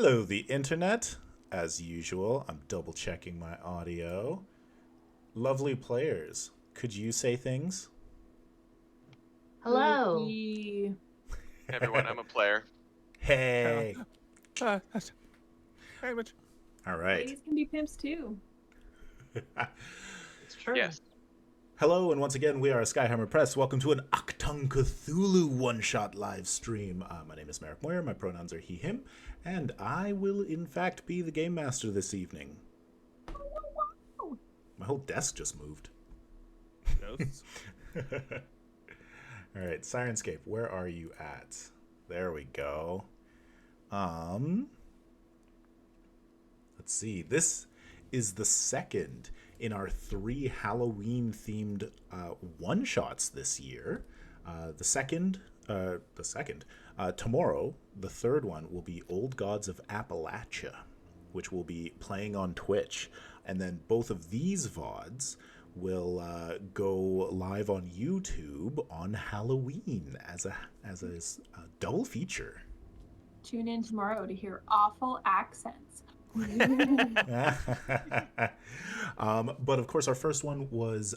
Hello, the internet. As usual, I'm double checking my audio. Lovely players, could you say things? Hello. Spooky. Hey everyone, I'm a player. Hey. Very much. All right. Ladies can be pimps too. It's true. Yes. Hello, and once again, we are Skyhammer Press. Welcome to an Actung Cthulhu one-shot live stream. My name is Merrick Moyer, my pronouns are he, him, and I will, in fact, be the game master this evening. My whole desk just moved. Yes. All right, Syrinscape, where are you at? There we go. Let's see. This is the second in our 3 Halloween-themed one-shots this year. Tomorrow, the third one will be Old Gods of Appalachia, which will be playing on Twitch. And then both of these VODs will go live on YouTube on Halloween as a double feature. Tune in tomorrow to hear awful accents. But of course, our first one was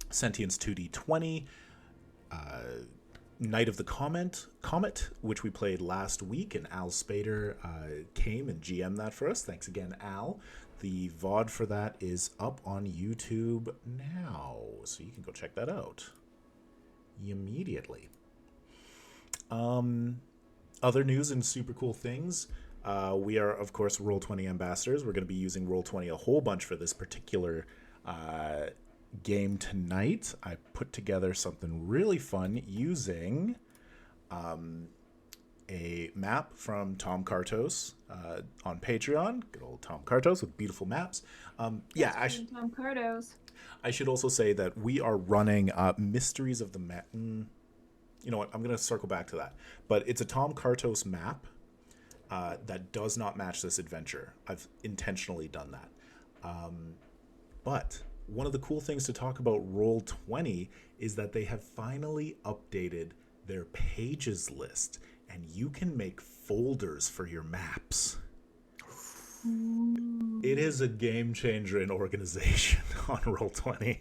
Sentience 2D20, Night of the Comet, which we played last week, and Al Spader came and GM'd that for us. Thanks again, Al. The VOD for that is up on YouTube now, so you can go check that out immediately. Other news and super cool things. We are, of course, Roll20 ambassadors. We're going to be using Roll20 a whole bunch for this particular game tonight. I put together something really fun using a map from Tom Cartos on Patreon. Good old Tom Cartos with beautiful maps. Tom Cartos. I should also say that we are running Mysteries of the Map. You know what? I'm going to circle back to that. But it's a Tom Cartos map that does not match this adventure. I've intentionally done that. But one of the cool things to talk about Roll20 is that they have finally updated their pages list, and you can make folders for your maps. It is a game changer in organization on Roll20,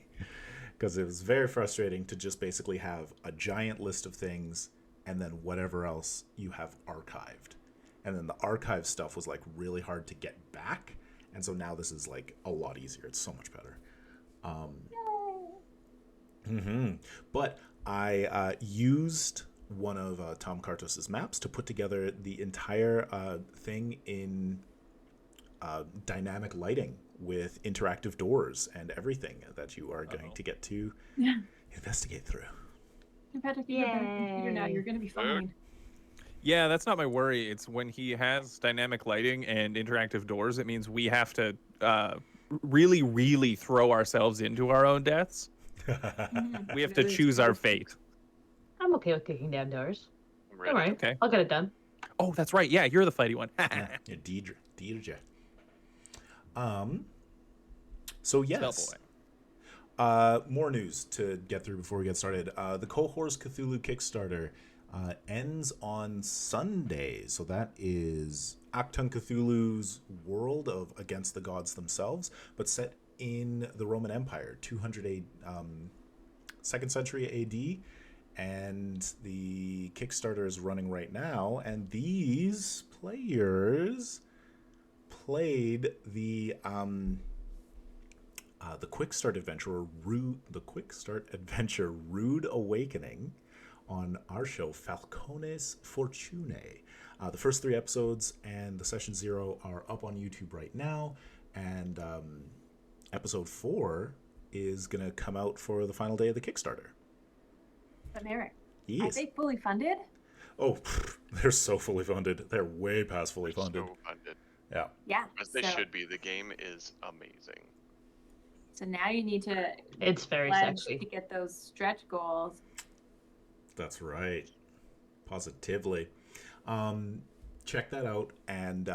because it was very frustrating to just basically have a giant list of things and then whatever else you have archived. And then the archive stuff was like really hard to get back. And so now this is like a lot easier. It's so much better. But I used one of Tom Cartos's maps to put together the entire thing in dynamic lighting with interactive doors and everything that you are going to get to investigate through. You've had to figure out the computer now. You're going to be fine. Yeah, that's not my worry. It's when he has dynamic lighting and interactive doors, it means we have to really, really throw ourselves into our own deaths. We have to choose our fate. I'm okay with kicking down doors. I'm Don't ready. worry. Okay. I'll get it done. Oh, that's right. Yeah, you're the fighty one. Yeah, Deidre. So yes. More news to get through before we get started. The Cohors Cthulhu Kickstarter ends on Sunday. So that is Achtung Cthulhu's world of Against the Gods Themselves, but set in the Roman Empire, 2nd century AD. And the Kickstarter is running right now, and these players played the Quick Start Adventure, Rude Awakening, on our show Falcones Fortunae. The first 3 episodes and the session 0 are up on YouTube right now, and episode 4 is gonna come out for the final day of the Kickstarter. But Merrick, Yes. are they fully funded? Oh, they're so fully funded. They're way past fully funded. So funded. Yeah. Yeah. As they should be. The game is amazing. So now you need to It's very pledge sexy. to get those stretch goals. That's right. Positively. Check that out. And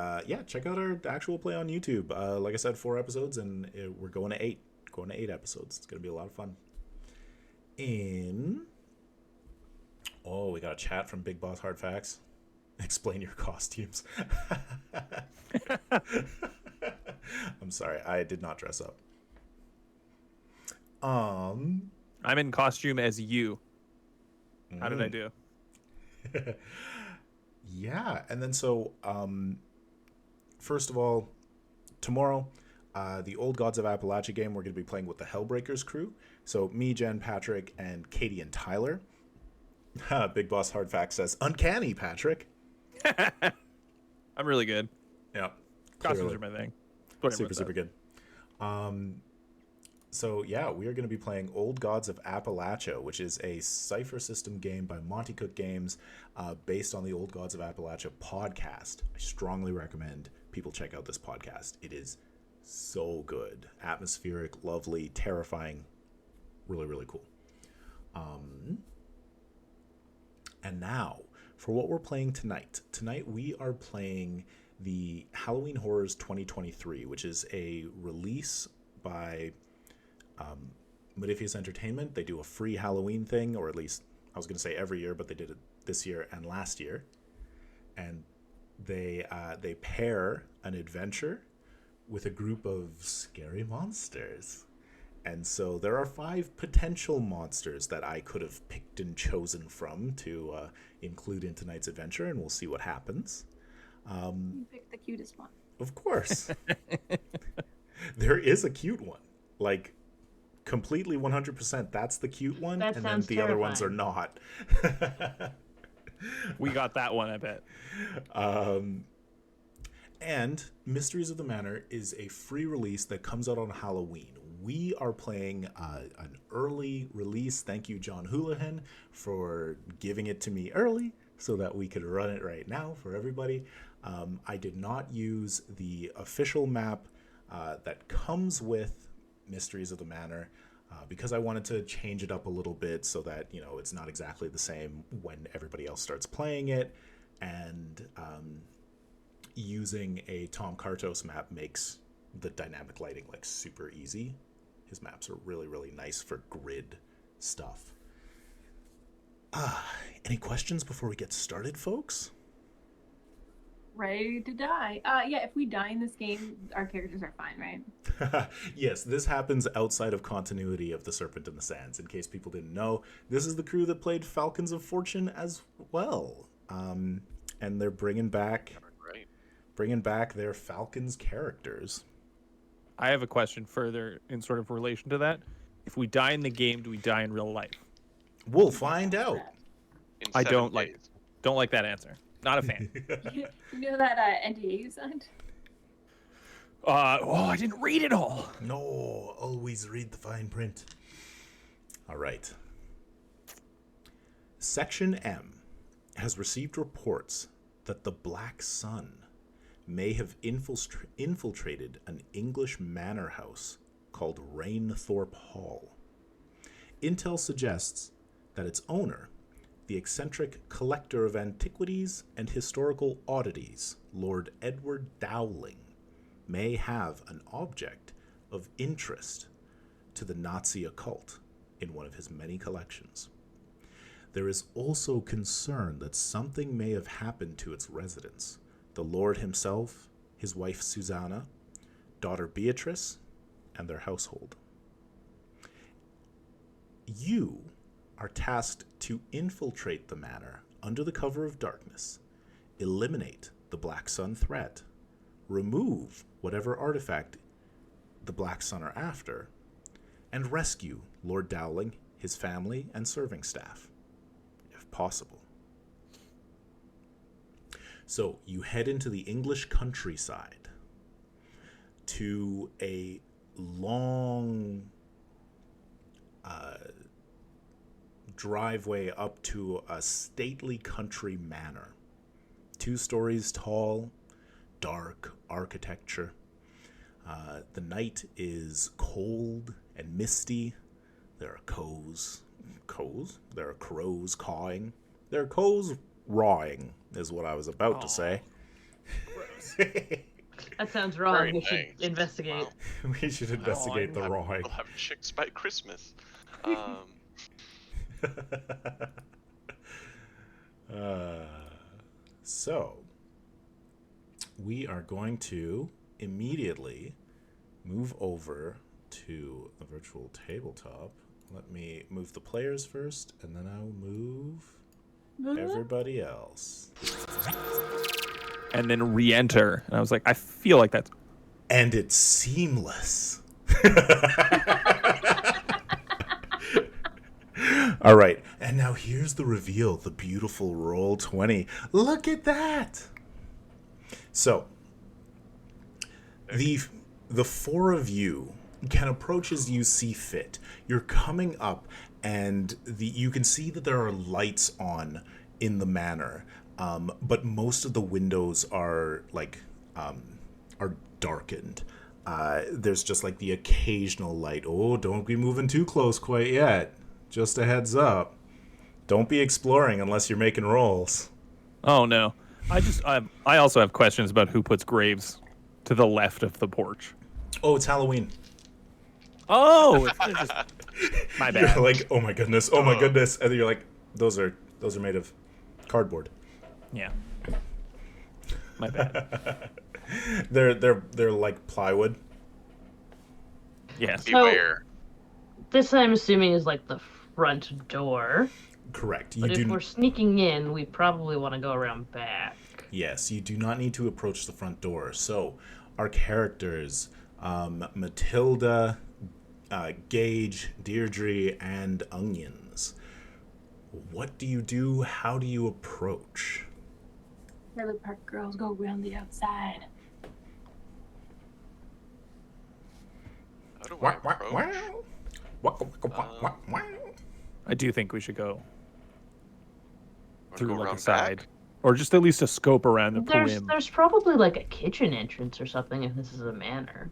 check out our actual play on YouTube. Like I said, 4 episodes, and we're going to 8. Going to 8 episodes. It's going to be a lot of fun. We got a chat from Big Boss Hard Facts. explain your costumes. I'm sorry, I did not dress up. I'm in costume as you. How did I do? Yeah, and then so first of all, tomorrow, the Old Gods of Appalachia game, we're going to be playing with the Hellbreakers crew. So me, Jen, Patrick, and Katie and Tyler. Big Boss Hard Fact says, uncanny, Patrick. I'm really good. Yeah. Costumes are my thing. Super good. So yeah, we are going to be playing Old Gods of Appalachia, which is a cipher system game by Monty Cook Games, based on the Old Gods of Appalachia podcast. I strongly recommend people check out this podcast. It is so good, atmospheric, lovely, terrifying, really, really cool. And now for what we're playing tonight. Tonight we are playing the Halloween Horrors 2023, which is a release by Modiphius Entertainment. They do a free Halloween thing, or at least I was going to say every year, but they did it this year and last year. And they pair an adventure with a group of scary monsters. And so there are 5 potential monsters that I could have picked and chosen from to include in tonight's adventure, and we'll see what happens. You picked the cutest one. Of course. There is a cute one. Like, completely 100%, that's the cute one, That and then sounds the other ones are terrifying. not. We got that one, I bet. And Mysteries of the Manor is a free release that comes out on Halloween. We are playing an early release. Thank you, John Houlihan, for giving it to me early so that we could run it right now for everybody. I did not use the official map that comes with Mysteries of the Manor because I wanted to change it up a little bit so that, you know, it's not exactly the same when everybody else starts playing it. And using a Tom Cartos map makes the dynamic lighting like super easy. His maps are really, really nice for grid stuff. Any questions before we get started, folks? Ready to die. Yeah, if we die in this game, our characters are fine, right? Yes, this happens outside of continuity of The Serpent and the Sands. In case people didn't know, this is the crew that played Falcons of Fortune as well. And they're bringing back their Falcons characters. I have a question further in sort of relation to that. If we die in the game, do we die in real life? We'll find out. In I 7 don't days. like that answer. Not a fan. You know that NDA you signed? I didn't read it all. No, always read the fine print. All right. Section M has received reports that the Black Sun may have infiltrated an English manor house called Rainthorpe Hall. Intel suggests that its owner, the eccentric collector of antiquities and historical oddities, Lord Edward Dowling, may have an object of interest to the Nazi occult in one of his many collections. There is also concern that something may have happened to its residents, the Lord himself, his wife Susanna, daughter Beatrice, and their household. You are tasked to infiltrate the manor under the cover of darkness, eliminate the Black Sun threat, remove whatever artifact the Black Sun are after, and rescue Lord Dowling, his family, and serving staff, if possible. So you head into the English countryside to a long driveway up to a stately country manor. 2 stories tall, dark architecture. The night is cold and misty. There are crows cawing. There are crows rawing, is what I was about to say. That sounds wrong. Very We should nice. investigate. Wow. We should investigate the rawing. We'll have chicks by Christmas. So we are going to immediately move over to the virtual tabletop. Let me move the players first, and then I'll move everybody else. And then re-enter. And I was like, I feel like that's... And it's seamless. All right, and now here's the reveal, the beautiful Roll20. Look at that! So, the four of you can approach as you see fit. You're coming up, and you can see that there are lights on in the manor, but most of the windows are are darkened. There's just like the occasional light. Oh, don't be moving too close quite yet. Just a heads up. Don't be exploring unless you're making rolls. Oh, no. I also have questions about who puts graves to the left of the porch. Oh, it's Halloween. Oh, it's just... My bad. You're like, oh my goodness, and then you're like, those are made of cardboard. Yeah. My bad. They're like plywood. Yes. Beware. This, I'm assuming, is like the front door. Correct. But if we're sneaking in, we probably want to go around back. Yes, you do not need to approach the front door. So, our characters, Matilda, Gage, Deirdre, and Onions. What do you do? How do you approach? Trailer park girls go around the outside. How do I approach? I do think we should go through go like a around side. back? Or just at least a scope around the perimeter. There's probably like a kitchen entrance or something if this is a manor.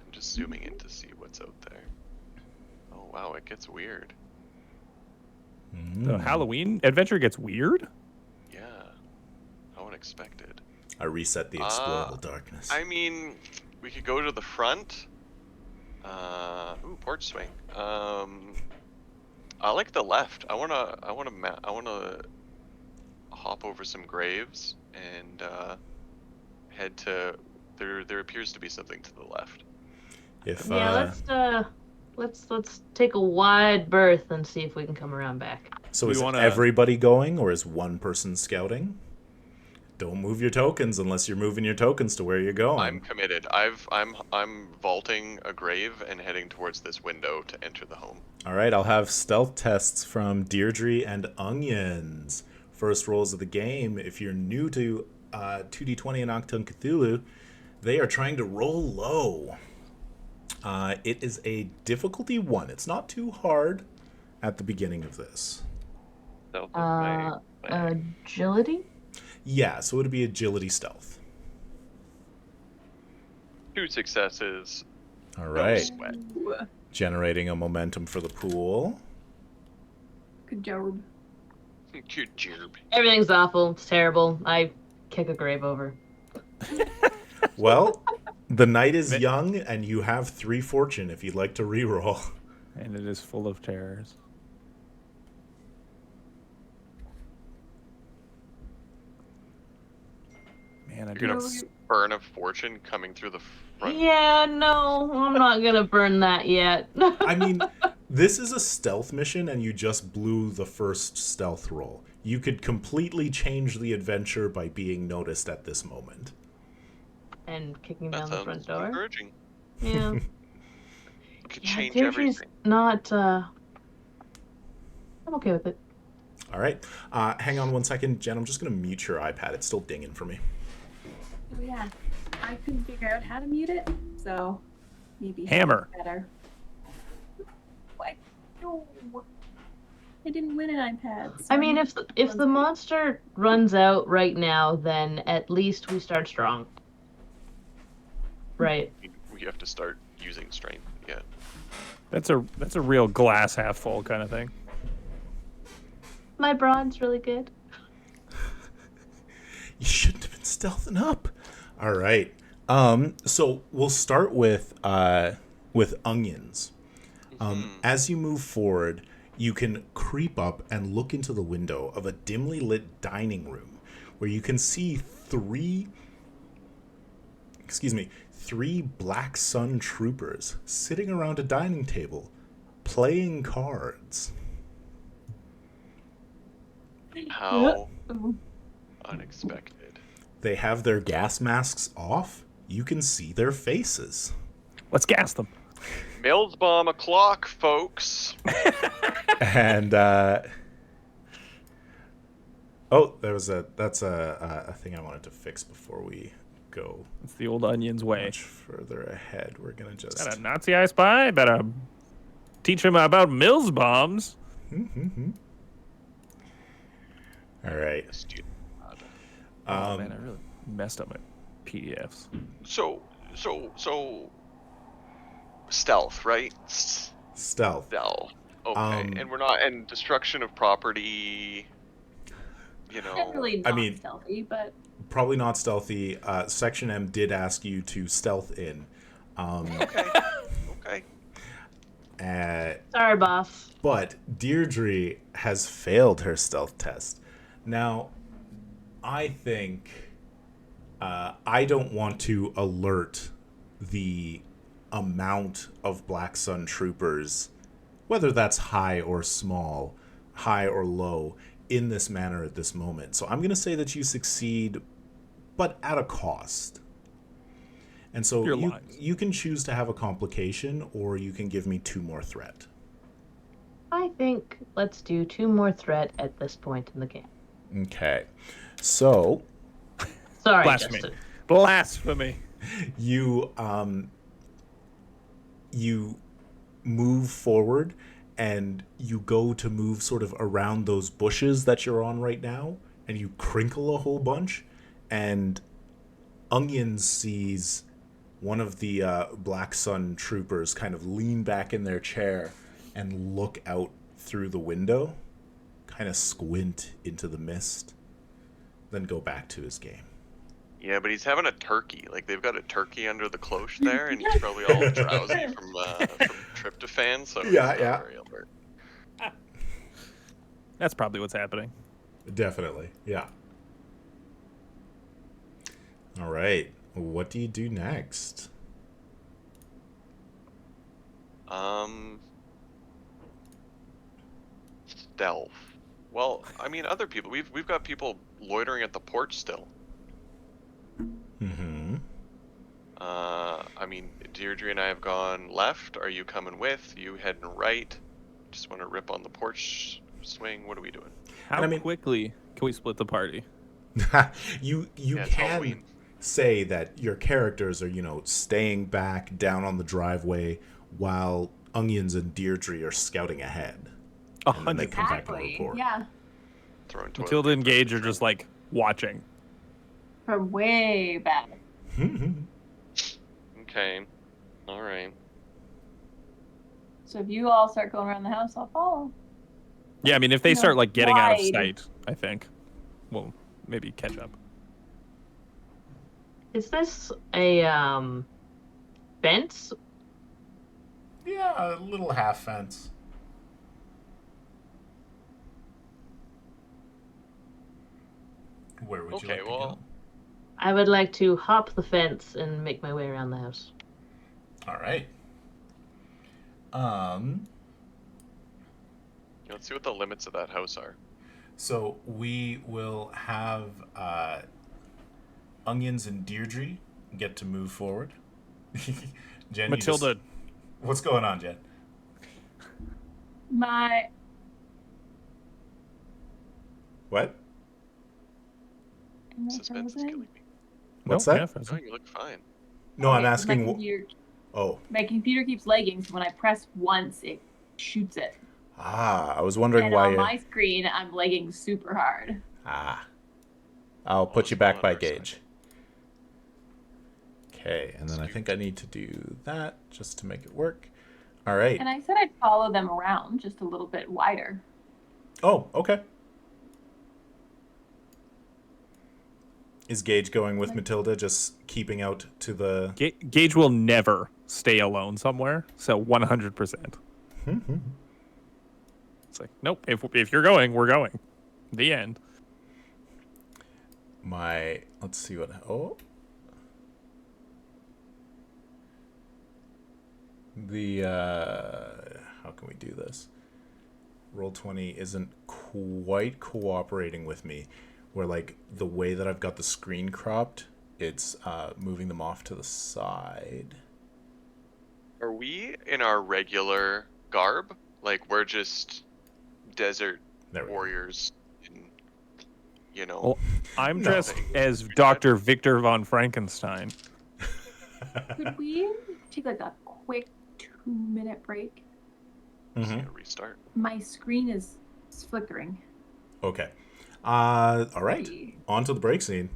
I'm just zooming in to see what's out there. Oh wow, it gets weird. The Halloween adventure gets weird? Yeah. How unexpected. I reset the explorable darkness. I mean, we could go to the front. Ooh, porch swing. I like the left. I wanna hop over some graves and head to. There appears to be something to the left. Let's take a wide berth and see if we can come around back. So is everybody going, or is one person scouting? Don't move your tokens unless you're moving your tokens to where you're going. I'm committed. I'm vaulting a grave and heading towards this window to enter the home. All right, I'll have stealth tests from Deirdre and Onions. First rolls of the game. If you're new to 2D20 and Actung Cthulhu, they are trying to roll low. It is a difficulty 1. It's not too hard at the beginning of this. Agility? Yeah, so it would be agility stealth. 2 successes. All right. No sweat. Generating a momentum for the pool. Good job. Good job. Everything's awful. It's terrible. I kick a grave over. Well, the night is young, and you have 3 fortune if you'd like to reroll. And it is full of terrors. Man, You're gonna burn a fortune coming through the front. Yeah, no, I'm not gonna burn that yet. I mean, this is a stealth mission, and you just blew the first stealth roll. You could completely change the adventure by being noticed at this moment. And kicking That down the sounds front door. encouraging. Yeah. You could change Deirdre's everything. not. I'm okay with it. All right. Hang on one second. Jen, I'm just going to mute your iPad. It's still dinging for me. Oh yeah, I couldn't figure out how to mute it, so maybe Hammer. better. What? No, I didn't win an iPad. So I mean, if the monster runs out right now, then at least we start strong. Right. We have to start using strength. Yeah. That's a real glass half full kind of thing. My brawn's really good. You shouldn't have been stealthing up. All right. So we'll start with Onions. As you move forward, you can creep up and look into the window of a dimly lit dining room where you can see three Black Sun troopers sitting around a dining table playing cards. How unexpected. They have their gas masks off. You can see their faces. Let's gas them. Mills bomb o'clock, folks. And that's a thing I wanted to fix before we go It's the old Onion's way. much further ahead. We're gonna just Got a Nazi I spy? Better teach him about Mills bombs. all right. Oh man, I really messed up my PDFs. So stealth, right? Stealth. Stealth. Okay. And we're not, and destruction of property, you know. Definitely I not mean- stealthy, but Probably not stealthy. Section M did ask you to stealth in. Okay. Sorry, boss. But Deirdre has failed her stealth test. Now, I think I don't want to alert the amount of Black Sun troopers, whether that's high or small, high or low, in this manner at this moment. So I'm going to say that you succeed, but at a cost. And so Your lives. you can choose to have a complication, or you can give me 2 more threat. I think let's do 2 more threat at this point in the game. Okay. So Sorry, Blasphemy. Justin. Blasphemy. you move forward, and you go to move sort of around those bushes that you're on right now, and you crinkle a whole bunch, and Onion sees one of the Black Sun troopers kind of lean back in their chair and look out through the window, kind of squint into the mist, then go back to his game. Yeah, but he's having a turkey. Like, they've got a turkey under the cloche there, and he's probably all drowsy from tryptophan. So Yeah, he's yeah. not very alert. That's probably what's happening. Definitely, yeah. All right, what do you do next? Stealth. Well, I mean, other people. We've got people loitering at the porch still. Mm-hmm. I mean, Deirdre and I have gone left. Are you coming with? You heading right? Just want to rip on the porch swing. What are we doing? How And I mean- quickly can we split the party? you Yeah, it's can Halloween. say that your characters are, staying back down on the driveway while Onions and Deirdre are scouting ahead. And then they 100. come back and exactly. report. Yeah, Throwing toilet Matilda and paper. Gage are just like watching. from way back. Okay. All right. So if you all start going around the house, I'll follow. Yeah, I mean, if they No, start like getting out of wide. sight, I think we'll maybe catch up. Is this a fence? Yeah, a little half fence. Where would you Okay, like to well- go? I would like to hop the fence and make my way around the house. All right. Let's see what the limits of that house are. So we will have Onions and Deirdre get to move forward. Jen, you just- Matilda, what's going on, Jen? My What? am I Suspense is frozen? killing me. What's No, that? yeah, No, Frozen. you look fine. No, I'm Okay, asking. Oh, my computer keeps lagging, so when I press once, it shoots it. I was wondering And why. on my screen, I'm lagging super hard. I'll put it's you back on by our side. Gage. Okay, and then I think I need to do that just to make it work. All right. And I said I'd follow them around just a little bit wider. Oh, okay. Is Gage going with Matilda, just keeping out to the... Gage will never stay alone somewhere, so 100%. It's like, nope. If you're going, we're going. The end. Let's see what. Oh. How can we do this? Roll20 isn't quite cooperating with me. Where like the way that I've got the screen cropped, it's moving them off to the side. Are we in our regular garb? Like we're just desert There we go. warriors, in, Well, I'm No. dressed as Dr. Victor von Frankenstein. Could we take like a quick 2-minute break? Just Mhm. gonna restart. My screen is flickering. Okay. All right. Maybe. On to the break scene.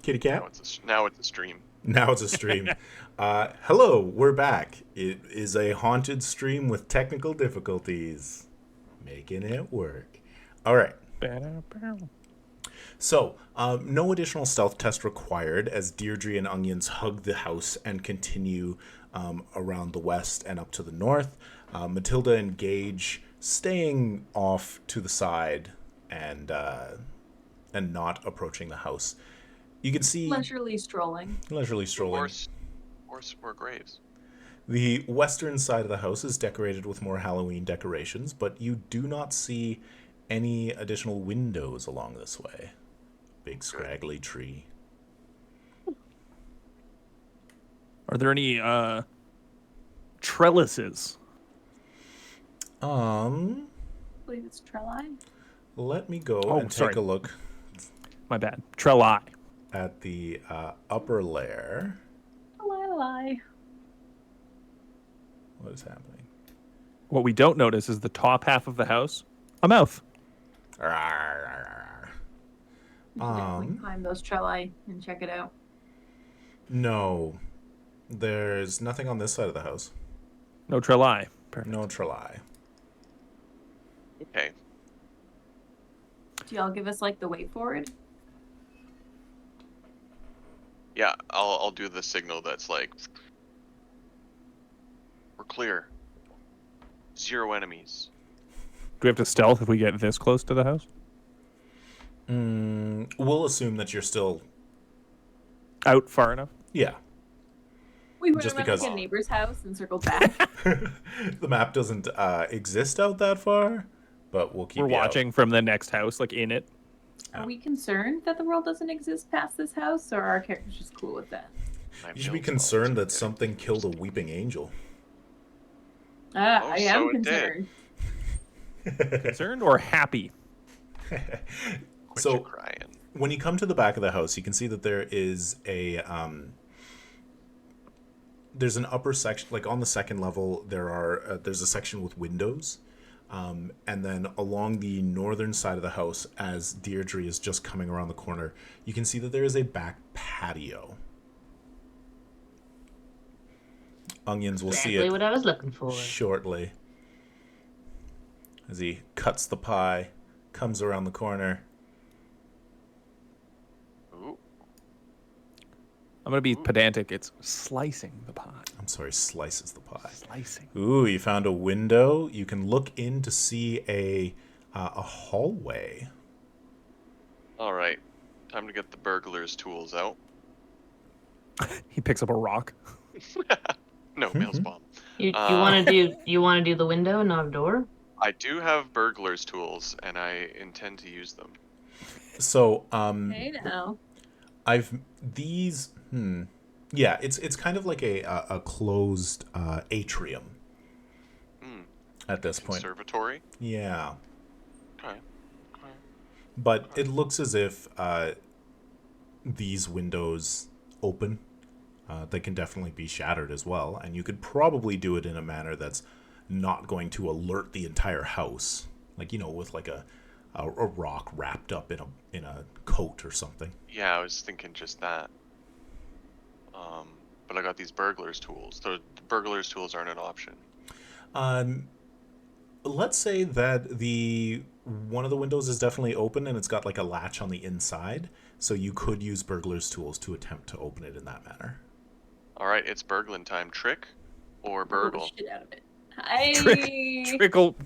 Kitty cat. Now it's a stream. Now it's a stream. Hello, we're back. It is a haunted stream with technical difficulties. Making it work. All right. So, no additional stealth test required as Deirdre and Onions hug the house and continue around the west and up to the north. Matilda and Gage staying off to the side and not approaching the house. You can see Leisurely strolling. Or graves. the western side of the house is decorated with more Halloween decorations, but you do not see any additional windows along this way. Big scraggly tree. Are there any trellises? I believe it's Trelli. Let me go Oh, and sorry. take a look My bad. Trelli. at the upper layer. Lie. What is happening? What we don't notice is the top half of the house. A mouth. We should definitely climb those Trelli and check it out. No. There's nothing on this side of the house. No trelli. Perfect. No trelli. Okay. Do y'all give us like the way forward? Yeah, I'll do the signal that's like we're clear. 0 enemies. Do we have to stealth if we get this close to the house? We'll assume that you're still... Out far enough? Yeah. We went Just around because- like a neighbor's house and circled back. The map doesn't exist out that far, but we'll keep We're you out. watching from the next house, like in it. Are we concerned that the world doesn't exist past this house, or are our characters just cool with that? You should be concerned that something killed a weeping angel. I am so it concerned. Concerned or happy? Quit So- your crying. When you come to the back of the house, you can see that there is a there's an upper section, like on the second level. There's a section with windows, and then along the northern side of the house, as Deirdre is just coming around the corner, you can see that there is a back patio. Onions will see Exactly it what I was looking for. shortly as he cuts the pie, comes around the corner. Ooh. I'm gonna be pedantic. It's slicing the pie. I'm sorry, slices the pie. Slicing. Ooh, you found a window. You can look in to see a hallway. All right. Time to get the burglar's tools out. He picks up a rock. No, Mail's bomb. You want to do the window, not a door? I do have burglar's tools, and I intend to use them. So, Hey now. yeah, it's kind of like a closed atrium at this point. Conservatory? Yeah, Okay. but it looks as if these windows open. They can definitely be shattered as well, and you could probably do it in a manner that's not going to alert the entire house, like with like a rock wrapped up in a coat or something. Yeah, I was thinking just that. But I got these burglar's tools. The burglar's tools aren't an option. Let's say that one of the windows is definitely open and it's got like a latch on the inside, so you could use burglar's tools to attempt to open it in that manner. All right, it's burgling time. Trick or Roll the burgle? shit out of it. I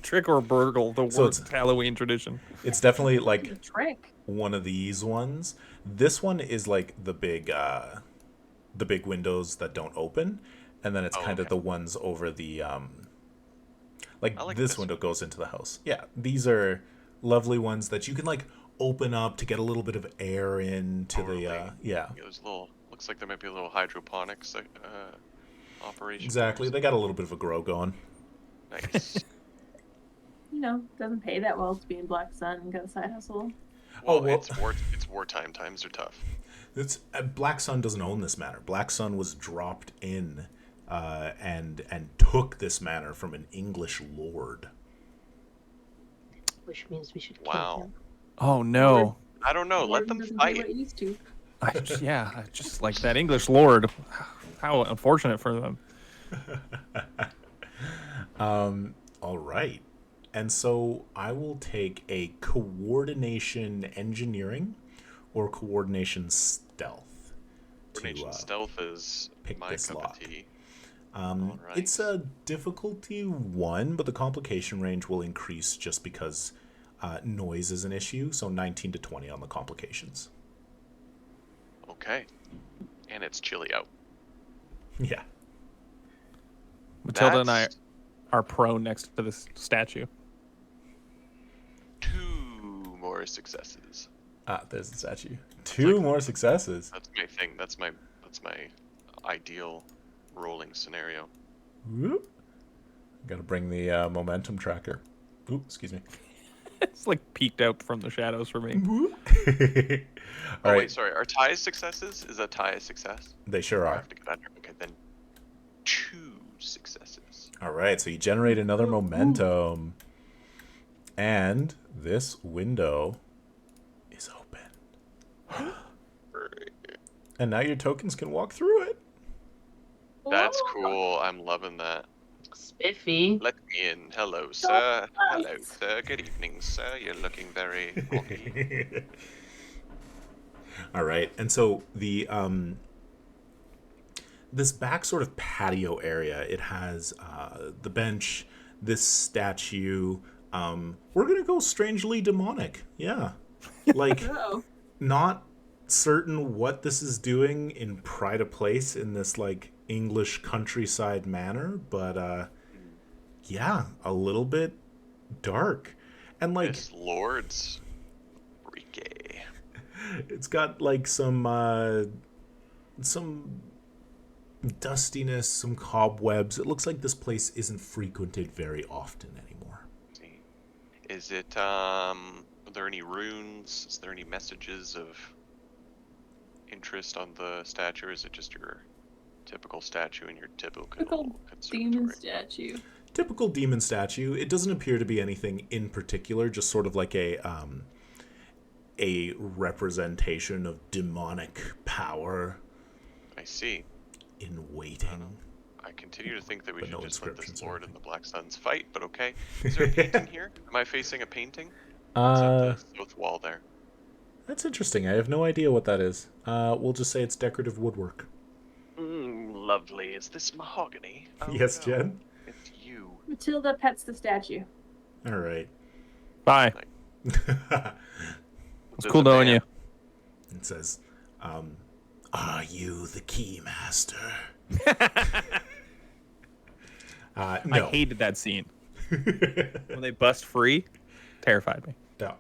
Trick or burgle, the So worst it's- Halloween tradition. It's definitely like a trick. one of these ones. This one is like the big windows that don't open, and then it's kind of okay. the ones over the like, I like this this window goes into the house. Yeah, these are lovely ones that you can like open up to get a little bit of air into Totally. yeah. There's looks like there might be a little hydroponics operation. Exactly. They got a little bit of a grow going. Nice. Doesn't pay that well to be in Black Sun and got a side hustle. Oh, Well, well- it's wartime. Times are tough. It's Black Sun doesn't own this manor. Black Sun was dropped in and took this manor from an English lord. Which means we should Wow. kill him. Oh no. I don't know. Let them Doesn't pay fight. what it used to. I just like that English lord. How unfortunate for them. All right. And so I will take a coordination engineering or coordination stealth. Coordination stealth is pick my this cup lock. of tea. It's a difficulty 1, but the complication range will increase just because noise is an issue. So 19 to 20 on the complications. Okay. And it's chilly out. Yeah. Matilda and I That's are prone next to this statue. 2 more successes. There's the statue. 2 more successes. That's my thing. That's my ideal rolling scenario. Whoop. Got to bring the momentum tracker. Ooh, excuse me. It's like peeked out from the shadows for me. All Oh right. wait, sorry. Are ties successes? Is a tie a success? They sure Or I are. have to get under. Okay, then 2 successes. All right, so you generate another momentum. And this window is open. And now your tokens can walk through it. That's Oh, cool. I'm loving that. Spiffy. Let me in. Hello, sir. Hello, sir. Good evening, sir. You're looking very groggy. All right, and so the this back sort of patio area, it has the bench, this statue. We're gonna go strangely demonic. Yeah, like Oh. not certain what this is doing in pride of place in this like English countryside manor, but yeah, a little bit dark, and like This lord's freaky. It's got like some dustiness, some cobwebs. It looks like this place isn't frequented very often anymore. See. Is it, are there any runes? Is there any messages of interest on the statue, or is it just your typical statue in your typical demon conservatory? statue. Typical demon statue. It doesn't appear to be anything in particular, just sort of like a representation of demonic power I see. in waiting. I continue to think that we But should no just let this inscriptions or Lord and anything. the Black Suns fight, but okay. Is there a painting here? Am I facing a painting? It's at the south wall there. That's interesting. I have no idea what that is. We'll just say it's decorative woodwork. Lovely. Is this mahogany? Oh, Yes, no. Jen? It's you. Matilda pets the statue. All right. Bye. It It's cool knowing you. says, are you the key master? I No. hated that scene. When they bust free, terrified me. No.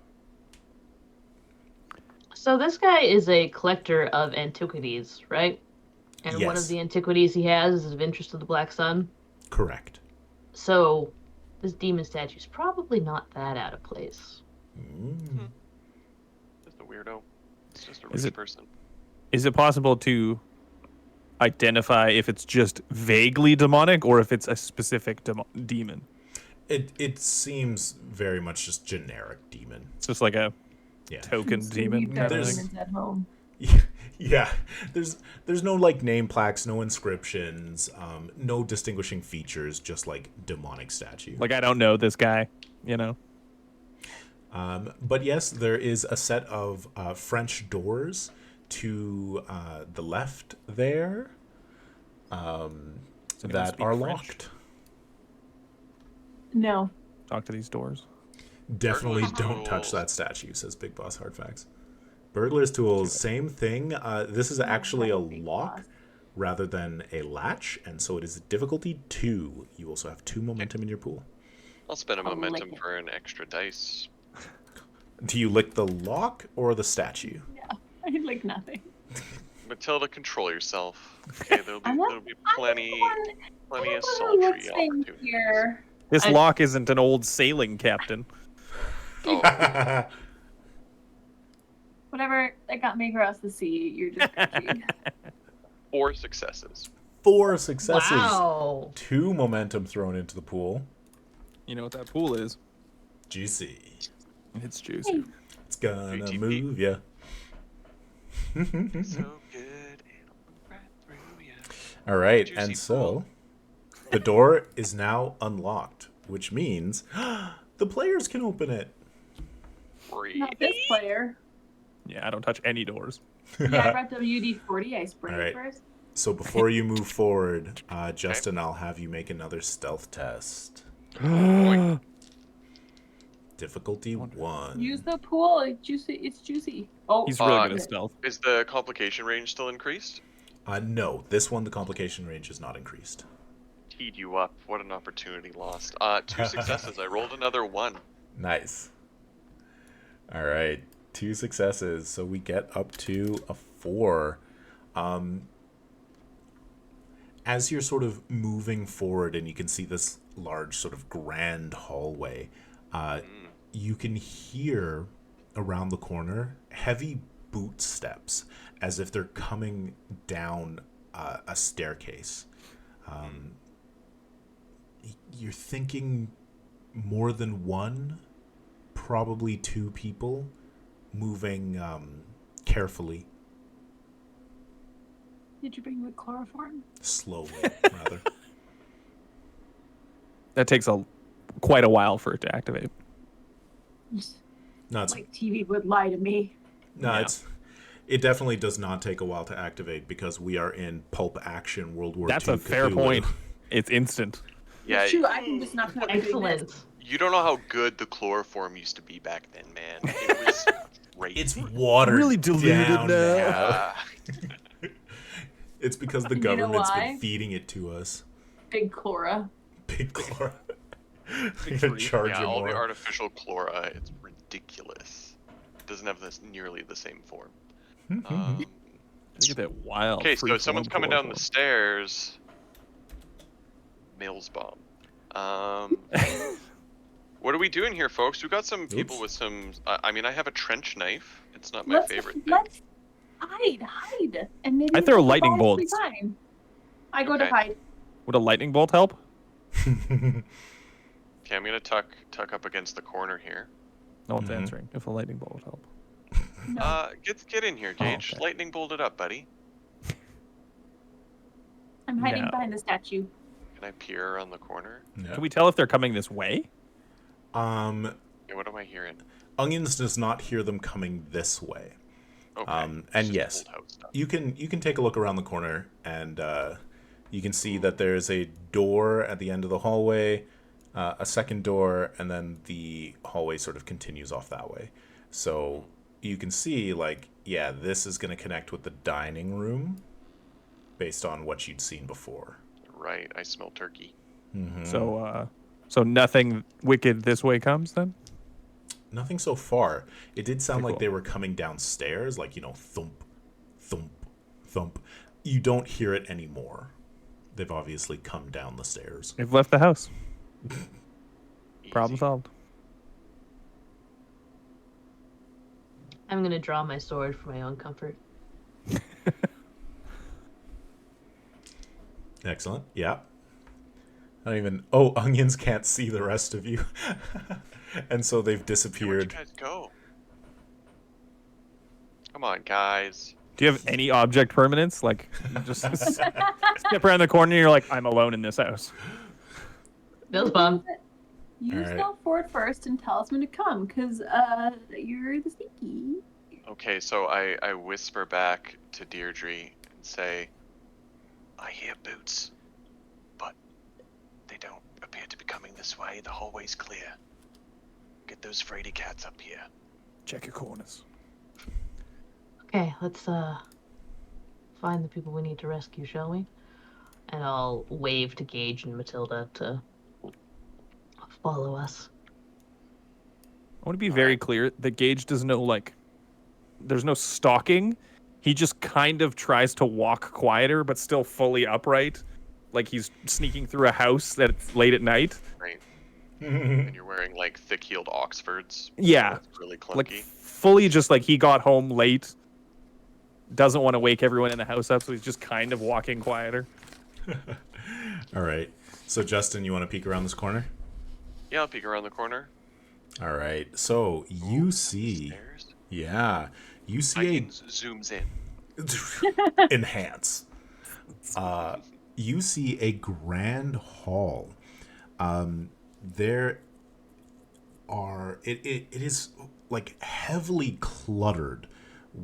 So this guy is a collector of antiquities, right? And one of Yes. the antiquities he has is of interest to the Black Sun. Correct. So this demon statue is probably not that out of place. Mm. Just a weirdo. It's just a Is rich it- person. Is it possible to identify if it's just vaguely demonic or if it's a specific demon? It seems very much just generic demon. It's just like a Yeah. token So demon. we've got kind of There's- thing. demons at home. Yeah. There's no like name plaques, no inscriptions, no distinguishing features, just like demonic statue. Like I don't know this guy, you know. But yes, there is a set of French doors to the left there anyone that speak are French? locked. No. Talk to these doors. Definitely Burglar's don't touch tools. that statue, says Big Boss Hardfax. Burglar's tools, same thing. This is actually a lock rather than a latch, and so it is difficulty 2. You also have 2 momentum in your pool. I'll spend a I'll lick momentum it. for an extra dice. Do you lick the lock or the statue? I like nothing. Matilda, control yourself. Okay, there'll be, I'm not- there'll be plenty of I'm the one who sultry looks in opportunities. here. This I- lock isn't an old sailing captain. Oh, Whatever that got me across the sea, you're just cringy. 4 successes. 4 successes. Wow. 2 momentum thrown into the pool. You know what that pool is? Juicy. It's juicy. It's gonna VTP. move ya. So good, it'll right through ya. All right, Juicy and so the door is now unlocked, which means the players can open it. Free. Not this player. Yeah, I don't touch any doors. Yeah, I brought WD-40. I sprayed All right. it first. So before you move forward, Justin, I'll have you make another stealth test. Difficulty 1. Use the pool. It's juicy. It's juicy. Oh, He's really good okay. at stealth. Is the complication range still increased? No, this one the complication range is not increased. Teed you up. What an opportunity lost. 2 successes. I rolled another 1. Nice. All right, 2 successes, so we get up to a 4. As you're sort of moving forward, and you can see this large sort of grand hallway, you can hear around the corner heavy boot steps as if they're coming down a staircase. You're thinking more than one, probably 2 people moving carefully, Did you bring the chloroform? slowly, rather. That takes quite a while for it to activate. No, it's, Like TV would lie to me. no, Yeah. it definitely does not take a while to activate because we are in pulp action World War That's II a fair Cthulhu. point. It's instant. Yeah, Shoot, I can just not put Excellent. you don't know how good the chloroform used to be back then, man. It was great. It's watered Really diluted down now. Ah, It's because the You know government's why? been feeding it to us. Big Chlora. Big Chlora. They're Big gonna tree. charge yeah, you all more. the artificial chlora, it's ridiculous. doesn't have this nearly the same form. Mm-hmm. Look at that wild. Okay, so free-form someone's coming down the portal. stairs. Mills bomb. What are we doing here, folks? We got some people Oops. with some. I mean, I have a trench knife. It's not my favorite thing. Let's hide, and maybe I we throw can lightning survive every bolts. time. I go to Okay. hide. Would a lightning bolt help? Okay, I'm gonna tuck up against the corner here. No one's Mhm. answering. If a lightning bolt would help. No, Get in here, Gage. okay. Lightning bolt it up, buddy. I'm hiding No. behind the statue. Can I peer around the corner? Yeah. Can we tell if they're coming this way? Yeah, what am I hearing? Onions does not hear them coming this way. Okay. And just yes, old house stuff. you can take a look around the corner, and you can see that there's a door at the end of the hallway, a second door, and then the hallway sort of continues off that way. So you can see, like, yeah, this is going to connect with the dining room based on what you'd seen before. Right, I smell turkey. Mm-hmm. So nothing wicked this way comes then? Nothing so far. It did sound Okay, like cool. they were coming downstairs, like, thump, thump, thump. You don't hear it anymore. They've obviously come down the stairs. They've left the house. Easy. Problem solved. I'm gonna draw my sword for my own comfort. Excellent. Yeah. I don't even. Oh, onions can't see the rest of you, and so they've Hey, where'd you disappeared. guys go? Come on, guys. Do you have any object permanence? Like, you just step around the corner and you're like, I'm alone in this house. Bill's bomb. You Alright. stealth forward first and tell us when to come, because you're the sneaky. Okay, so I whisper back to Deirdre and say, I hear boots, but they don't appear to be coming this way. The hallway's clear. Get those fraidy cats up here. Check your corners. Okay, let's find the people we need to rescue, shall we? And I'll wave to Gage and Matilda to follow us. I want to be very clear that Gage does no, like, there's no stalking. He just kind of tries to walk quieter, but still fully upright. Like he's sneaking through a house that's late at night. Right. And you're wearing like thick-heeled Oxfords. Yeah. So it's really clunky. Like fully just like he got home late, doesn't want to wake everyone in the house up, so he's just kind of walking quieter. All right. So Justin, you want to peek around this corner? Yeah, I'll peek around the corner. All right. So you see, Stairs. yeah, you see Onions zooms in. enhance. You see a grand hall. There are it is like heavily cluttered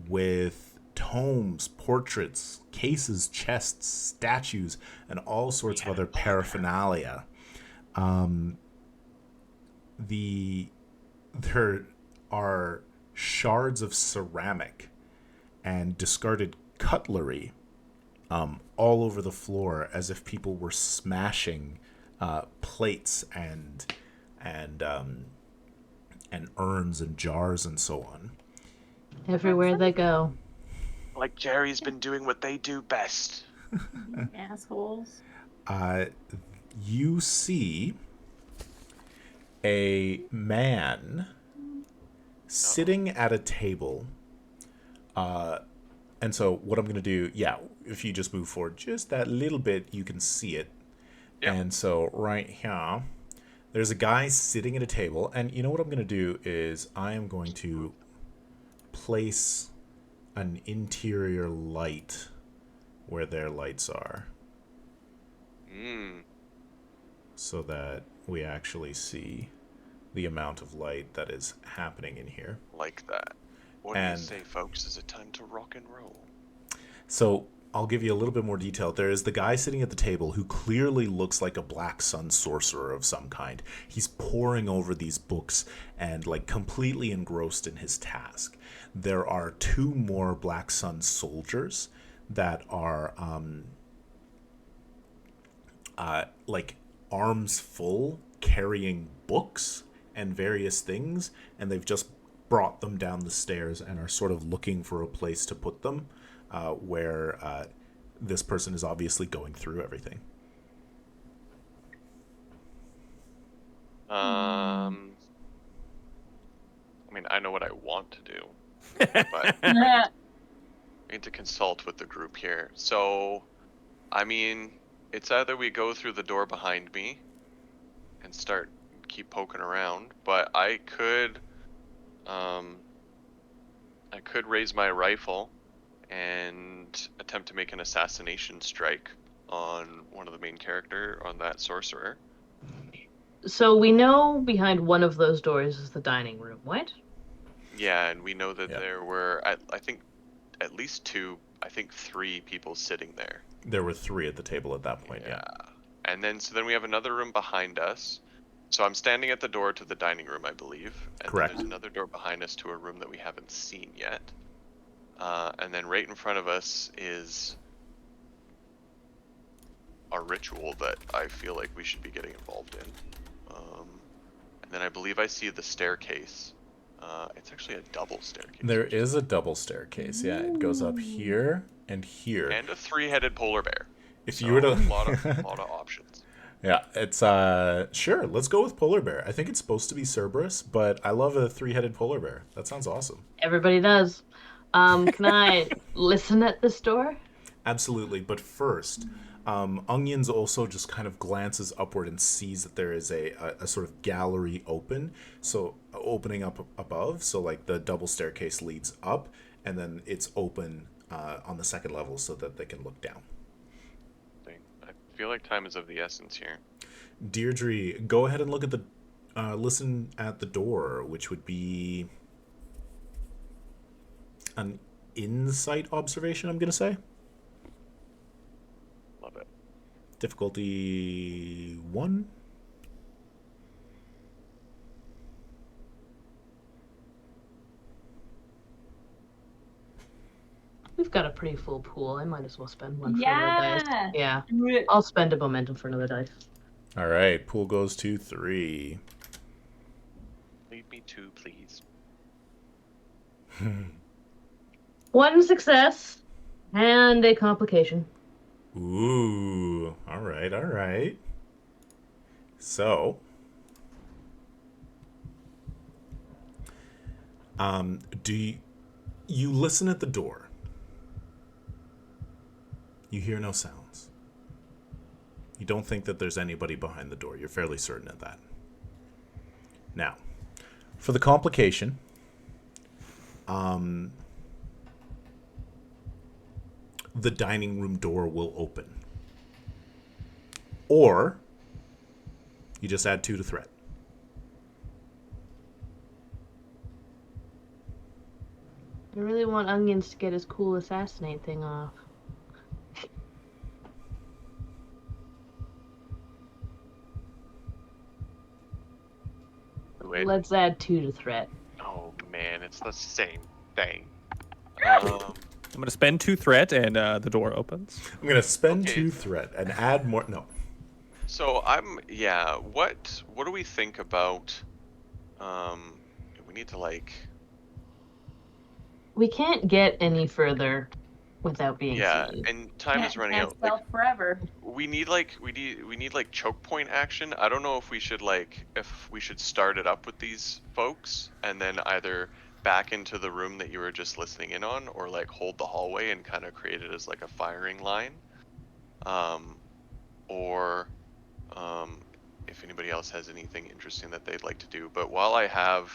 with tomes, portraits, cases, chests, statues, and all sorts of other paraphernalia. There are shards of ceramic and discarded cutlery all over the floor, as if people were smashing plates and urns and jars and so on. Everywhere they go. Like Jerry's been doing what they do best. Assholes. You see a man sitting at a table. And so what I'm going to do, yeah, if you just move forward just that little bit, you can see it. Yeah. And so right here, there's a guy sitting at a table. And you know what I'm going to do is I am going to place an interior light where their lights are, so that we actually see the amount of light that is happening in here. Like that. What do And- you say, folks? Is it time to rock and roll? So I'll give you a little bit more detail. There is the guy sitting at the table who clearly looks like a Black Sun sorcerer of some kind. He's poring over these books and like completely engrossed in his task. There are two more Black Sun soldiers that are like arms full, carrying books and various things, and they've just brought them down the stairs and are sort of looking for a place to put them, where this person is obviously going through everything. I mean, I know what I want to do, but Yeah. I need to consult with the group here. So, I mean, it's either we go through the door behind me and keep poking around, but I could raise my rifle and attempt to make an assassination strike on one of the main character, on that sorcerer. So we know behind one of those doors is the dining room, right? Yeah, and we know that Yeah. there were, I think, at least two, I think 3 people sitting there. There were 3 at the table at that point. Yeah. And then, so then we have another room behind us. So I'm standing at the door to the dining room, I believe. And Correct. then there's another door behind us to a room that we haven't seen yet. And then right in front of us is a ritual that I feel like we should be getting involved in. And then I believe I see the staircase. It's actually a double staircase. There is a double staircase. Yeah, it goes up here and here. And a 3-headed polar bear. If So you were to, a lot of options. yeah, it's sure. Let's go with polar bear. I think it's supposed to be Cerberus, but I love a 3-headed polar bear. That sounds awesome. Everybody does. Can I listen at this door? Absolutely, but first, Onions also just kind of glances upward and sees that there is a sort of gallery opening up above. So like the double staircase leads up, and then it's open on the second level so that they can look down. I feel like time is of the essence here. Deirdre, go ahead and look at the listen at the door, which would be an insight observation, I'm gonna say. Love it. Difficulty 1. We've got a pretty full pool. I might as well spend one for Yeah. another dice. Yeah. Re- I'll spend a momentum for another dice. All right, pool goes to 3. Lead me to, please. 1 success and a complication. Ooh, all right. So, do you listen at the door? You hear no sounds. You don't think that there's anybody behind the door. You're fairly certain of that. Now, for the complication, the dining room door will open. Or you just add 2 to threat. I really want Onions to get his cool assassinate thing off. Wait. Let's add 2 to threat. Oh man, it's the same thing. I'm gonna spend 2 threat, and the door opens. I'm going to spend Okay. 2 threat and add more. No. So what do we think about we need to We can't get any further without being seen. and time is running out. Stealth forever. We need choke point action. I don't know if we should start it up with these folks and then either back into the room that you were just listening in on, or hold the hallway and kind of create it as a firing line. Or if anybody else has anything interesting that they'd like to do. But while I have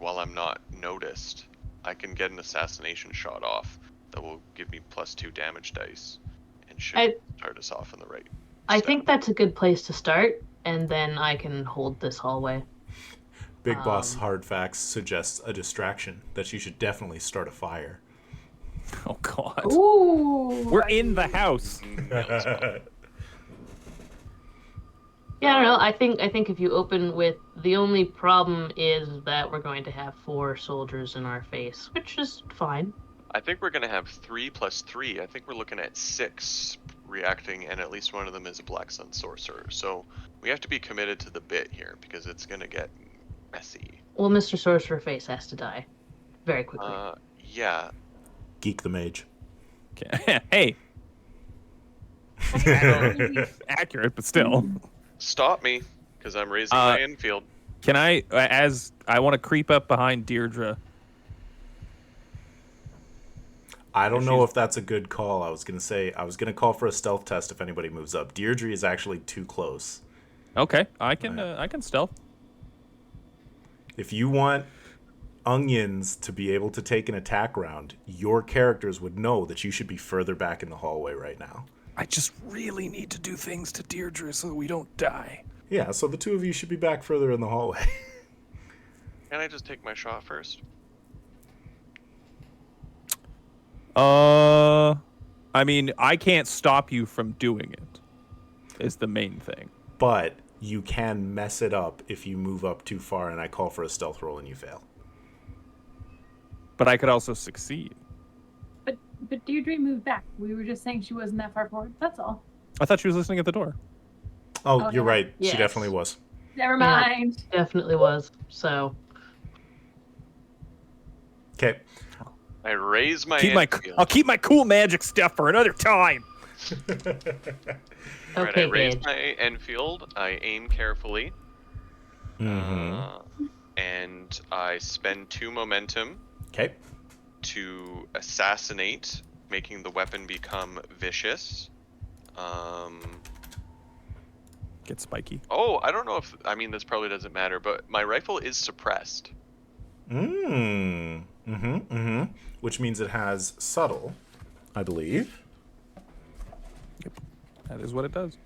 while I'm not noticed, I can get an assassination shot off that will give me +2 damage dice and should start us off in the right I step. think that's a good place to start, and then I can hold this hallway. Big Boss Hard Facts suggests a distraction that you should definitely start a fire. Oh God. Ooh. We're in the house. Yeah, I don't know. I think if you open with, the only problem is that we're going to have 4 soldiers in our face, which is fine. I think we're going to have 3 + 3. I think we're looking at 6 reacting, and at least one of them is a Black Sun Sorcerer. So we have to be committed to the bit here, because it's going to get messy. Well, Mr. Sorcerer Face has to die very quickly. Yeah. Geek the mage. Okay. Hey, accurate, but still. Stop me, because I'm raising my infield. Can I, as I want to creep up behind Deirdre? I don't know if that's a good call. I was gonna call for a stealth test if anybody moves up. Deirdre is actually too close. Okay, I can stealth. If you want Onions to be able to take an attack round, your characters would know that you should be further back in the hallway right now. I just really need to do things to Deirdre so that we don't die. Yeah, so the two of you should be back further in the hallway. Can I just take my shot first? I mean, I can't stop you from doing it, is the main thing. But you can mess it up if you move up too far and I call for a stealth roll and you fail. But I could also succeed. But Deirdre moved back. We were just saying she wasn't that far forward. That's all. I thought she was listening at the door. Oh, you're yeah. right. Yes. She definitely was. Never mind. Definitely was. So Okay. I raise my infield. I'll keep my cool magic stuff for another time. Alright, I okay, raise Gage. my Enfield, I aim carefully, Mm-hmm. and I spend 2 momentum Okay. to assassinate, making the weapon become vicious. Get spiky. Oh, I don't know if, I mean, this probably doesn't matter, but my rifle is suppressed. Which means it has subtle, I believe. That is what it does.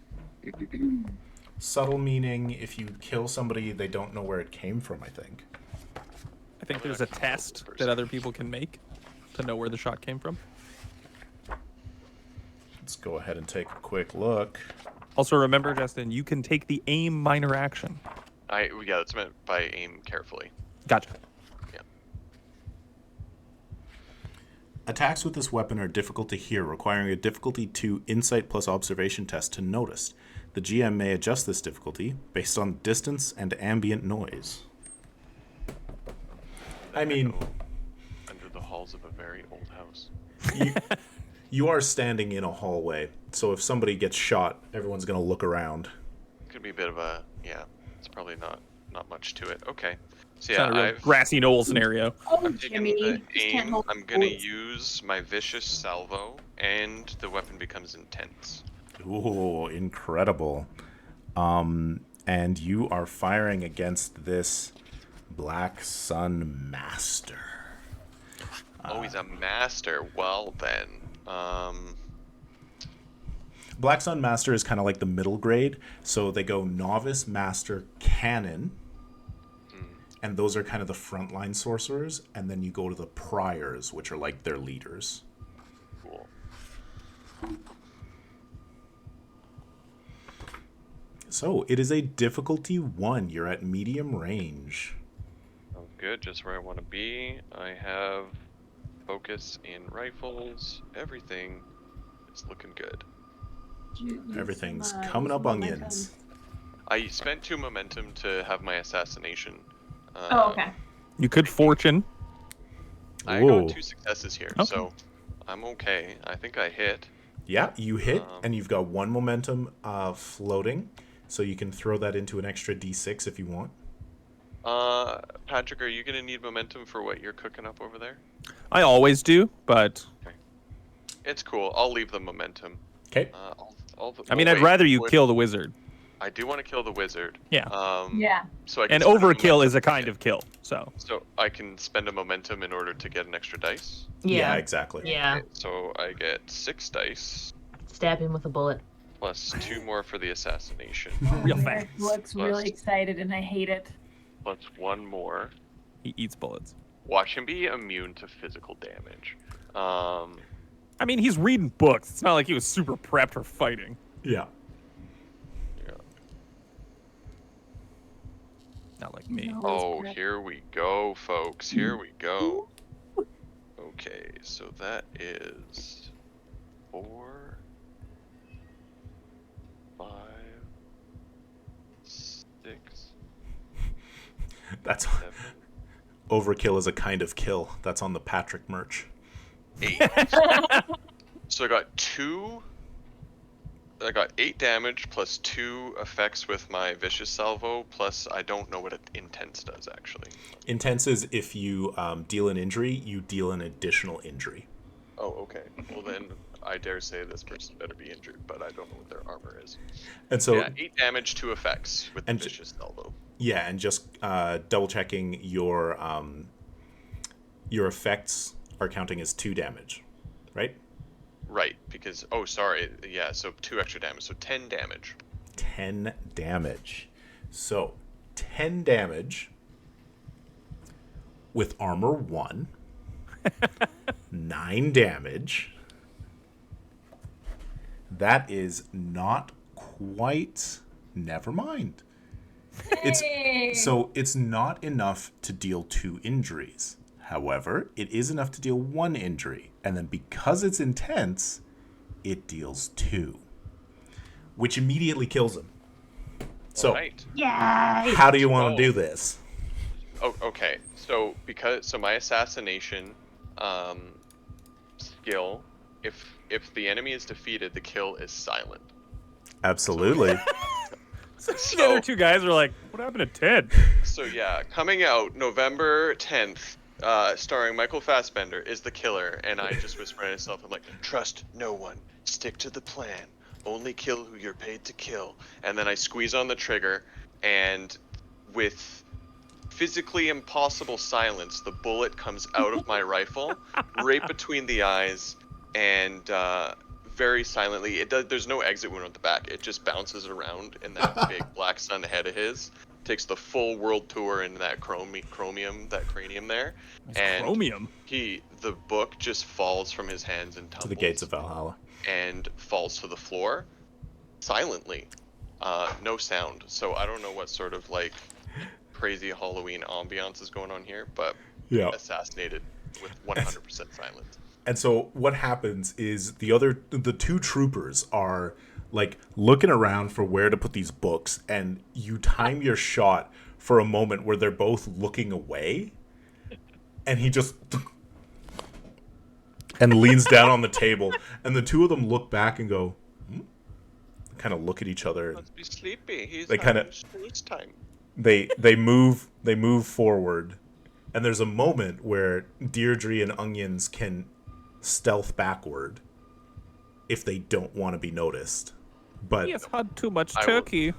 Subtle meaning if you kill somebody, they don't know where it came from, I think. I think there's a test that other people can make to know where the shot came from. Let's go ahead and take a quick look. Also, remember, Justin, you can take the aim minor action. Yeah, that's meant by aim carefully. Gotcha. Attacks with this weapon are difficult to hear, requiring a difficulty 2 insight plus observation test to notice. The GM may adjust this difficulty based on distance and ambient noise. I mean, Under the halls of a very old house. you are standing in a hallway, so if somebody gets shot, everyone's going to look around. Could be a bit of a, yeah, it's probably not much to it. Okay. So It's yeah, not a real grassy knoll scenario. Oh, I'm taking Jimmy. the Just can't aim. hold I'm gonna bullets. use my vicious salvo, and the weapon becomes intense. Ooh, incredible. And you are firing against this Black Sun Master. Oh, he's a master. Well then, Black Sun Master is kind of like the middle grade, so they go Novice, Master, Canon, and those are kind of the frontline sorcerers, and then you go to the Priors, which are like their leaders. cool. So it is a difficulty 1. You're at medium range. Sounds good. Just where I want to be. I have focus in rifles. Everything is looking good. Everything's coming up onions. I spent 2 momentum to have my assassination. Oh, okay. You could fortune. I Whoa. got 2 successes here, Okay. so I'm okay. I think I hit. Yeah, you hit, and you've got 1 momentum floating, so you can throw that into an extra d6 if you want. Patrick, are you gonna need momentum for what you're cooking up over there? I always do, but It's cool. I'll leave the momentum. Okay. I mean, I'd rather you kill the wizard. I do want to kill the wizard. Yeah. Yeah. So I can And spend a overkill momentum- is a kind of kill, so. So I can spend a momentum in order to get an extra dice. Yeah, Yeah. exactly. Yeah. Okay, so I get 6 dice Stab him with a bullet. plus 2 more for the assassination, Real Eric fast. looks really excited, and I hate it. plus 1 more. He eats bullets. Watch him be immune to physical damage. I mean, he's reading books. It's not like he was super prepped for fighting. Yeah. Yeah. Not like me. No. Oh, correct. here we go, folks. Here we go. Okay, so that is 4, 5, 6. That's overkill is a kind of kill. That's on the Patrick merch. 8. So I got 8 damage plus 2 effects with my vicious salvo, plus I don't know what intense does actually. Intense is if you deal an injury, you deal an additional injury. Oh, okay. Well then, I dare say this person better be injured, but I don't know what their armor is. And so, yeah, 8 damage, 2 effects with the vicious salvo. Yeah, and just double checking your effects are counting as 2 damage, right? Right, because so 2 extra damage, so 10 damage. 10 damage. So 10 damage with armor 1. 9 damage. That is not quite. Never mind. It's not enough to deal 2 injuries. However, it is enough to deal 1 injury. And then because it's intense, it deals 2. Which immediately kills him. So, right. Yay! How do you want to do this? Oh, okay. So my assassination skill, if the enemy is defeated, the kill is silent. Absolutely. The other 2 guys are like, what happened to Ted? So yeah, coming out November 10th, starring Michael Fassbender, is The Killer, and I just whisper to myself, I'm like, trust no one, stick to the plan, only kill who you're paid to kill. And then I squeeze on the trigger, and with physically impossible silence, the bullet comes out of my rifle, right between the eyes, and very silently, there's no exit wound at the back, it just bounces around in that big black sun head of his. Takes the full world tour in that cranium there. And chromium? The book just falls from his hands and tumbles. To the gates of Valhalla. And falls to the floor silently. No sound. So I don't know what sort of like crazy Halloween ambiance is going on here, but assassinated with 100% silence. And so what happens is the 2 troopers are like looking around for where to put these books, and you time your shot for a moment where they're both looking away, and he just and leans down on the table, and the 2 of them look back and go, kind of look at each other. Must be sleepy. He's they kind of time. They move forward, and there's a moment where Deirdre and Onions can stealth backward if they don't want to be noticed. But He has had too much turkey.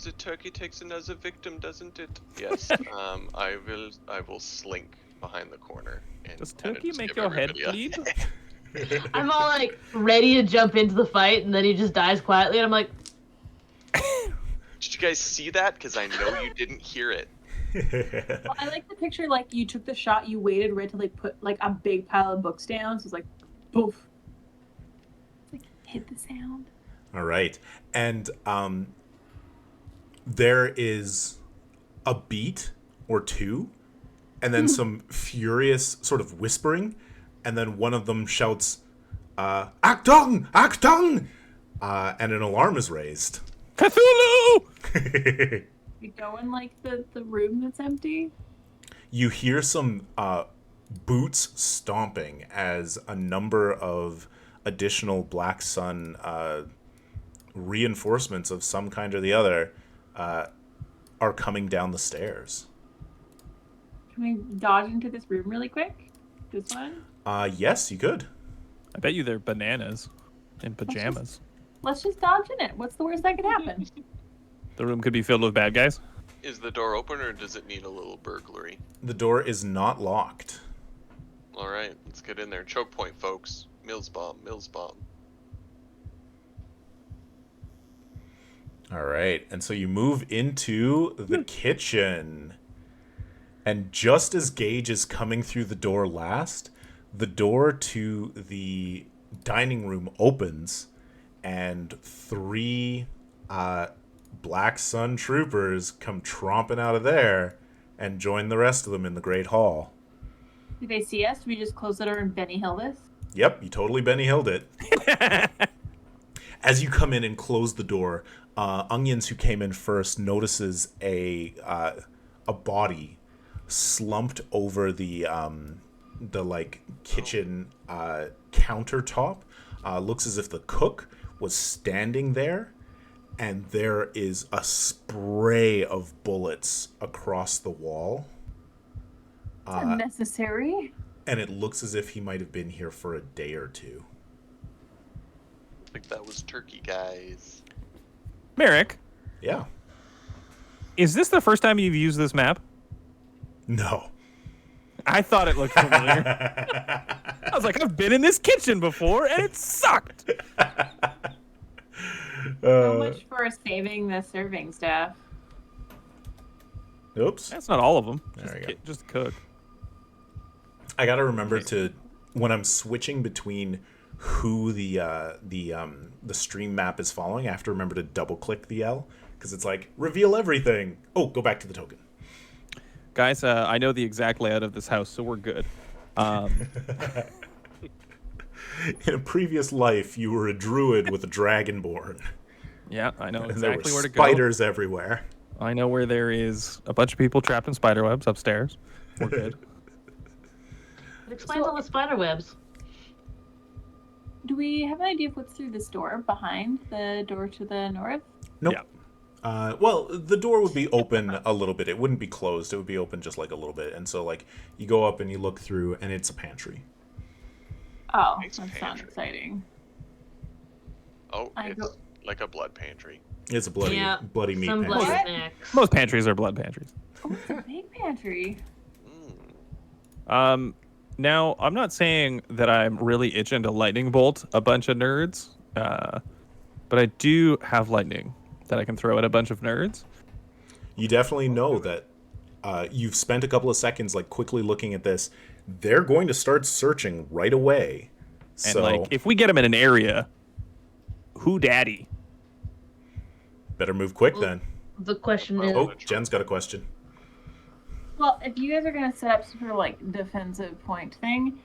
The turkey takes another victim, doesn't it? Yes. I will slink behind the corner. And Does kinda turkey just make give your head everybody bleed? I'm all like ready to jump into the fight, and then he just dies quietly, and I'm like, Did you guys see that? Because I know you didn't hear it. Well, I like the picture, like, you took the shot, you waited right to, like, put, like, a big pile of books down, so it's like, poof. It's like, hit the sound. All right. And there is a beat or 2, and then some furious sort of whispering, and then one of them shouts, Actung! Actung! And an alarm is raised. Cthulhu! We go in, like, the room that's empty. You hear some boots stomping as a number of additional Black Sun reinforcements of some kind or the other are coming down the stairs. Can we dodge into this room really quick? This one? Yes, you could. I bet you they're bananas in pajamas. Let's just dodge in it. What's the worst that could happen? The room could be filled with bad guys. Is the door open, or does it need a little burglary? The door is not locked. All right, let's get in there. Choke point, folks. Mills bomb. Mills bomb. All right, and so you move into the kitchen. And just as Gage is coming through the door last, the door to the dining room opens, and 3 Black Sun troopers come tromping out of there and join the rest of them in the Great Hall. Do they see us? Do we just close the door and Benny Hill this? Yep, you totally Benny Hilled it. As you come in and close the door, Onions, who came in first, notices a a body slumped over the like kitchen countertop. Looks as if the cook was standing there, and there is a spray of bullets across the wall. It's unnecessary. And it looks as if he might have been here for a day or two. I think that was turkey, guys. Merrick, Yeah. is this the first time you've used this map? No. I thought it looked familiar. I was like, I've been in this kitchen before, and it sucked. So much for saving the serving staff. Oops. That's not all of them. There we go. Just cook. I gotta remember to, when I'm switching between who the stream map is following, I have to remember to double click the L, because it's like, reveal everything. Oh, go back to the token. Guys, I know the exact layout of this house, so we're good. In a previous life, you were a druid with a dragonborn. Yeah, I know And there were exactly where to go. spiders everywhere. I know where there is a bunch of people trapped in spider webs upstairs. We're good. It explains all the spider webs. Do we have an idea of what's through this door behind the door to the north? Nope. Yeah. Well, the door would be open a little bit. It wouldn't be closed. It would be open just like a little bit. And so, like, you go up and you look through, and it's a pantry. Oh, Nice that's not pantry. exciting. Oh, I it's go- like a blood pantry. It's a bloody meat Some pantry. bloody What? snacks. Most pantries are blood pantries. Oh, it's a big pantry. Now, I'm not saying that I'm really itching to lightning bolt a bunch of nerds, but I do have lightning that I can throw at a bunch of nerds. You definitely know that you've spent a couple of seconds, like, quickly looking at this. They're going to start searching right away. And So, like, if we get them in an area, who daddy? better move quick then. The question is, Oh, Jen's got a question. Well, if you guys are gonna set up some sort of like defensive point thing,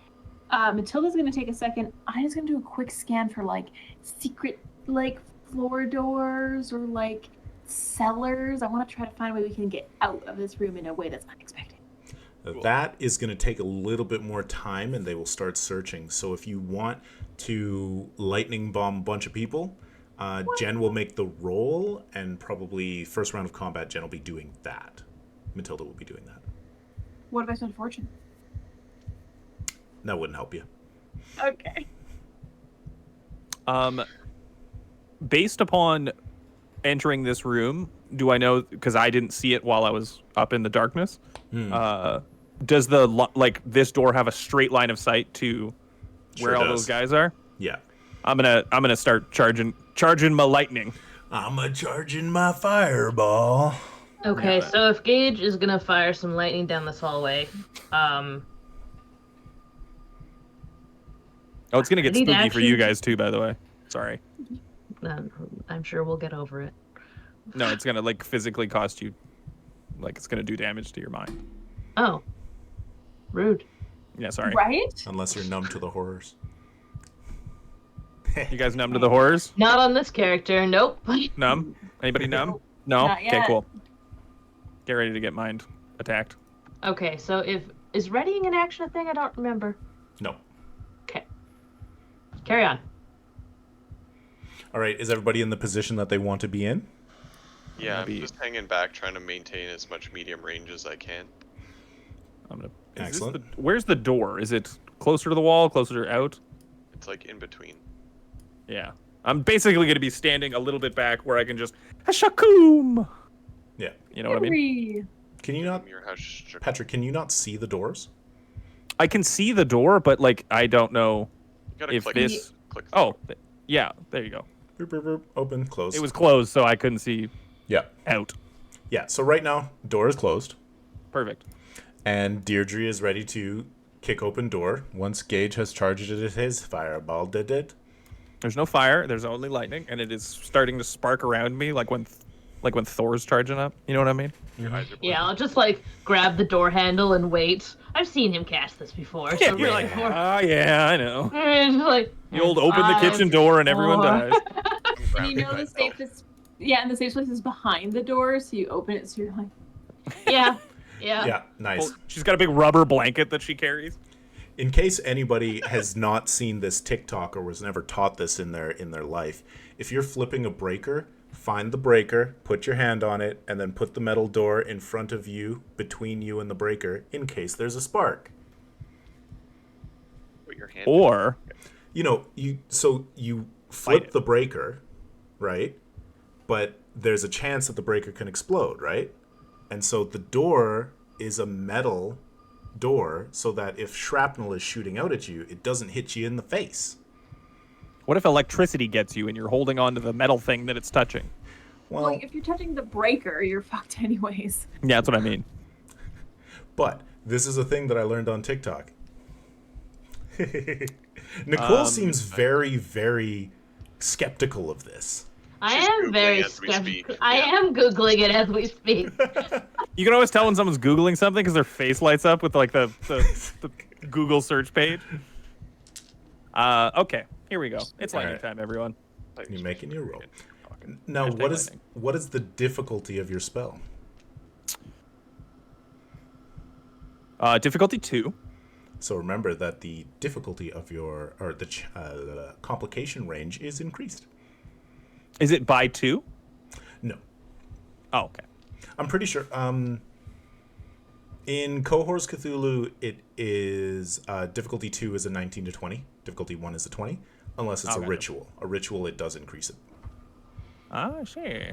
Matilda's gonna take a second. I'm just gonna do a quick scan for like secret like floor doors or like cellars. I want to try to find a way we can get out of this room in a way that's unexpected. That is going to take a little bit more time, and they will start searching. So if you want to lightning bomb a bunch of people, Jen will make the roll, and probably first round of combat, Jen will be doing that. Matilda will be doing that. What if I spend fortune? That wouldn't help you. Okay. Based upon entering this room, do I know, because I didn't see it while I was up in the darkness, does this door have a straight line of sight to where Sure all does. those guys are? Yeah. I'm gonna start charging my lightning. I'm a-charging my fireball. okay, Yeah. so if Gage is gonna fire some lightning down this hallway, Oh, it's gonna get I need spooky for you action. guys too, by the way. Sorry. I'm sure we'll get over it. No, it's gonna like physically cost you, like it's gonna do damage to your mind. Oh, rude. Yeah, sorry. Right? Unless you're numb to the horrors. You guys numb to the horrors? Not on this character. Nope. Numb? Anybody numb? No. Not Okay, yet. cool. Get ready to get mind attacked. Okay, so is readying an action a thing? I don't remember. No. Okay. Carry on. All right, is everybody in the position that they want to be in? Yeah, I'm Maybe- just hanging back, trying to maintain as much medium range as I can. I'm gonna. Excellent. Where's the door? Is it closer to the wall? Closer out? It's like in between. Yeah. I'm basically gonna be standing a little bit back where I can just Hashakum. Yeah. You know what I mean? Hurry. Can you not, Your house. Patrick, can you not see the doors? I can see the door, but like I don't know You gotta if click this. click the Oh, door. yeah. There you go. Boop, boop, boop. Open, close. It was closed, so I couldn't see Yeah. out. Yeah, so right now, door is closed. Perfect. And Deirdre is ready to kick open door once Gage has charged it at his fireball. Did it? There's no fire. There's only lightning, and it is starting to spark around me, like when Thor's charging up. You know what I mean? Your eyes are Yeah, I'll just like grab the door handle and wait. I've seen him cast this before. Yeah, So you're right like, before- yeah, I know. Just like The old open the 5, kitchen door and everyone 4. dies. And you know the safest. Yeah, and the safest place is behind the door, so you open it. So you're like, Yeah, Yeah. Yeah, nice. She's got a big rubber blanket that she carries. In case anybody has not seen this TikTok or was never taught this in their life, if you're flipping a breaker, find the breaker, put your hand on it, and then put the metal door in front of you, between you and the breaker, in case there's a spark. Put your hand. Or You flip the breaker, right? But there's a chance that the breaker can explode, right? And so the door is a metal door so that if shrapnel is shooting out at you, it doesn't hit you in the face. what if electricity gets you and you're holding on to the metal thing that it's touching? Well, if you're touching the breaker, you're fucked anyways. Yeah, that's what I mean. But this is a thing that I learned on TikTok. Nicole seems very, very skeptical of this. I She's am Googling very as we speak. skeptical. I am Googling it as we speak. You can always tell when someone's Googling something because their face lights up with like the Google search page. Okay, here we go. It's lightning Alright. time, everyone. You're making your roll. Fucking Now, hashtag what lightning. is the difficulty of your spell? Difficulty 2. So remember that the difficulty of the complication range is increased. Is it by 2? No, Oh, okay. I'm pretty sure. In Cohorts Cthulhu, it is difficulty 2 is a 19 to 20. Difficulty 1 is a 20, unless it's a Okay. ritual. A ritual, it does increase it. Ah, sure.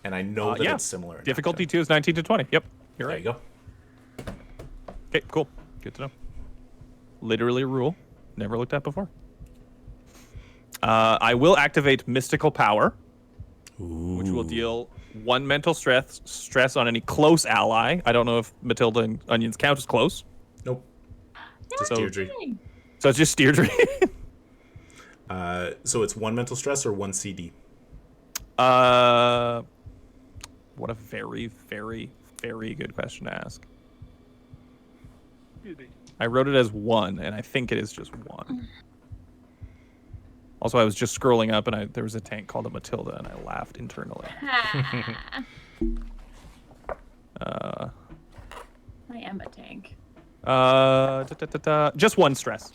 And I know that yeah. it's similar. in Difficulty Acthung. 2 is 19 to 20. Yep, you're There right. you go. Okay, cool. Good to know. Literally a rule. Never looked at before. I will activate Mystical Power, which will deal 1 mental stress on any close ally. I don't know if Matilda and Onions count as close. Nope. Just So- Deirdre. So it's just Deirdre. So it's 1 mental stress or 1 CD. What a very, very, very good question to ask. I wrote it as 1, and I think it is just 1. Also, I was just scrolling up, and there was a tank called a Matilda, and I laughed internally. I am a tank. Just 1 stress,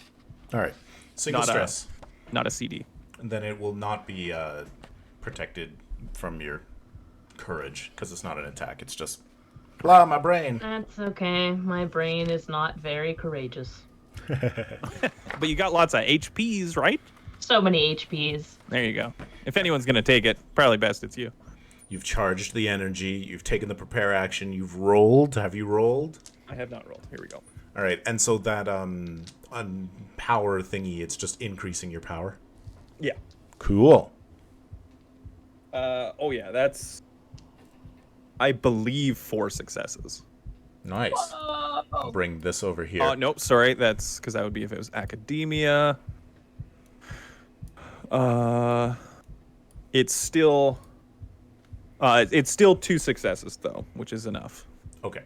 All right. Single Not a- stress. not a CD. And then it will not be protected from your courage because it's not an attack. It's just blah, my brain. That's okay. My brain is not very courageous. But you got lots of HPs, right? So many HPs. There you go. If anyone's gonna take it, probably best it's you. You've charged the energy. You've taken the prepare action. You've rolled. Have you rolled? I have not rolled. Here we go. All right. And so that power thingy, it's just increasing your power. Yeah. Cool. Oh yeah, that's, I believe, 4 successes. Nice. I'll bring this over here. Oh, nope, sorry. That's because that would be if it was academia. It's still 2 successes though, which is enough. Okay.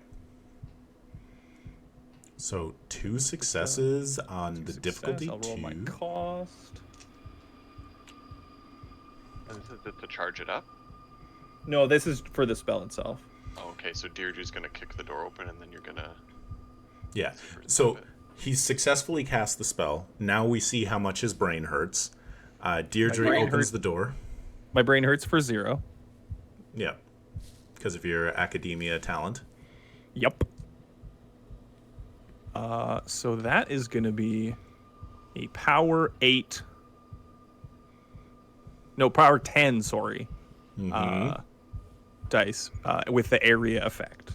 So 2 successes on the difficulty I'll roll my 2. cost. Is it to charge it up? No, this is for the spell itself. Oh, okay, so Deirdre's gonna kick the door open, and then you're gonna. Yeah. So he's successfully cast the spell. Now we see how much his brain hurts. Deirdre brain opens hurts. the door. My brain hurts for 0. Yeah. Because of your academia talent. Yep. So that is going to be a power 8. No, power 10, sorry. Dice with the area effect.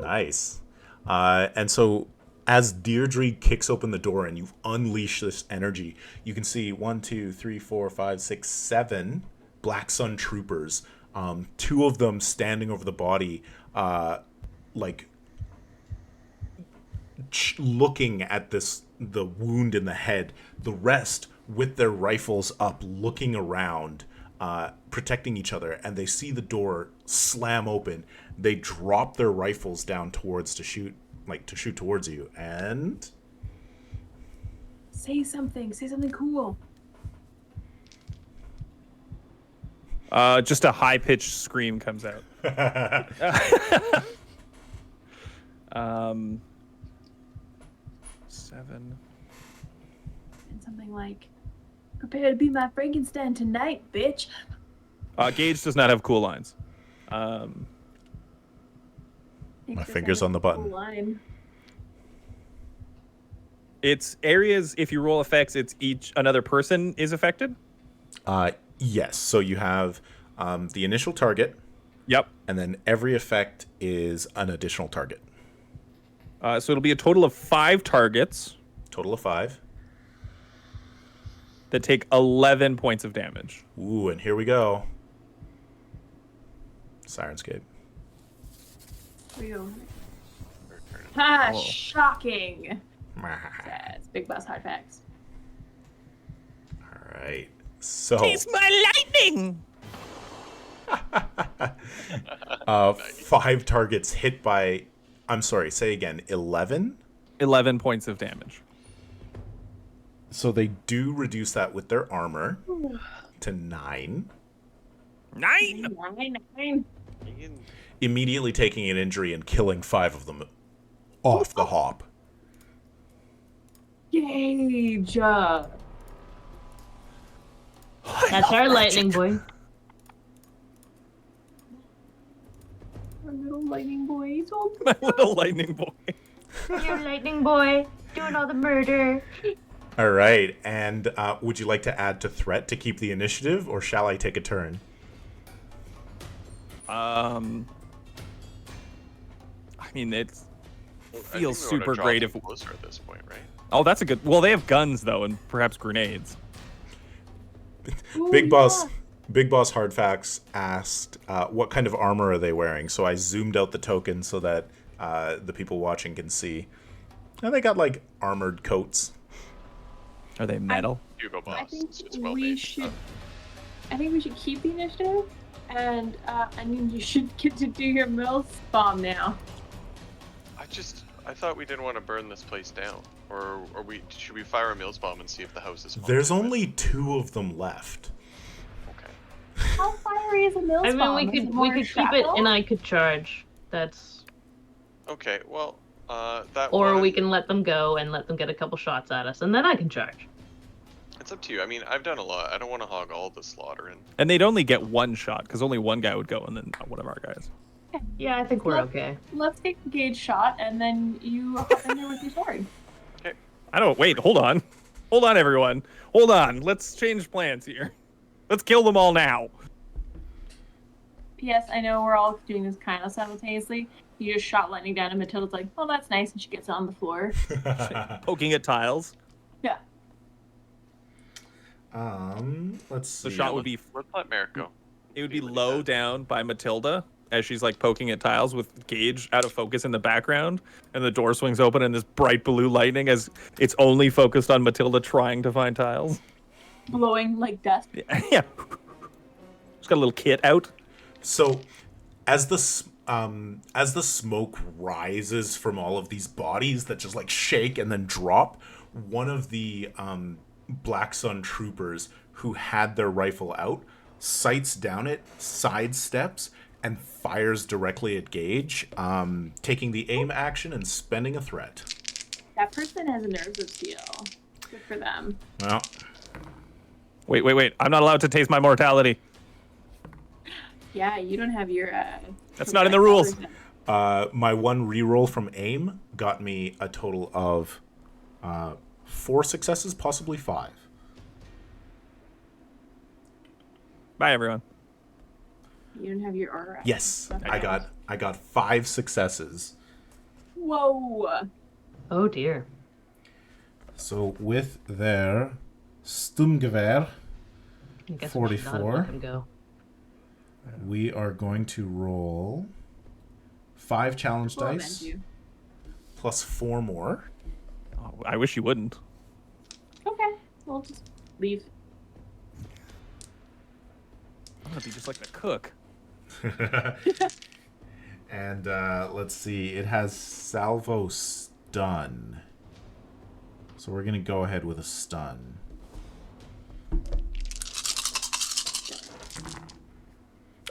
Nice. And so as Deirdre kicks open the door and you unleash this energy, you can see 1, 2, 3, 4, 5, 6, 7 Black Sun troopers. 2 of them standing over the body, like looking at the wound in the head. The rest with their rifles up, looking around, protecting each other. And they see the door slam open. They drop their rifles down to shoot towards you. And Say something. Say something cool. Just a high-pitched scream comes out. 7. And something like, "Prepare to be my Frankenstein tonight, bitch." Gage does not have cool lines. My finger's on the button. Line. It's areas. If you roll effects, it's another person is affected. Yes. So you have the initial target, Yep. and then every effect is an additional target. So it'll be a total of 5 targets Total of 5. that take 11 points of damage. Ooh, and here we go. Syrinscape. Ha! Oh. Shocking. That's big boss hard facts. All right. So Taste my lightning! 5 targets hit by. I'm sorry. Say again. 11. 11 points of damage. So they do reduce that with their armor to 9. 9. 9. Immediately taking an injury and killing 5 of them off the hop. Gage. That's our lightning boy. Our little lightning boy. He's all My little lightning boy. Your lightning boy doing all the murder. All right. And would you like to add to threat to keep the initiative, or shall I take a turn? I mean, it I think feels we wanna super draw great them if. closer at this point, right? Oh, that's a good. Well, they have guns though, and perhaps grenades. Big Boss Hardfax asked, what kind of armor are they wearing? So I zoomed out the token so that the people watching can see. And they got, like, armored coats. Are they metal? Hugo Boss. I think It's well we made. should. I think we should keep the initiative, and I mean you should get to do your mill bomb now. I thouut we didn't want to burn this place down, or should we fire a Mills bomb and see if the house is haunted? There's only 2 of them left. Okay. How fiery is a mill I mean, bomb? we Is it could more keep it, shrapnel? and I could charge. That's. Okay. Well, that. Or one, we can let them go and let them get a couple shots at us, and then I can charge. It's up to you. I mean, I've done a lot. I don't want to hog all the slaughter in. And they'd only get 1 shot because only 1 guy would go, and then one of our guys. Yeah, I think we're Well- okay. Let's take the gauge shot, and then you hop in there with your sword. I don't. Wait. Hold on. Hold on, everyone. Hold on. Let's change plans here. Let's kill them all now. Yes, I know we're all doing this kind of simultaneously. You just shot lightning down, and Matilda's like, "Oh, that's nice," and she gets on the floor. Poking at tiles. Yeah. Let's see. The shot would be. Let's let Merrick go. It would be See what he low does. down by Matilda as she's like poking at tiles with Gage out of focus in the background, and the door swings open and this bright blue lightning as it's only focused on Matilda trying to find tiles. Blowing like dust. Yeah. She's got a little kit out. So, as the smoke rises from all of these bodies that just like shake and then drop, one of the Black Sun troopers who had their rifle out sights down it, sidesteps, and fires directly at Gage, taking the aim action and spending a threat. That person has nerves of steel. Good for them. Well, Wait. I'm not allowed to taste my mortality. Yeah, you don't have your. That's not in the rules. my one reroll from aim got me a total of 4 successes, possibly 5. Bye, everyone. You don't have your aura. Yes, I got 5 successes. Whoa. Oh dear. So with their Sturmgewehr, I guess 44. we should not have let them go. we are going to roll 5 challenge We'll dice avenge you. plus 4 more. Oh, I wish you wouldn't. Okay, we'll just leave. I'm gonna be just like the cook. And let's see, it has salvo stun. So we're going to go ahead with a stun.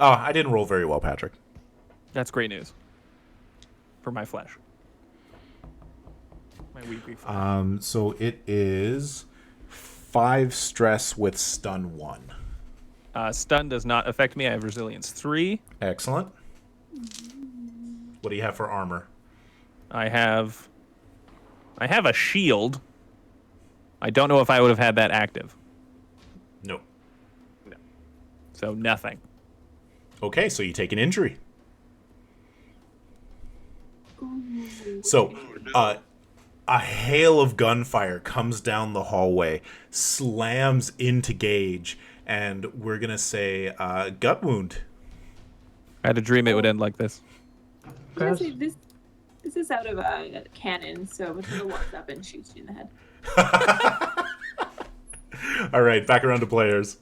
Oh, I didn't roll very well, Patrick. That's great news. For my flesh. My weak flesh. So it is 5 stress with stun 1. Stun does not affect me. I have resilience 3. Excellent. What do you have for armor? I have a shield. I don't know if I would have had that active. No. So nothing. Okay, so you take an injury. So, a hail of gunfire comes down the hallway, slams into Gage, and we're going to say gut wound. I had a dream it would end like this. I was gonna say, this is out of a cannon, so Matilda walks up and shoots you in the head. All right, back around to players.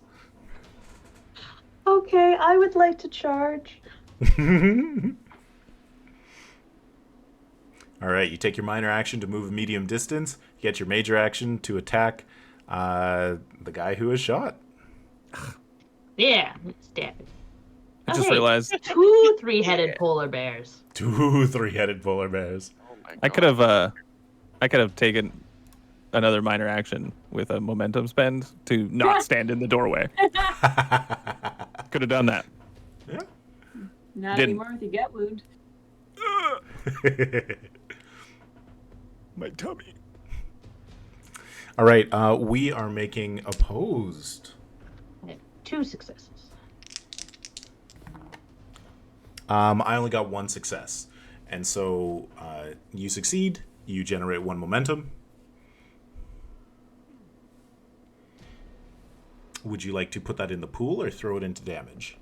Okay, I would like to charge. All right, you take your minor action to move a medium distance. You get your major action to attack the guy who is shot. Yeah, stab it. I just Okay. realized 2 3-headed polar bears. 2 3-headed polar bears. Oh my god. I could have taken another minor action with a momentum spend to not stand in the doorway. Could have done that. Yeah. Not Didn't. anymore with your gut wound. My tummy. All right, we are making opposed. I have 2 successes. I only got 1 success. And so you succeed, you generate 1 momentum. Would you like to put that in the pool or throw it into damage?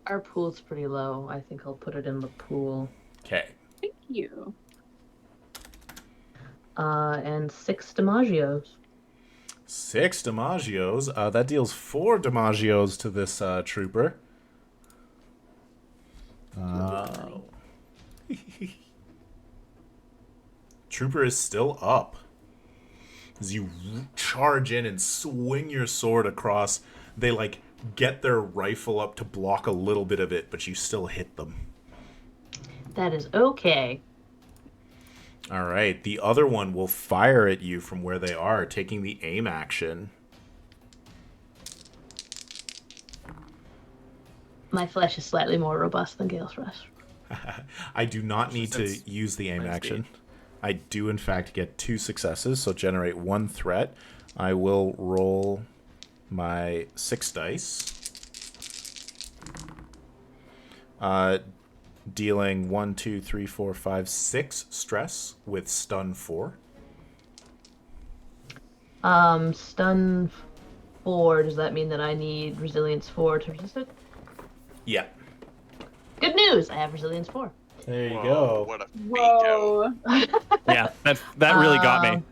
Our pool's pretty low. I think I'll put it in the pool. Okay. Thank you. And 6 damagios. 6 damagios. That deals 4 damagios to this trooper. Trooper is still up. As you charge in and swing your sword across, they like get their rifle up to block a little bit of it, but you still hit them. That is okay. All right, the other one will fire at you from where they are, taking the aim action. My flesh is slightly more robust than Gale's flesh. I do not need to use the aim action. I do, in fact, get 2 successes, so generate 1 threat. I will roll my 6 dice. Dealing 1, 2, 3, 4, 5, 6 stress with stun 4. Stun 4, does that mean that I need resilience 4 to resist it? Yeah. Good news! I have resilience 4. There you Whoa, go. What a feat. Whoa. Yeah, that really got me.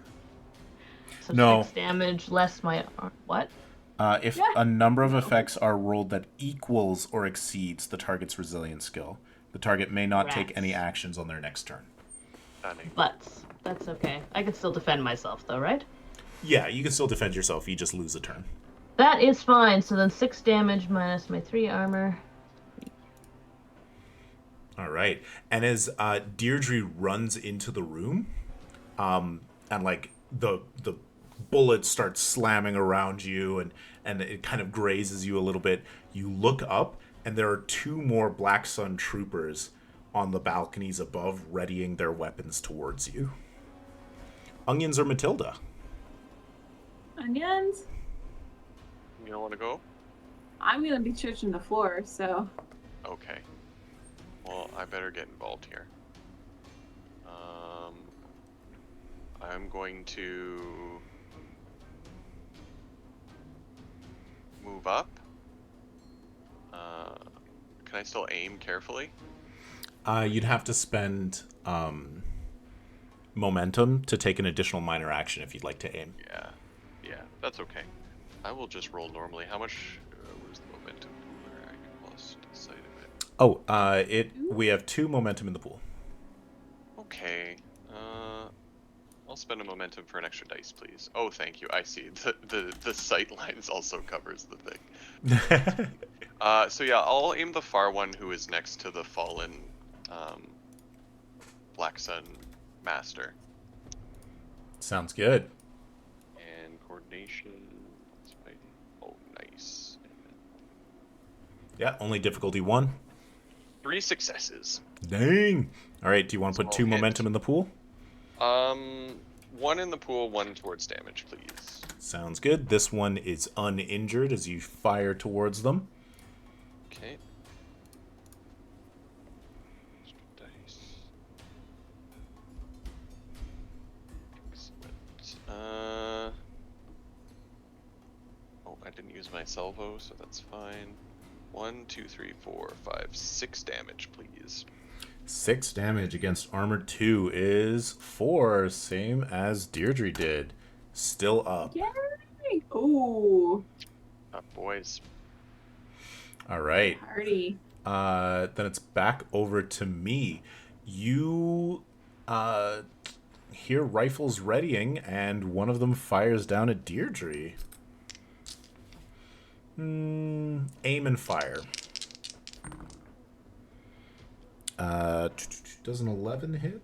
So No. 6 damage less my... What? If a number of effects are rolled that equals or exceeds the target's resilience skill, the target may not take Rats. any actions on their next turn. Stunning. Butts. That's okay. I can still defend myself, though, right? Yeah, you can still defend yourself. You just lose a turn. That is fine. So then 6 damage minus my 3 armor. All right. And as Deirdre runs into the room, and like the bullet starts slamming around you, and it kind of grazes you a little bit, you look up, and there are 2 more Black Sun troopers on the balconies above, readying their weapons towards you. Onions or Matilda? Onions? You don't want to go? I'm gonna be searching the floor, so. Okay. Well, I better get involved here. I'm going to move up. Can I still aim carefully? You'd have to spend momentum to take an additional minor action if you'd like to aim. Yeah, that's okay. I will just roll normally. How much? Where's the momentum? Where I lost sight of it. Oh, we have 2 momentum in the pool. Okay. I'll spend a momentum for an extra dice, please. Oh, thank you. I see. The sight lines also covers the thing. So yeah, I'll aim the far one who is next to the fallen Black Sun Master. Sounds good. And coordination. Oh, nice. Yeah, only difficulty 1. 3 successes. Dang. All right, do you want to put Small 2 hit. momentum in the pool? 1 in the pool, 1 towards damage, please. Sounds good. This one is uninjured as you fire towards them. Okay. Dice. Excellent. Oh, I didn't use my salvo, so that's fine. 1, 2, 3, 4, 5, 6 damage, please. 6 damage against armor 2 is 4, same as Deirdre did. Still up. Yay! Ooh, Up, boys. All right. party. Then it's back over to me. You hear rifles readying, and one of them fires down at Deirdre. Aim and fire. Does an 11 hit?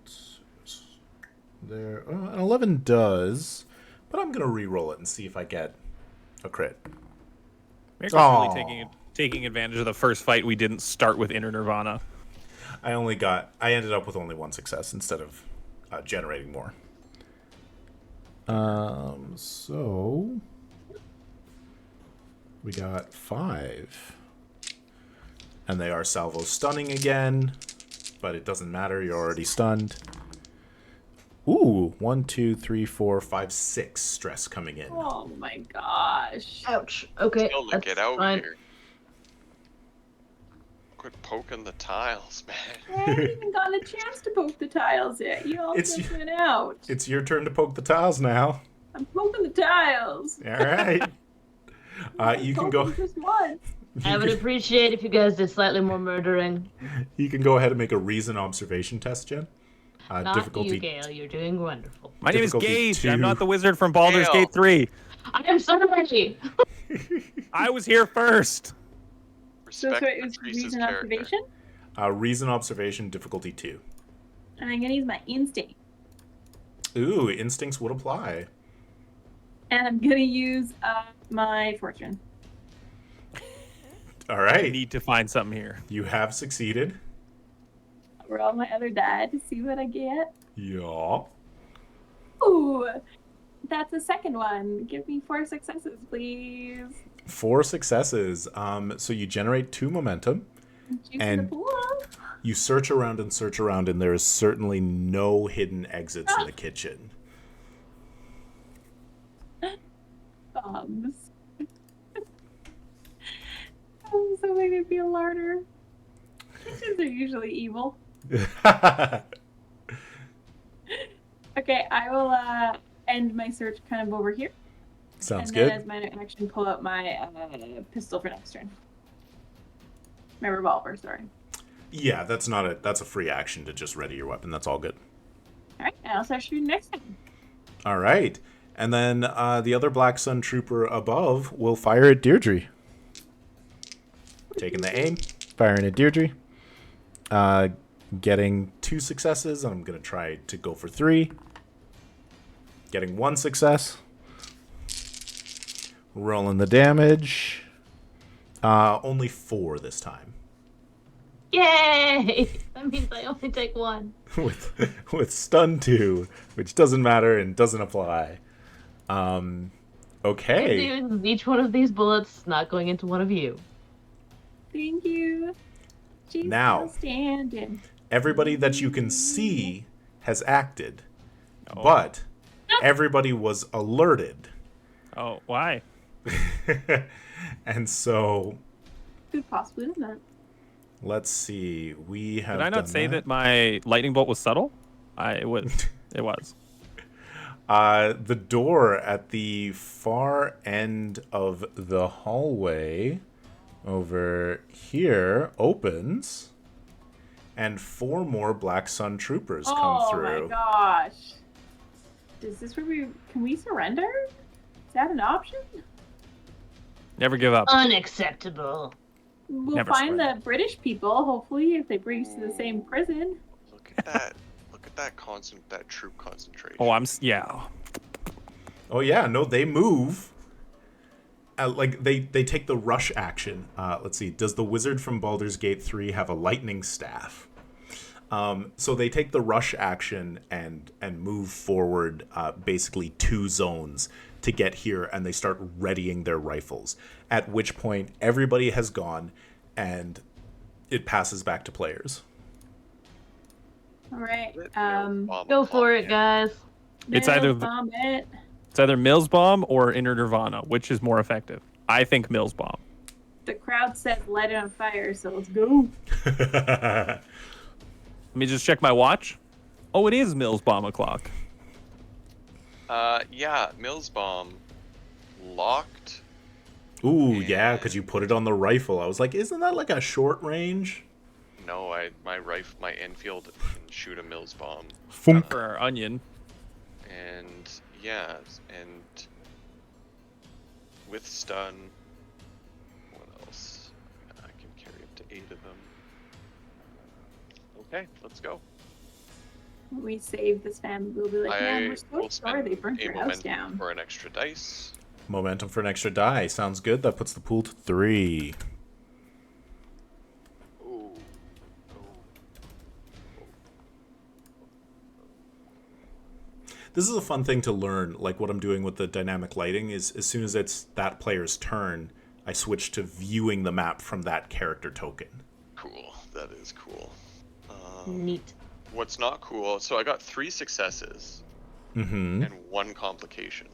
There, an 11 does, but I'm gonna re-roll it and see if I get a crit. Miracle's Aw. really taking advantage of the first fight we didn't start with Inner Nirvana. I ended up with only 1 success instead of generating more. So we got 5, and they are salvo stunning again, but it doesn't matter. You're already stunned. Ooh, 1, 2, 3, 4, 5, 6 stress coming in. Oh my gosh. Ouch. Okay. Tilda, That's get out fine. here. Quit poking the tiles, I man. haven't even gotten a chance to poke the tiles yet. You all It's- just went out. It's your turn to poke the tiles now. I'm poking the tiles. All right. You can Poke go. them just once. I would appreciate if you guys did slightly more murdering. You can go ahead and make a reason observation test, Jen. Not Difficulty. you, Gale. You're doing wonderful. My name is Difficulty Gage. 2. I'm not the wizard from Baldur's Gale. Gate 3. I am sorry. I was here first. So Respect it was Patrice's reason character. observation. Reason observation difficulty 2. And I'm gonna use my instinct. Ooh, instincts would apply. And I'm gonna use my fortune. All I right. need to find something here. You have succeeded. Roll my other die to see what I get. Yeah. Ooh, that's the second one. Give me 4 successes, please. 4 successes. So you generate 2 momentum. Juice And- in the pool. You search around, and there is certainly no hidden exits in the kitchen. Bums. Oh, so make me feel larder. Kitchens are usually evil. Okay, I will end my search kind of over here. Sounds and good. then as my action, pull out my pistol for next turn. My revolver, sorry. Yeah, that's a free action to just ready your weapon. That's all good. Alright, and I'll start shooting next time. All right. And then the other Black Sun Trooper above will fire at Deirdre. Taking the aim, firing at Deirdre. Getting 2 successes. I'm going to try to go for 3. Getting 1 success. Rolling the damage. Only 4 this time. Yay! That means I only take 1. with stun 2, which doesn't matter and doesn't apply. Okay. And each one of these bullets is not going into one of you. Thank you. She's Now. still standing. Everybody that you can see has acted, Oh. but everybody was alerted. Oh, why? And so, Could possibly have done that. let's see. We have Did I not done say that my lightning bolt was subtle? It was. It was. The door at the far end of the hallway over here opens, and 4 more Black Sun Troopers come through. Oh my gosh. Is this where can we surrender? Is that an option? Never give up. Unacceptable. We'll Never find swear. the British people, hopefully, if they bring us to the same prison. Look at that. Look at that troop concentration. Oh, yeah. Oh yeah, no, they move. Like they take the rush action. Let's see. Does the wizard from Baldur's Gate 3 have a lightning staff? So they take the rush action and move forward basically 2 zones to get here, and they start readying their rifles. At which point everybody has gone, and it passes back to players. All right. Go for it, guys. It's either Mills Bomb or Inner Nirvana. Which is more effective? I think Mills Bomb. The crowd says light it on fire, so let's go. Let me just check my watch. Oh, it is Mills Bomb o'clock. Yeah, Mills Bomb locked. Ooh, yeah, because you put it on the rifle. I was like, isn't that like a short range? No, my Enfield can shoot a Mills Bomb. For our onion. And yeah, and with stun. What else? I can carry up to 8 of them. Okay, let's go. When we save this family, we'll be like, man, we're so sorry they burnt your house down. For an extra dice. Momentum for an extra die. Sounds good. That puts the pool to 3. Ooh. This is a fun thing to learn. Like what I'm doing with the dynamic lighting is as soon as it's that player's turn, I switch to viewing the map from that character token. Cool. That is cool. Neat. What's not cool? So I got 3 successes Mm-hmm. and 1 complication.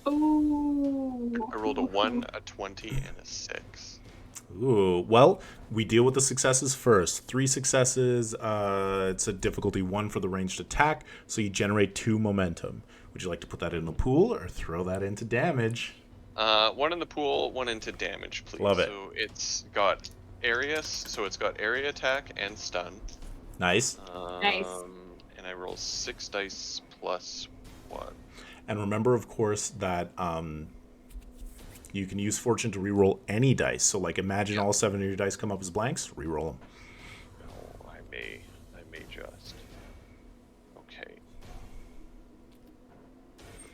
Ooh. I rolled a 1, a 20, and a 6. Ooh. Well, we deal with the successes first. 3 successes. It's a difficulty 1 for the ranged attack, so you generate 2 momentum. Would you like to put that in the pool or throw that into damage? 1 in the pool, 1 into damage, please. Love it. So it's got area, so it's got area attack and stun. Nice. Nice. And I roll 6 dice plus 1. And remember, of course, that you can use fortune to reroll any dice. So, like, imagine all 7 of your dice come up as blanks. Reroll them. No, I may just. Okay.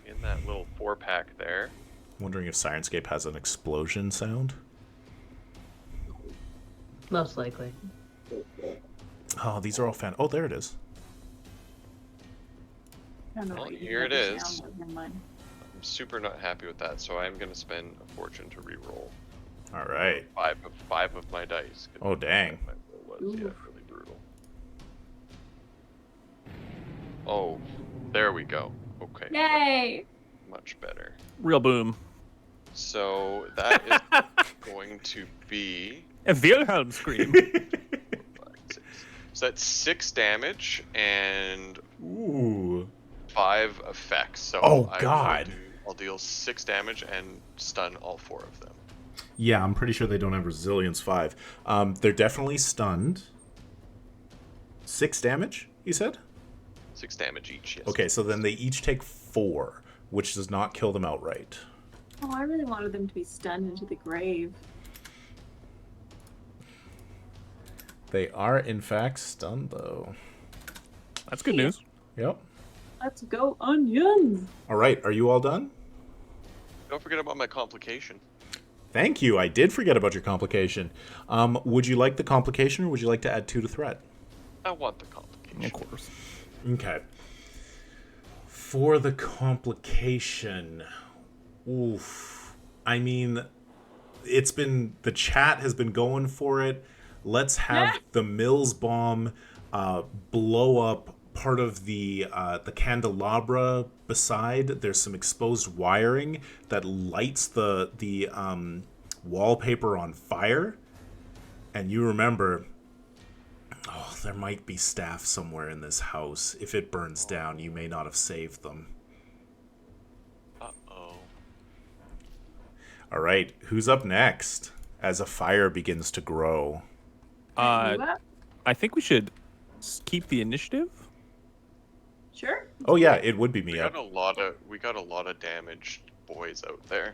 In that little 4-pack there. Wondering if Syrinscape has an explosion sound. Most likely. Oh, these are all fan. Oh, there it is. I don't know Well, what you here did it with the is. sound, but never mind. I'm super not happy with that, so I'm gonna spend a fortune to reroll All right. 5 of my dice. 'Cause Oh, dang. my roll was Ooh. really brutal. Oh, there we go. Okay. Yay! Much better. Real boom. So that is going to be A Wilhelm scream. 5, 6. So that's 6 damage and Ooh. 5 effects. So Oh, I will God. I'll deal 6 damage and stun all 4 of them. Yeah, I'm pretty sure they don't have Resilience 5. They're definitely stunned. 6 damage, you said? 6 damage each, yes. Okay, so then they each take 4, which does not kill them outright. Oh, I really wanted them to be stunned into the grave. They are, in fact, stunned, though. That's good news. Yep. Let's go onions! All right, are you all done? Don't forget about my complication. Thank you. I did forget about your complication. Would you like the complication, or would you like to add 2 to threat? I want the complication. Of course. Okay. For the complication, oof. I mean, the chat has been going for it. Let's have the Mills bomb blow up part of the candelabra beside. There's some exposed wiring that lights the wallpaper on fire. And you remember, oh, there might be staff somewhere in this house. If it burns down, you may not have saved them. Uh-oh. All right, who's up next as a fire begins to grow? I think we should keep the initiative. Sure. Oh yeah, it would be me We up. got a lot of damaged boys out there.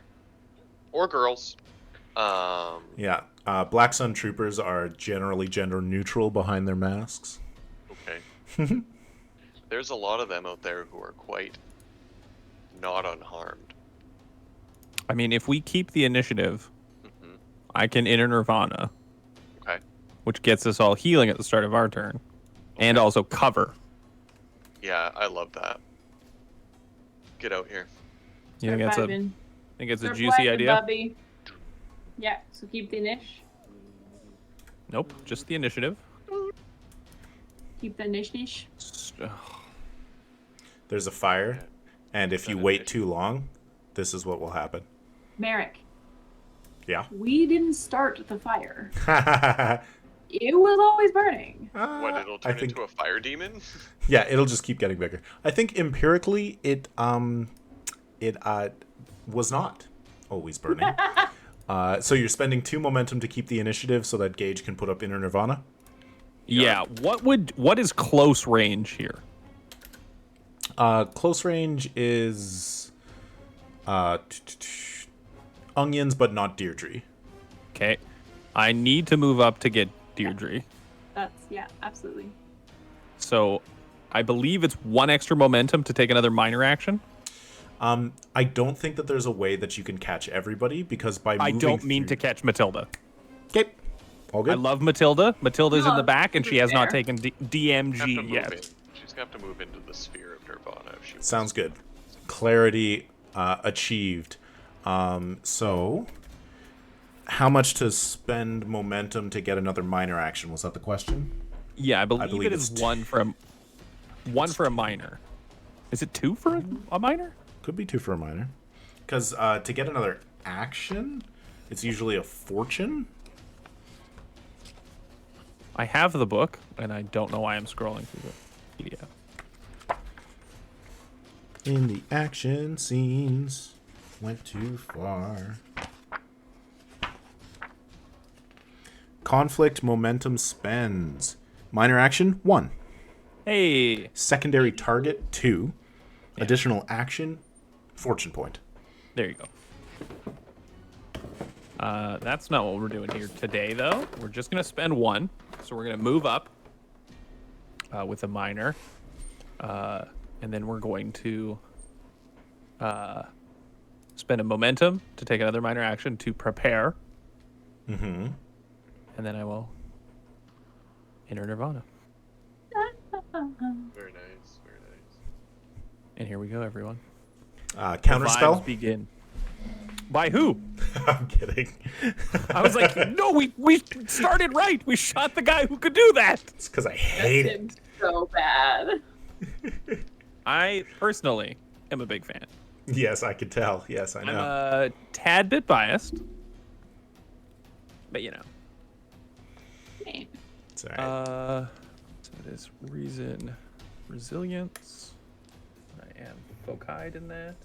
Or girls. Yeah. Black Sun Troopers are generally gender neutral behind their masks. Okay. There's a lot of them out there who are quite not unharmed. I mean, if we keep the initiative, Hmm. I can enter Nirvana, Okay. which gets us all healing at the start of our turn, and also cover. Yeah, I love that. Get out here. You think Start that's vibing. a Start juicy vibing, idea? Bubby. Yeah, so keep the niche. Nope, just the initiative. Keep the niche. There's a fire, and if you wait too long, this is what will happen. Merrick, Yeah. we didn't start the fire. Uh, It was always burning. What, it'll turn into a fire demon? Yeah, it'll just keep getting bigger. I think empirically it was not always burning. So you're spending 2 momentum to keep the initiative so that Gage can put up Inner Nirvana. Yeah. What is close range here? Close range is onions, but not Deirdre. Okay. I need to move up to get Deirdre. Yeah, absolutely. So I believe it's 1 extra momentum to take another minor action. I don't think that there's a way that you can catch everybody because by I moving don't mean through... to catch Matilda. Okay. All good. I love Matilda. Matilda's in No, the back, and she has not fair. taken Have to DMG move yet. in. She's gonna have to move into the sphere of Nirvana if she wants. Sounds good. Clarity achieved. So, how much to spend momentum to get another minor action? Was that the question? Yeah, I believe it is it's 1 for a minor. Is it 2 for a minor? Could be 2 for a minor. Because to get another action, it's usually a fortune. I have the book, and I don't know why I'm scrolling through the PDF. In the action scenes, went too far. Conflict momentum spends. Minor action 1. Hey, Secondary target 2. Additional action, fortune point. there you go. That's not what we're doing here today, though. We're just going to spend 1. So we're going to move up with a minor. And then we're going to spend a momentum to take another minor action to prepare. Mm-hmm. And then I will enter Nirvana. Very nice, very nice. And here we go, everyone. Counterspell? Vibes begin. By who? I'm kidding. I was like, no, we started right. We shot the guy who could do that. It's because I hate it. It's so bad. I personally am a big fan. Yes, I could tell. Yes, I I'm know. a tad bit biased, but you know. It's all right. So it is resilience. I am foci in that.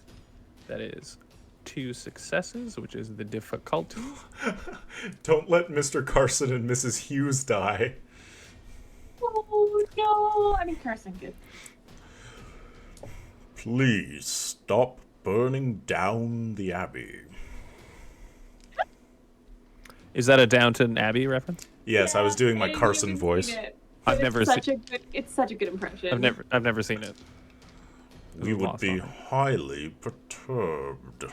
That is 2 successes, which is the difficulty. Don't let Mr. Carson and Mrs. Hughes die. Oh no! I mean, Carson, good. Please stop burning down the Abbey. Is that a Downton Abbey reference? Yes, I was doing my Yeah, Carson you voice. seen it, I've but never it's such a good. It's such a good impression. I've never seen it. We would Lost be on it. highly perturbed.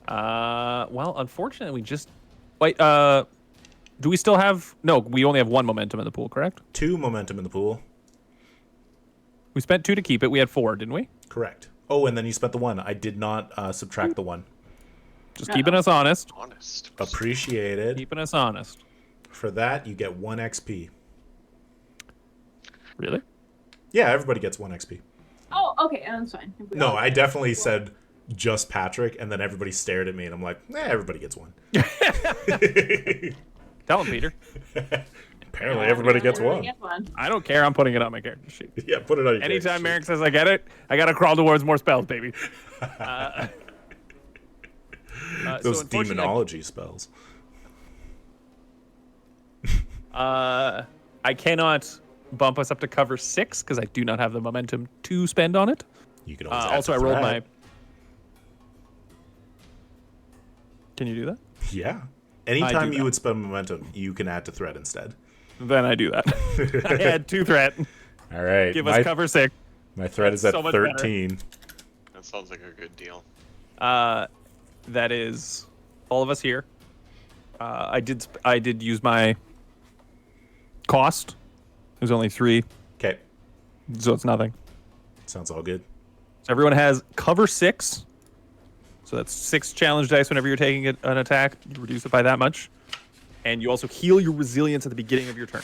Well, unfortunately, we just wait. Do we still have? No, we only have 1 momentum in the pool, correct? 2 momentum in the pool. We spent 2 to keep it. We had 4, didn't we? Correct. Oh, and then you spent the 1. I did not subtract the 1. Just keeping us honest. Honest. Appreciated. Keeping us honest. For that, you get 1 XP. Really? Yeah, everybody gets 1 XP. Oh, okay, that's fine. If we No, all I get it. definitely said just Patrick, and then everybody stared at me, and I'm like, everybody gets 1. Tell him, Peter. Apparently, everybody gets Everybody 1. gets one. I don't care. I'm putting it on my character sheet. Yeah, put it on your Anytime character Merrick says I get it, I gotta crawl towards more spells, baby. So Those unfortunately, demonology spells. I cannot bump us up to cover 6 because I do not have the momentum to spend on it. You can always add Also, I to rolled that. Can you do that? Yeah. Anytime do you that. would spend momentum, you can add to threat instead. Then I do that. I had 2 threat. All right. Give us cover 6. My threat is That's at so much better. 13. That sounds like a good deal. That is all of us here. I did use my cost. It was only 3, Okay. so it's nothing. Sounds all good. So everyone has cover 6. So that's 6 challenge dice whenever you're taking an attack. You reduce it by that much. And you also heal your resilience at the beginning of your turn.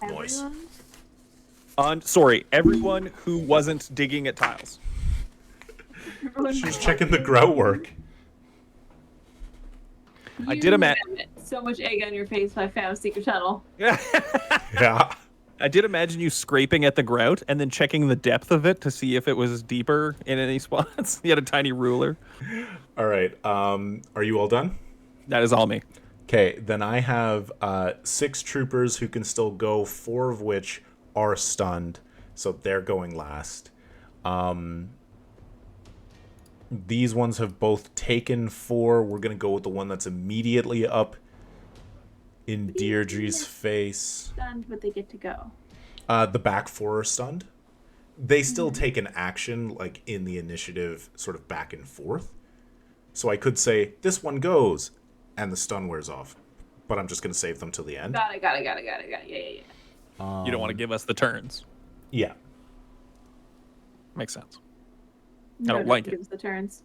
Nice. Sorry, everyone who wasn't digging at tiles. She's checking the grout work. I did imagine. So much egg on your face if I found a secret tunnel. Yeah. I did imagine you scraping at the grout and then checking the depth of it to see if it was deeper in any spots. You had a tiny ruler. All right. Are you all done? That is all me. Okay. Then I have 6 troopers who can still go, 4 of which are stunned, so they're going last. These ones have both taken 4. We're gonna go with the one that's immediately up in Deirdre's face. Stunned, but they get to go. The back 4 are stunned. They still take an action, like in the initiative, sort of back and forth. So I could say this one goes, and the stun wears off. But I'm just gonna save them till the end. Got it. Yeah. You don't want to give us the turns. Yeah. Makes sense. No, don't like it. gives the turns.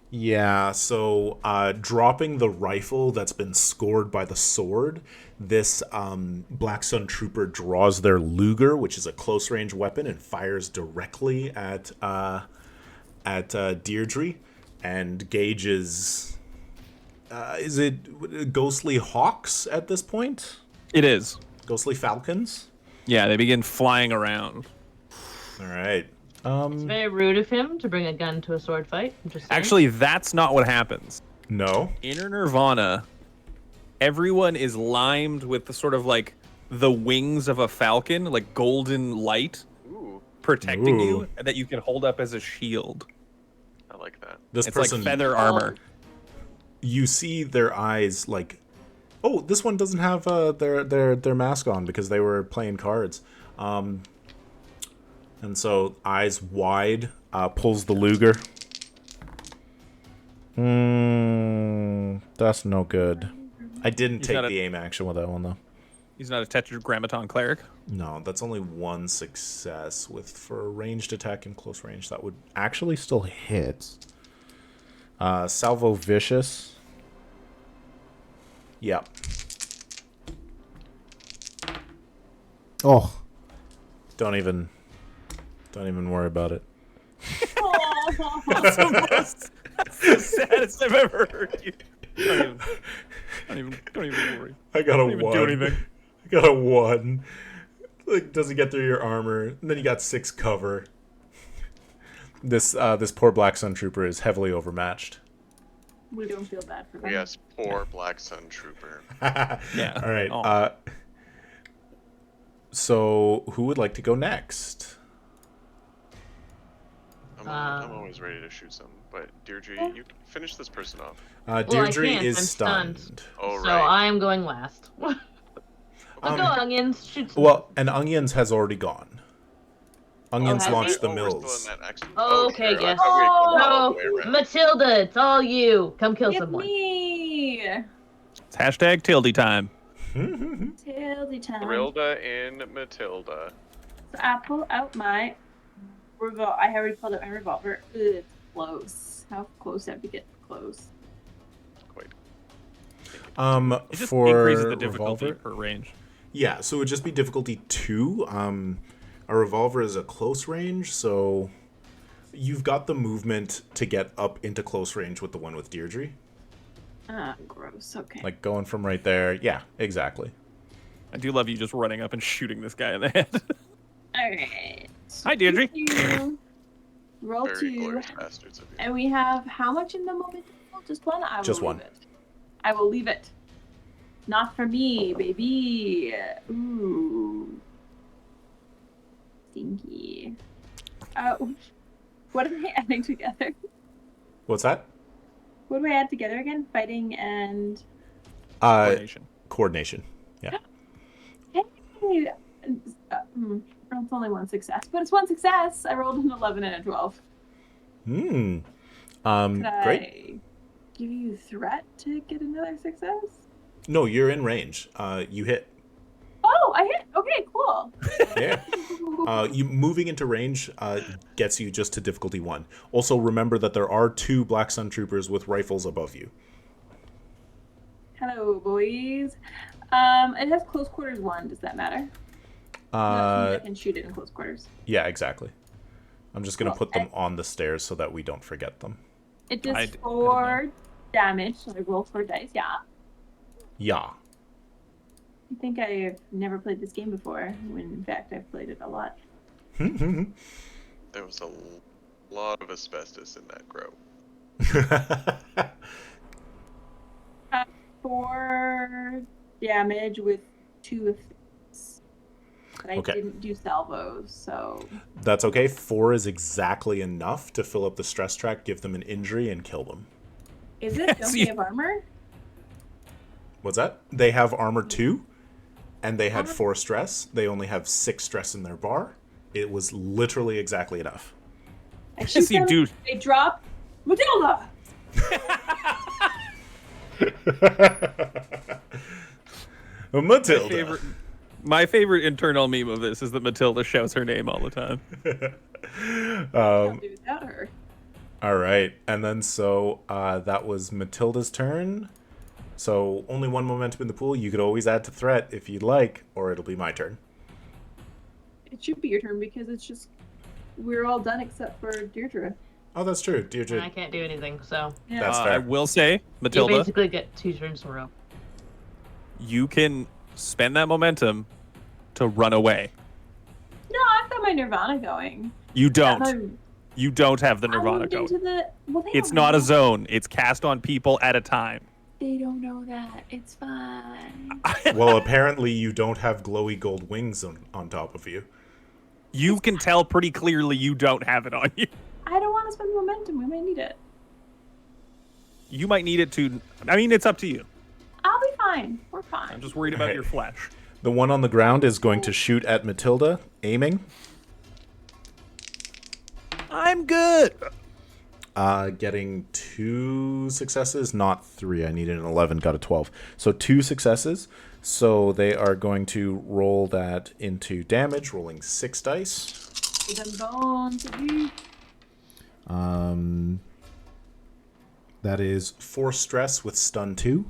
Yeah, so dropping the rifle that's been scored by the sword, this Black Sun Trooper draws their Luger, which is a close-range weapon, and fires directly at Deirdre, and gauges... is it Ghostly Hawks at this point? It is. Ghostly Falcons? Yeah, they begin flying around. All right. It's very rude of him to bring a gun to a sword fight. I'm just saying. Actually, that's not what happens. No. Inner Nirvana, everyone is limed with the sort of like the wings of a falcon, like golden light Ooh, protecting Ooh. you that you can hold up as a shield. I like that. This It's person, like feather armor. you see their eyes like, oh, this one doesn't have their mask on because they were playing cards. And so eyes wide, pulls the Luger. That's no good. I didn't He's take not the aim action with that one though. He's not a Tetragrammaton cleric. No, that's only 1 success. For a ranged attack in close range, that would actually still hit. Salvo Vicious. Yep. Oh. Don't even worry about it. That's the saddest I've ever heard you. Don't even worry. I got a Don't even 1. do anything. I got a 1. Like, doesn't get through your armor. And then you got 6 cover. This poor Black Sun Trooper is heavily overmatched. We don't feel bad for them. Yes, poor Black Sun Trooper. Yeah. All right. Oh. So who would like to go next? I'm always ready to shoot some, but Deirdre, you can finish this person off. Deirdre I can't. is I'm stunned. stunned. Oh, So right. I am going last. Let's go, Onions. Shoot some. Well, and Onions has already gone. Onions has launched he? the We're still mills. in that action. Oh, okay, sure. I yes. thought we had come all Oh, the way around. Matilda, it's all you. Come kill Get someone. me! It's hashtag Tildy time. Tildy time. Thrilda and Matilda. So I pull out my revolver. I already pulled out my revolver. Ugh, it's close. How close have to get close? Quite. It just For increases the difficulty revolver? per range. Yeah, so it would just be difficulty 2. A revolver is a close range, so you've got the movement to get up into close range with the one with Deirdre. Ah, gross. Okay. Like going from right there. Yeah, exactly. I do love you just running up and shooting this guy in the head. Alright. Hi, Deirdre. Roll Very 2. glorious bastards of you. And we have how much in the moment? Just one? I will Just leave one. It. I will leave it. Not for me, baby. Ooh. Stinky. Oh. What are they adding together? What's that? What do I add together again? Fighting and... Coordination. Coordination. Yeah. Hey! It's only one success, but it's one success. I rolled an 11 and a 12. Could great. I give you threat to get another success? No, you're in range. You hit. Oh, I hit. Okay, cool. Yeah. You moving into range gets you just to difficulty 1. Also, remember that there are 2 Black Sun troopers with rifles above you. Hello, boys. It has close quarters 1. Does that matter? I can shoot it in close quarters. Yeah, exactly. I'm just gonna Well, put them on the stairs so that we don't forget them. It does I didn't 4 damage, so I roll 4 dice. Yeah. Yeah. I think I've never played this game before, when in fact I've played it a lot. There was a lot of asbestos in that grow. 4 damage with 2 effects. But I Okay. didn't do salvos, so... That's okay. 4 is exactly enough to fill up the stress track, give them an injury, and kill them. Is it? Don't See- they have armor? What's that? They have armor 2, and they had Armor- 4 stress. They only have 6 stress in their bar. It was literally exactly enough. I shoot See, them, dude. they drop. Matilda! Matilda. My favorite internal meme of this is that Matilda shouts her name all the time. I'll do without her. All right, and then so that was Matilda's turn. So only 1 momentum in the pool. You could always add to threat if you'd like, or it'll be my turn. It should be your turn because it's just... We're all done except for Deirdre. Oh, that's true. And I Deirdre. can't do anything, so Yeah. That's I fair. will say, you Matilda, basically get 2 turns in a row. you can spend that momentum to run away. No, I've got my Nirvana going. You don't. I'm- You don't have the I Nirvana moved going. into the... Well, they It's don't not know. a zone. It's cast on people at a time. They don't know that. It's fine. Well, apparently you don't have glowy gold wings on top of you. You can tell pretty clearly you don't have it on you. I don't want to spend momentum. We might need it. You might need it to... I mean, it's up to you. I'll be fine. We're fine. I'm just worried about Alright. your flesh. The one on the ground is going to shoot at Matilda, aiming. I'm good. Getting 2 successes, not 3. I needed an 11, got a 12. So 2 successes. So they are going to roll that into damage, rolling 6 dice. Them bones. That is 4 stress with stun 2.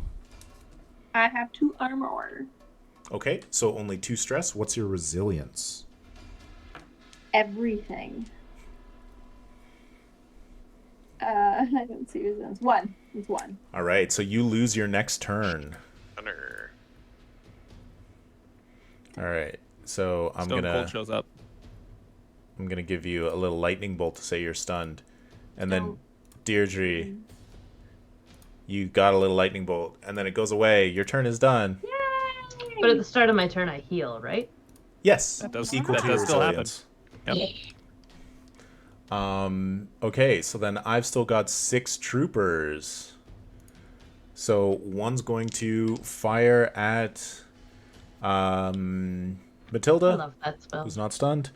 I have 2 armor. Okay, so only 2 stress. What's your resilience? Everything. I don't see resistance. 1. It's 1. All right, so you lose your next turn. Hunter. All right, so I'm Stone gonna Cold shows up. give you a little lightning bolt to say you're stunned, and then No. Deirdre, you got a little lightning bolt, and then it goes away. Your turn is done. Yay! But at the start of my turn, I heal, right? Yes, That does- equal that to your does still happen. resilience. Yep. Okay, so then I've still got 6 troopers. So one's going to fire at I Matilda, love that spell. who's not stunned.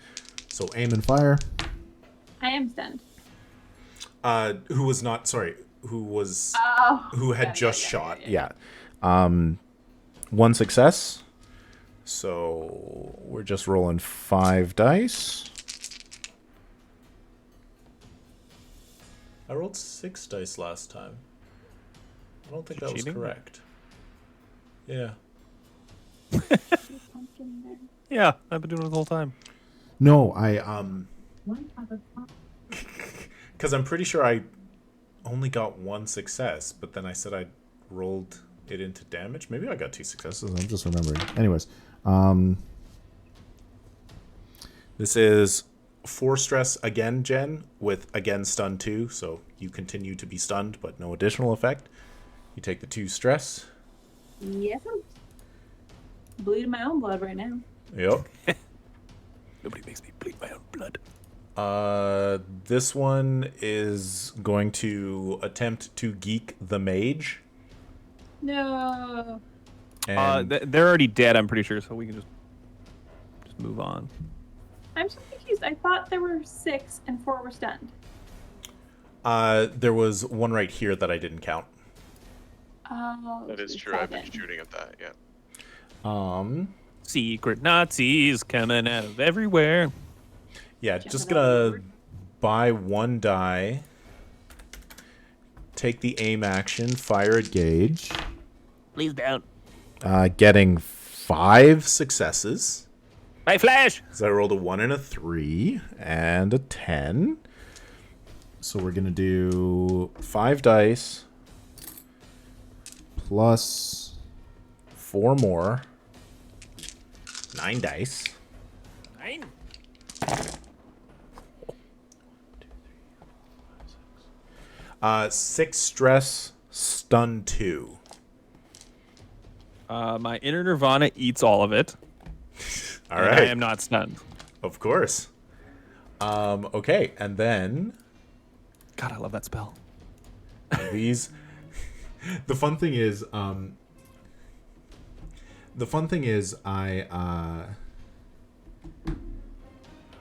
So aim and fire. I am stunned. Who was not? Sorry, who was? Oh. Who had yeah, just yeah, shot? yeah. Yeah. 1 success. So we're just rolling 5 dice. I rolled 6 dice last time. I don't think that was Cheating? correct. Yeah. Pumpkin there. Yeah, I've been doing it the whole time. No, because I'm pretty sure I only got 1 success, but then I said I rolled it into damage. Maybe I got 2 successes. I'm just remembering. Anyways, this is 4 stress again, Jen, with again stun 2. So you continue to be stunned, but no additional effect. You take the 2 stress. Yes. I'm bleeding my own blood right now. Yep. Nobody makes me bleed my own blood. This one is going to attempt to geek the mage. No. And They're already dead, I'm pretty sure, so we can just move on. I'm so confused. I thought there were 6 and 4 were stunned. there was one right here that I didn't count. Oh, That is so true. I've been 7. shooting at that. Yeah. Secret Nazis coming out of everywhere. Yeah, Jump just it up gonna forward. buy 1 die. Take the aim action, fire at gauge. Please don't. Getting 5 successes. My flash! So I rolled a 1 and a 3 and a 10. So we're gonna do 5 dice plus 4 more. 9 dice. 9. 6 stress, stun 2. My inner Nirvana eats all of it. All and right. I am not stunned. Of course. Okay, and then God, I love that spell. these. The fun thing is, I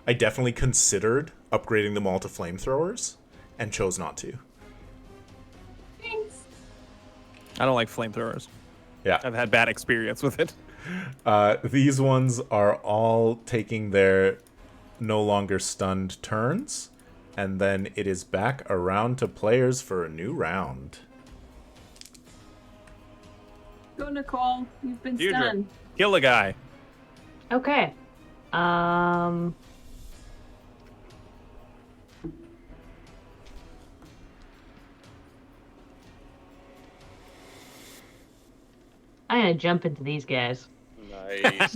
definitely considered upgrading them all to flamethrowers, and chose not to. Thanks. I don't like flamethrowers. Yeah. I've had bad experience with it. These ones are all taking their no longer stunned turns, and then it is back around to players for a new round. Go, Nicole. You've been Deirdre. stunned. Kill the guy. Okay. I'm gonna jump into these guys. Nice.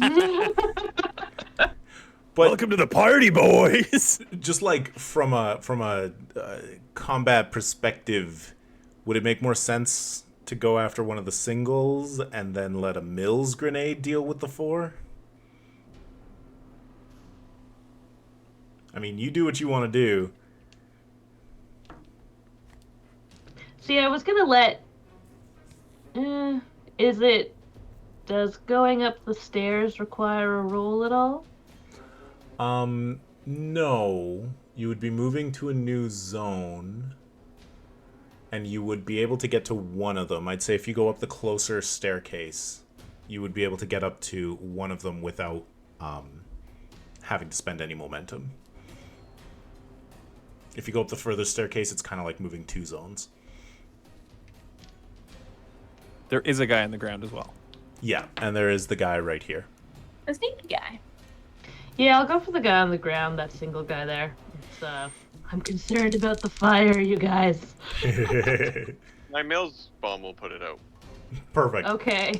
But Welcome to the party, boys. just like from a combat perspective, would it make more sense to go after one of the singles and then let a Mills grenade deal with the 4? I mean, you do what you want to do. See, I was gonna let. Does going up the stairs require a roll at all? No. You would be moving to a new zone, and you would be able to get to one of them. I'd say if you go up the closer staircase, you would be able to get up to one of them without having to spend any momentum. If you go up the further staircase, it's kind of like moving 2 zones. There is a guy on the ground as well. Yeah, and there is the guy right here. A sneaky guy. Yeah, I'll go for the guy on the ground, that single guy there. It's, I'm concerned about the fire, you guys. My Mills bomb will put it out. Perfect. Okay.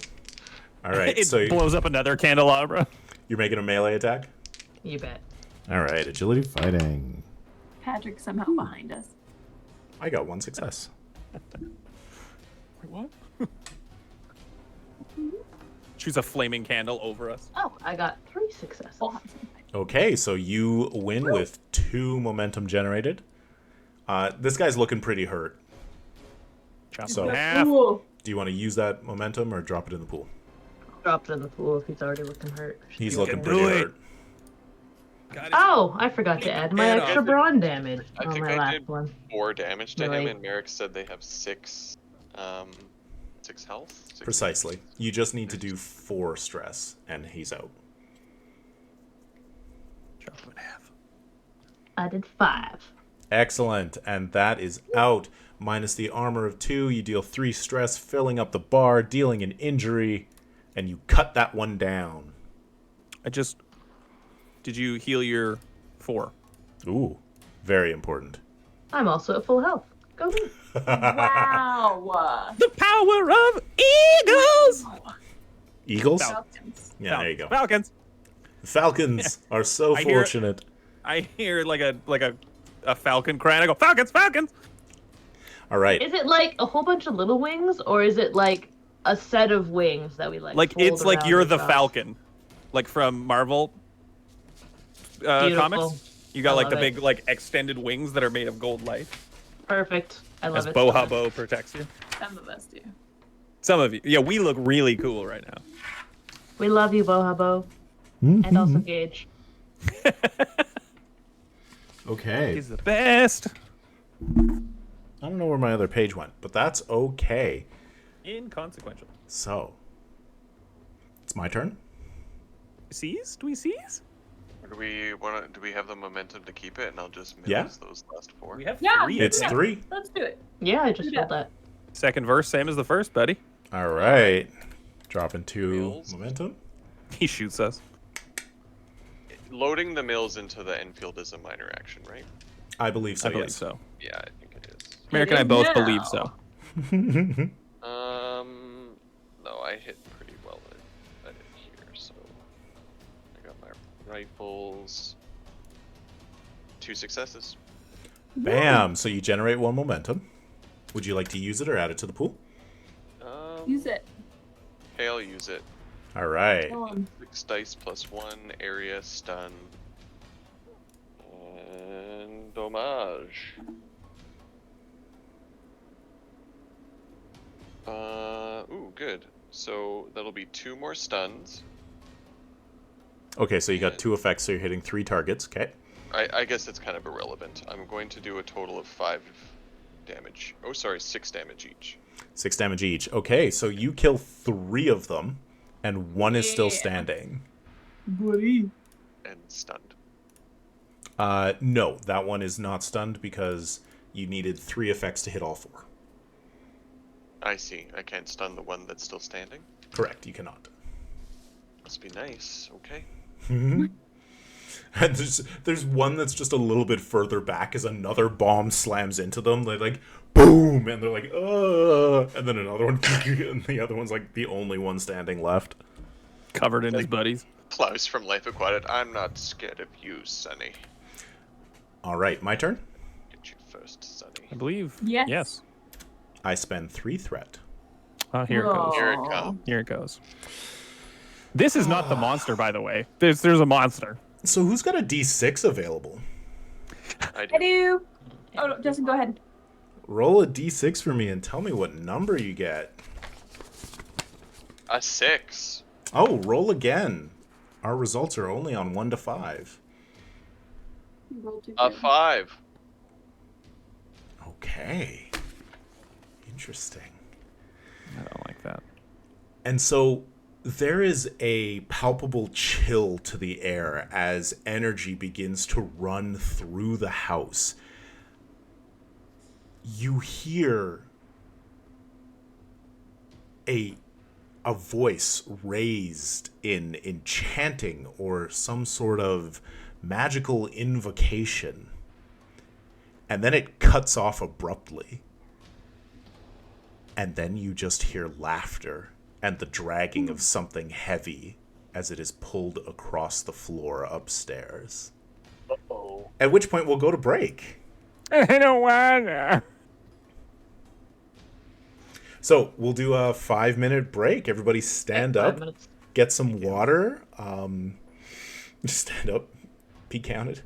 All right, It so blows up another candelabra. you're making a melee attack? You bet. All right, agility fighting. Patrick somehow behind us. I got 1 success. What? Choose a flaming candle over us. Oh, I got 3 successes. We'll have some fight. Okay, so you win with 2 momentum generated. This guy's looking pretty hurt. Chop So- in half. Ooh. Do you want to use that momentum or drop it in the pool? Dropped in the pool if he's already looking hurt. He's You looking can pretty do it. hurt. God, it's- Oh, I forgot to add my Yeah, extra I- brawn damage I on think my I last did. one. 4 damage to him, Really? and Merrick said they have 6 health. 6 Precisely. You just need to do 4 stress, and he's out. Chop in half. I did 5. Excellent, and that is out. Minus the armor of 2, you deal 3 stress, filling up the bar, dealing an injury, and you cut that one down. Did you heal your 4? Ooh, very important. I'm also at full health. Go me. Wow. The power of eagles! Eagles? Falcons. Yeah, there you go. Falcons. Falcons are so I hear it. fortunate. I hear like a falcon cry, and I go, Falcons, Falcons! All right. Is it like a whole bunch of little wings, or is it like a set of wings that we like? Like, fold it's like around you're the across? Falcon. Like from Marvel Beautiful. comics. You got I like the love it. big like extended wings that are made of gold light. Perfect. I love As it. Bohabo protects you. I'm the best, dude. Some of you. Yeah, we look really cool right now. We love you, Bohabo. And also Gage. Okay. He's the best. I don't know where my other page went, but that's okay. Inconsequential. So, it's my turn. Seize? Do we seize? Or do we have the momentum to keep it? And I'll just miss Yeah. those last 4. We have Yeah, 3. It's Yeah. 3. Let's do it. Yeah, I just Yeah. filled that. Second verse, same as the first, buddy. All right. Dropping 2 Mills. momentum. He shoots us. Loading the mills into the Enfield is a minor action, right? I believe so, I believe yes. so. Yeah, I think it is. America and I is both now. believe so. No, I hit pretty well at it here, so I got my rifles. 2 successes. Bam. So you generate 1 momentum. Would you like to use it or add it to the pool? Use it. Okay, I'll use it. All right. Kill him. 6 dice plus 1, area, stun, and homage. Ooh, good. So that'll be 2 more stuns. Okay, so you got 2 effects, so you're hitting 3 targets. Okay. I guess it's kind of irrelevant. I'm going to do a total of 5 damage. Oh, sorry, 6 damage each. 6 damage each. Okay, so you kill 3 of them, and 1 is still Yeah. standing. Buddy. And stunned. No, that one is not stunned because you needed 3 effects to hit all 4. I see. I can't stun the one that's still standing. Correct, you cannot. Must be nice. Okay. And there's one that's just a little bit further back as another bomb slams into them. They're like, boom, and they're like, ugh, and then another one, and the other one's like the only one standing left. Covered in his buddies. Klaus from Life Aquatic. I'm not scared of you, Sonny. All right, my turn. Get you first, Sonny. I believe. Yes. Yes. I spend 3 threat. Here it goes. Here it comes. Here it goes. This is not the monster, by the way. There's a monster. So who's got a D6 available? I I do. do. Oh, no, Justin, go ahead. Roll a D6 for me and tell me what number you get. A 6. Oh, roll again. Our results are only on 1 to 5. Roll 2. A 5. Okay. Interesting. I don't like that. And so there is a palpable chill to the air as energy begins to run through the house. You hear a voice raised in chanting or some sort of magical invocation. And then it cuts off abruptly. And then you just hear laughter and the dragging of something heavy as it is pulled across the floor upstairs. Uh-oh. At which point we'll go to break. I don't wanna. So we'll do a 5-minute break. Everybody stand Yeah, 5 up, minutes. get some water. Stand up, be counted.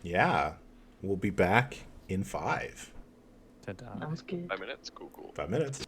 Yeah, we'll be back in 5. Ta-da. Sounds good. 5 minutes? Cool. 5 minutes.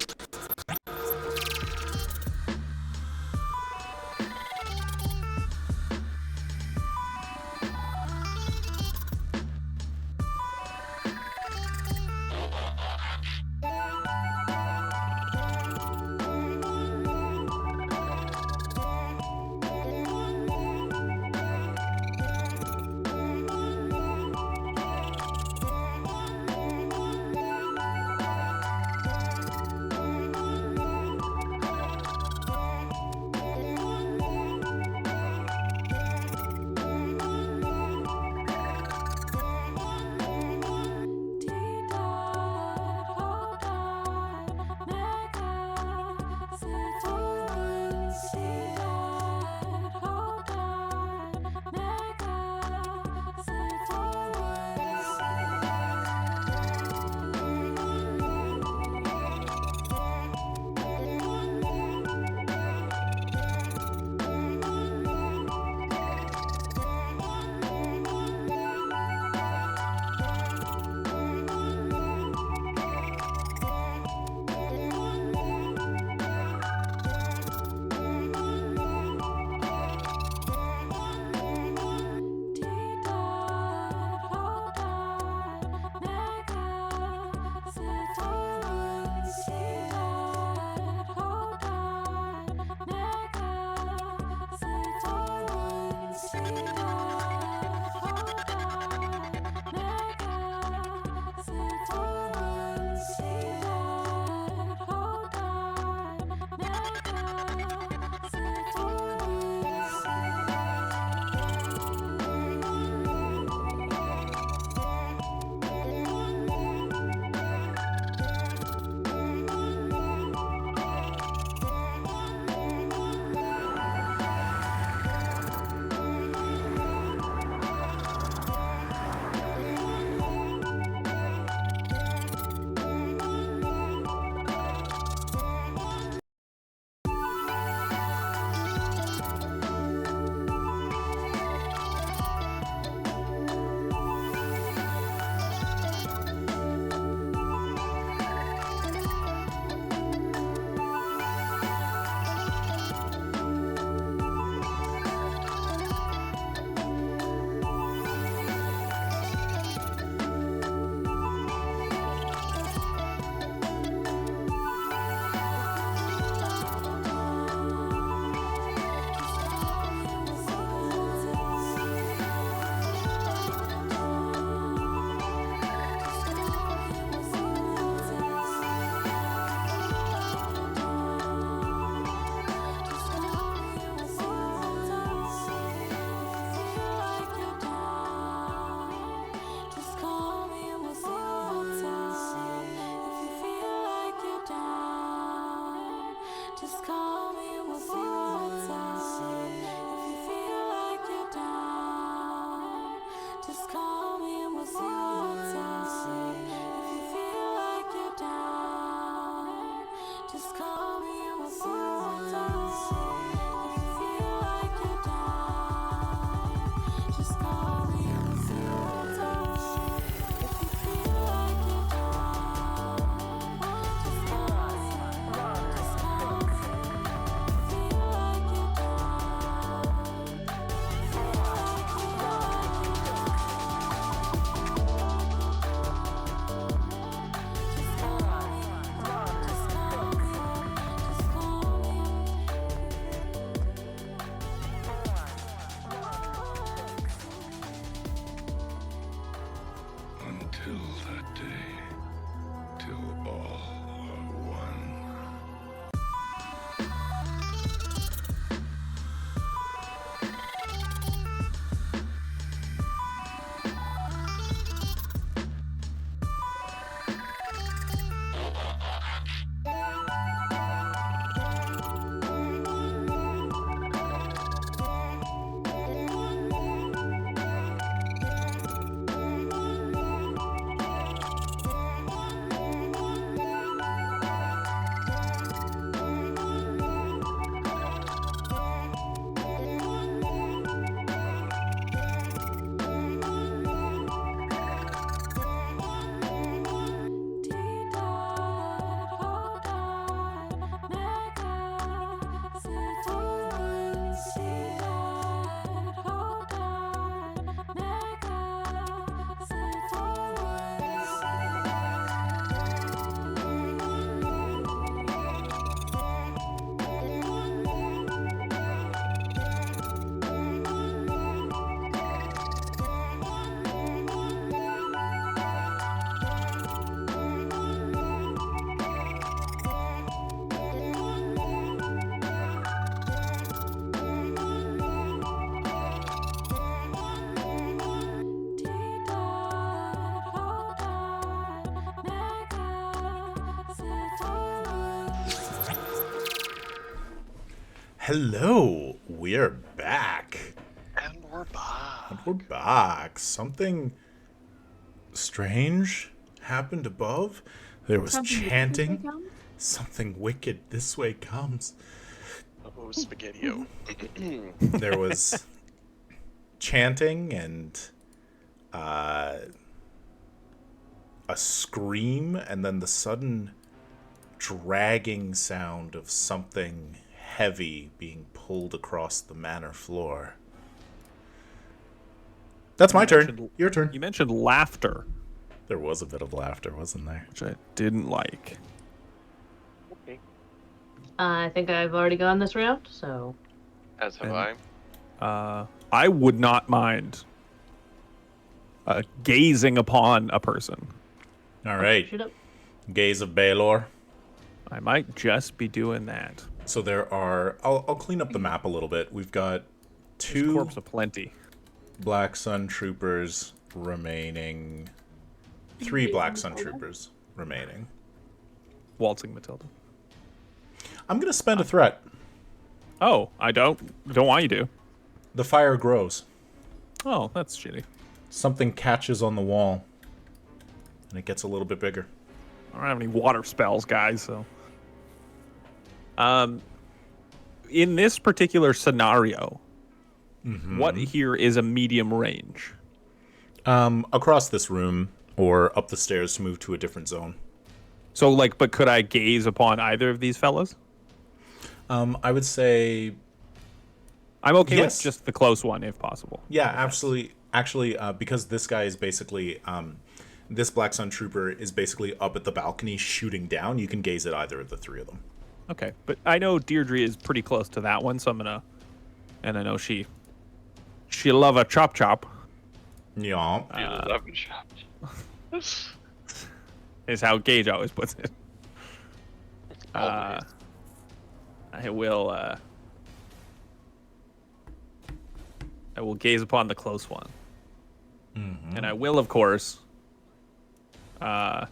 Hello, we're back. And we're back. And we're back. Something strange happened above. There was chanting. Something wicked this way comes. Oh, Spaghetti-O. There was chanting and a scream, and then the sudden dragging sound of something heavy being pulled across the manor floor. That's my turn. Your turn. You mentioned laughter. There was a bit of laughter, wasn't there? Which I didn't like. Okay. I think I've already gone this round, so... As have And- I. I would not mind gazing upon a person. All right. Shoot up. Gaze of Baelor. I might just be doing that. So there are... I'll clean up the map a little bit. We've got There's 2 corpse aplenty. Black Sun Troopers remaining. 3 Black Sun Troopers remaining. Waltzing Matilda. I'm going to spend a threat. Oh, I don't want you to. The fire grows. Oh, that's shitty. Something catches on the wall. And it gets a little bit bigger. I don't have any water spells, guys, so. In this particular scenario, what here is a medium range? Across this room or up the stairs to move to a different zone. So, like, but could I gaze upon either of these fellas? I would say... I'm okay Yes. with just the close one, if possible. Yeah, absolutely. Actually, because this guy is basically... this Black Sun Trooper is basically up at the balcony shooting down. You can gaze at either of the 3 of them. Okay, but I know Deirdre is pretty close to that one, so I'm gonna... And I know she love a chop. Yeah. You love a shop. Is how Gage always puts it. Always. I will gaze upon the close one. And I will, of course, activate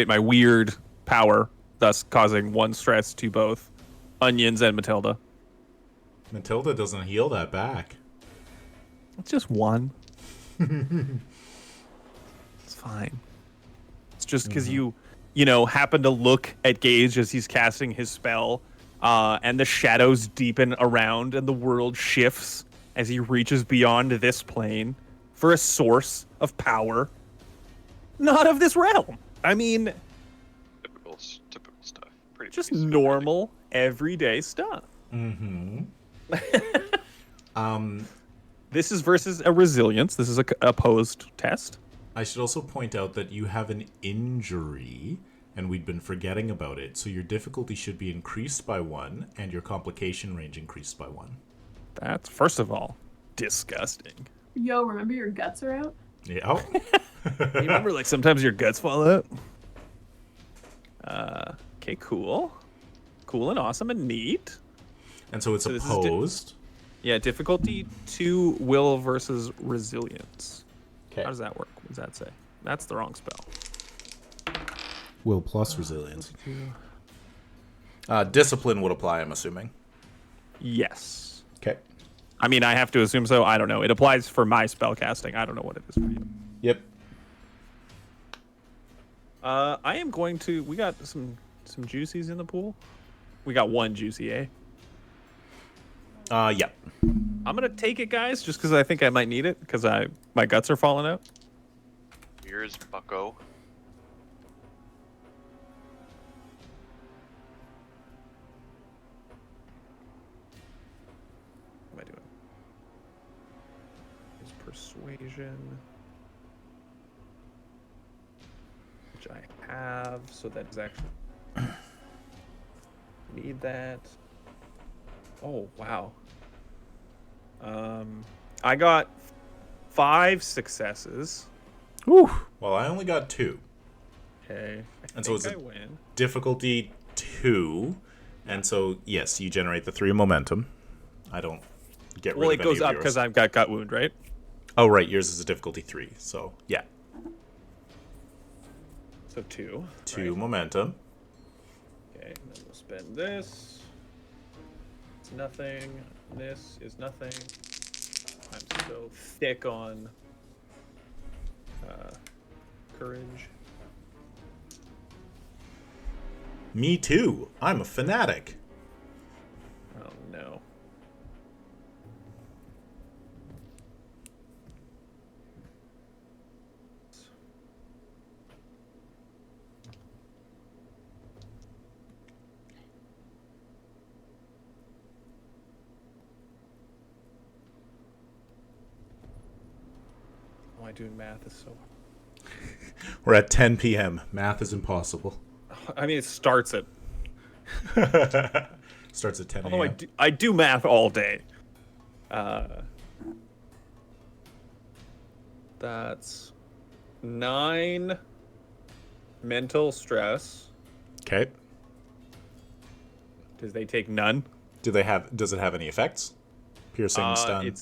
my weird power, thus causing 1 stress to both Onions and Matilda. Matilda doesn't heal that back. It's just 1. It's fine. It's just because you happen to look at Gage as he's casting his spell, and the shadows deepen around and the world shifts as he reaches beyond this plane for a source of power not of this realm. I mean, Typical stuff. Pretty just basic. normal, everyday stuff. This is versus a resilience. This is a opposed test. I should also point out that you have an injury, and we'd been forgetting about it, so your difficulty should be increased by 1, and your complication range increased by 1. That's, first of all, disgusting. Yo, remember your guts are out? Yeah. You remember, like, sometimes your guts fall out? Okay, cool. Cool and awesome and neat. And so it's So this is opposed. Yeah, difficulty 2, will versus resilience. Okay. How does that work? What does that say? That's the wrong spell. Will plus resilience. Discipline would apply, I'm assuming. Yes. Okay. I mean, I have to assume so. I don't know. It applies for my spell casting. I don't know what it is for you. Yep. I am going to... We got some juicies in the pool. We got 1 juicy, eh? Yep. I'm going to take it, guys, just because I think I might need it, because my guts are falling out. Here's Bucko. What am I doing? Is persuasion, which I have, so that is actually need that. Oh wow. I got 5 successes. Whew. Well, I only got 2. Okay. And so think it's I win. Difficulty 2. And so, yes, you generate the 3 momentum. I don't get rid Well, of it any goes of up yours. because I've got gut wound, right? Oh, right. Yours is a difficulty 3. So, yeah. So 2. 2 right? momentum. Okay, and then we'll spend this. It's nothing. This is nothing. I'm so thick on courage. Me too. I'm a fanatic. Oh no. Why doing math is so... We're at 10 p.m. Math is impossible. I mean, it starts at... Starts at 10 Although a.m. I do math all day. That's 9 mental stress. Okay. Does they take none? Does it have any effects? Piercing, stun.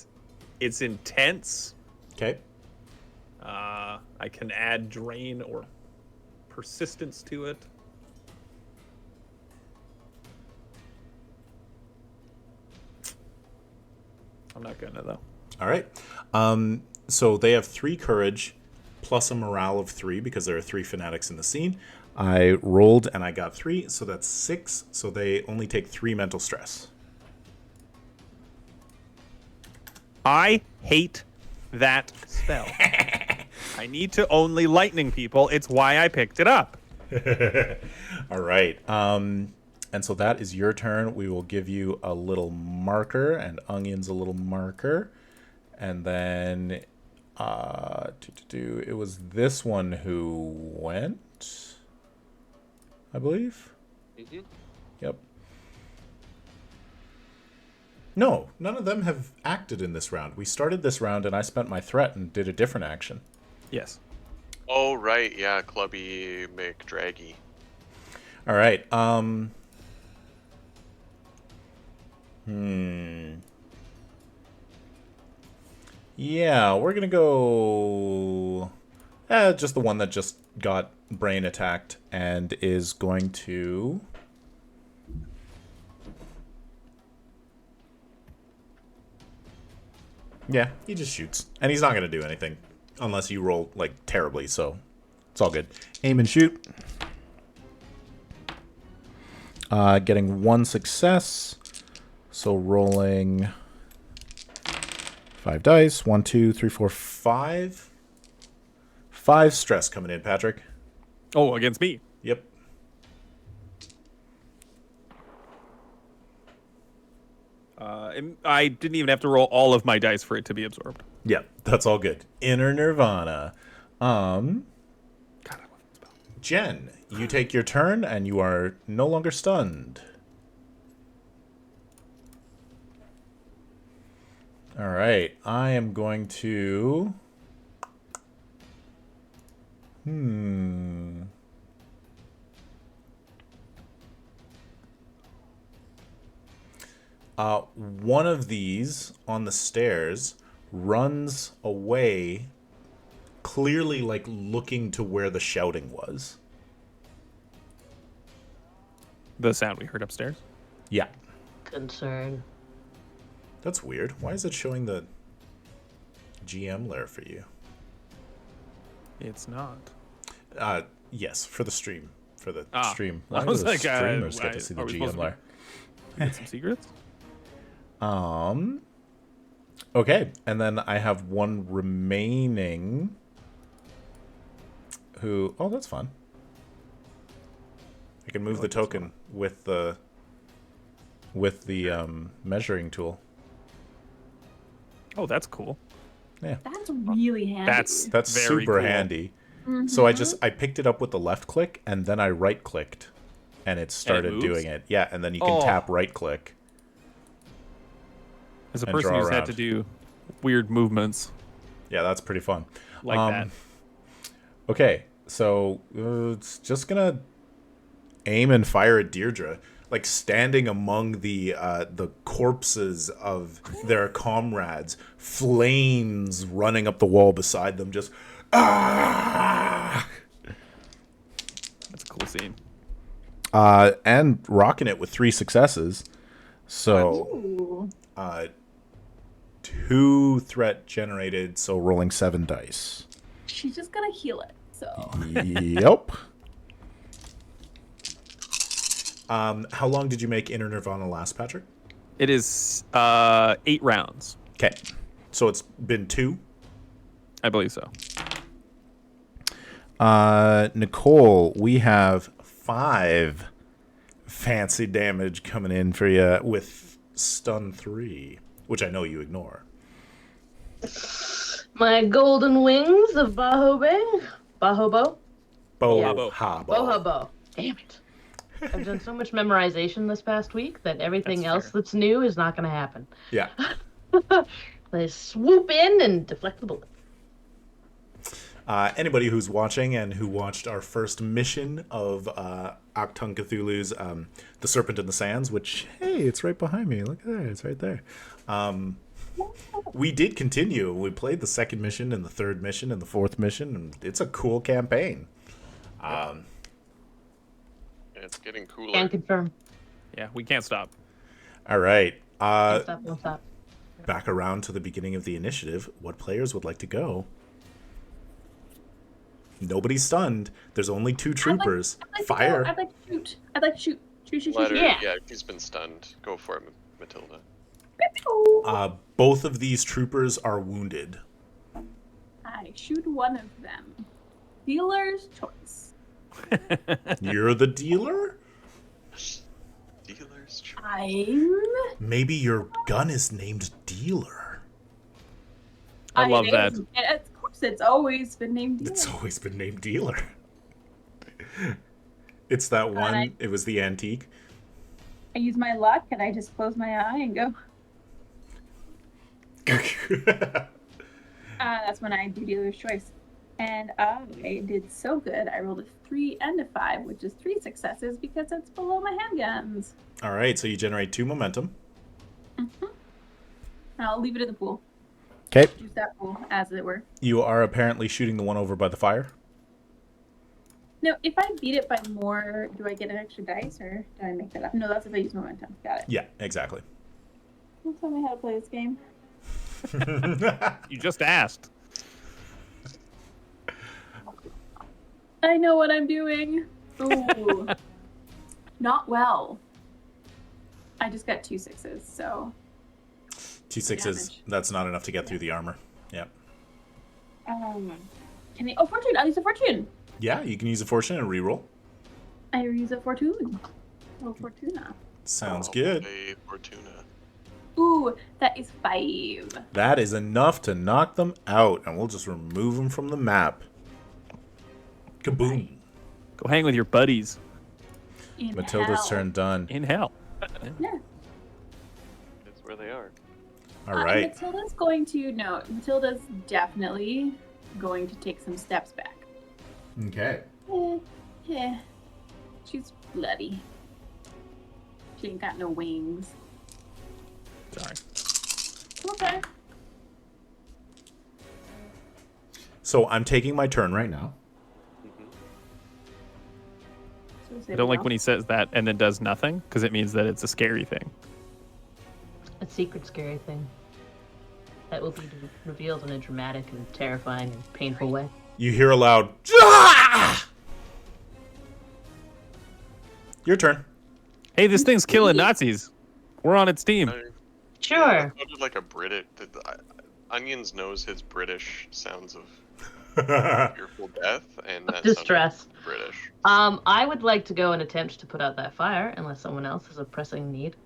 It's intense. Okay. I can add drain or persistence to it. I'm not gonna though. All right. So they have 3 courage plus a morale of 3 because there are 3 fanatics in the scene. I rolled and I got 3, so that's 6. So they only take 3 mental stress. I hate that spell. I need to only lightning people. It's why I picked it up. All right. And so that is your turn. We will give you a little marker, and Onion's a little marker. And then it was this one who went, I believe. Mm-hmm. Yep. No, none of them have acted in this round. We started this round, and I spent my threat and did a different action. Yes. Oh, right. Yeah, Clubby McDraggy. All right. Yeah, we're gonna go just the one that just got brain attacked and is going to he just shoots. And he's not gonna do anything unless you roll like terribly, so it's all good. Aim and shoot. Getting 1 success. So rolling 5 dice. 1, 2, 3, 4, 5. 5 stress coming in, Patrick. Oh, against me. Yep. I didn't even have to roll all of my dice for it to be absorbed. Yep, that's all good. Inner Nirvana. God, I love this spell. Jen, you take your turn and you are no longer stunned. All right, I am going to one of these on the stairs runs away, clearly like looking to where the shouting was. The sound we heard upstairs. Yeah. Concern. That's weird. Why is it showing the GM layer for you? It's not. Yes, for the stream. For the Ah, stream. I Why was do the like, streamers get to see the are we supposed GM to layer? Get some secrets? Okay, and then I have one remaining who... Oh, that's fun. I can move the token with the measuring tool. Oh, that's cool. Yeah. That's really handy. That's Very super cool. handy. So I picked it up with the left click and then I right clicked and it started moves? doing it. Yeah, and then you can tap right click. As a And person draw who's had around. to do weird movements Yeah, that's pretty fun. like that. Okay, so it's just gonna aim and fire at Deirdre, like standing among the corpses of their comrades, flames running up the wall beside them, just ah, That's a cool scene. and rocking it with 3 successes. So, Ooh. 2 threat generated, so rolling 7 dice. She's just gonna heal it. So Yep. How long did you make Inner Nirvana last, Patrick? It is 8 rounds. Okay, so it's been 2. I believe so. Nicole, we have 5 fancy damage coming in for you with stun 3, which I know you ignore. My golden wings of Bahobe. Bahobo? Bo Yeah. Habo. Bohobo. Damn it. I've done so much memorization this past week that everything That's else fair. that's new is not going to happen. Yeah. They swoop in and deflect the bullet. Anybody who's watching and who watched our first mission of Achtung Cthulhu's The Serpent in the Sands, which, hey, it's right behind me. Look at that. It's right there. We did continue. We played the second mission and the third mission and the fourth mission, and it's a cool campaign. It's getting cooler. Can confirm. Yeah, we can't stop. All right. Don't stop, don't stop. Back around to the beginning of the initiative. What players would like to go? Nobody's stunned. There's only 2 troopers. Fire. I'd like to shoot. I'd like to shoot. Shoot. Let her, Yeah. yeah, he's been stunned. Go for it, Matilda. Both of these troopers are wounded. I shoot one of them. Dealer's choice. You're the dealer? Dealer's choice. I'm. Maybe your gun is named Dealer. I love that. Of course, it's always been named Dealer. It's always been named Dealer. It's that one. It was the antique. I use my luck and I just close my eye and go. That's when I do dealer's choice. And I did so good. I rolled a 3 and a 5, which is 3 successes because it's below my handguns. All right, so you generate 2 momentum. I'll leave it in the pool. Okay. Use that pool, as it were. You are apparently shooting the one over by the fire. No, if I beat it by more, do I get an extra dice or do I make that up? No, that's if I use momentum. Got it. Yeah, exactly. Don't tell me how to play this game. You just asked. I know what I'm doing. Ooh. Not well. I just got 2 6s, so. 2 6s. Damage. That's not enough to get through the armor. Yeah. Can I? Oh, fortune! I'll use a fortune! Yeah, you can use a fortune and reroll. I use a fortune. Oh, Fortuna. Sounds Oh, good. hey, Fortuna. Ooh, that is 5. That is enough to knock them out, and we'll just remove them from the map. Kaboom. Go hang with your buddies In Matilda's hell. turn done. in hell. Yeah. That's where they are. All right. Matilda's going to, no, Matilda's definitely going to take some steps back. Okay. Yeah. She's bloody. She ain't got no wings. Sorry. Okay. So I'm taking my turn right now. I don't like when he says that and then does nothing because it means that it's a scary thing. A secret scary thing. That will be revealed in a dramatic and terrifying and painful way. You hear a loud, "Ah!" Your turn. Hey, this thing's killing Nazis. We're on its team. Sure. That sounded like a British. Onions knows his British sounds of fearful death, and that Distress. sounded British. I would like to go and attempt to put out that fire, unless someone else has a pressing need.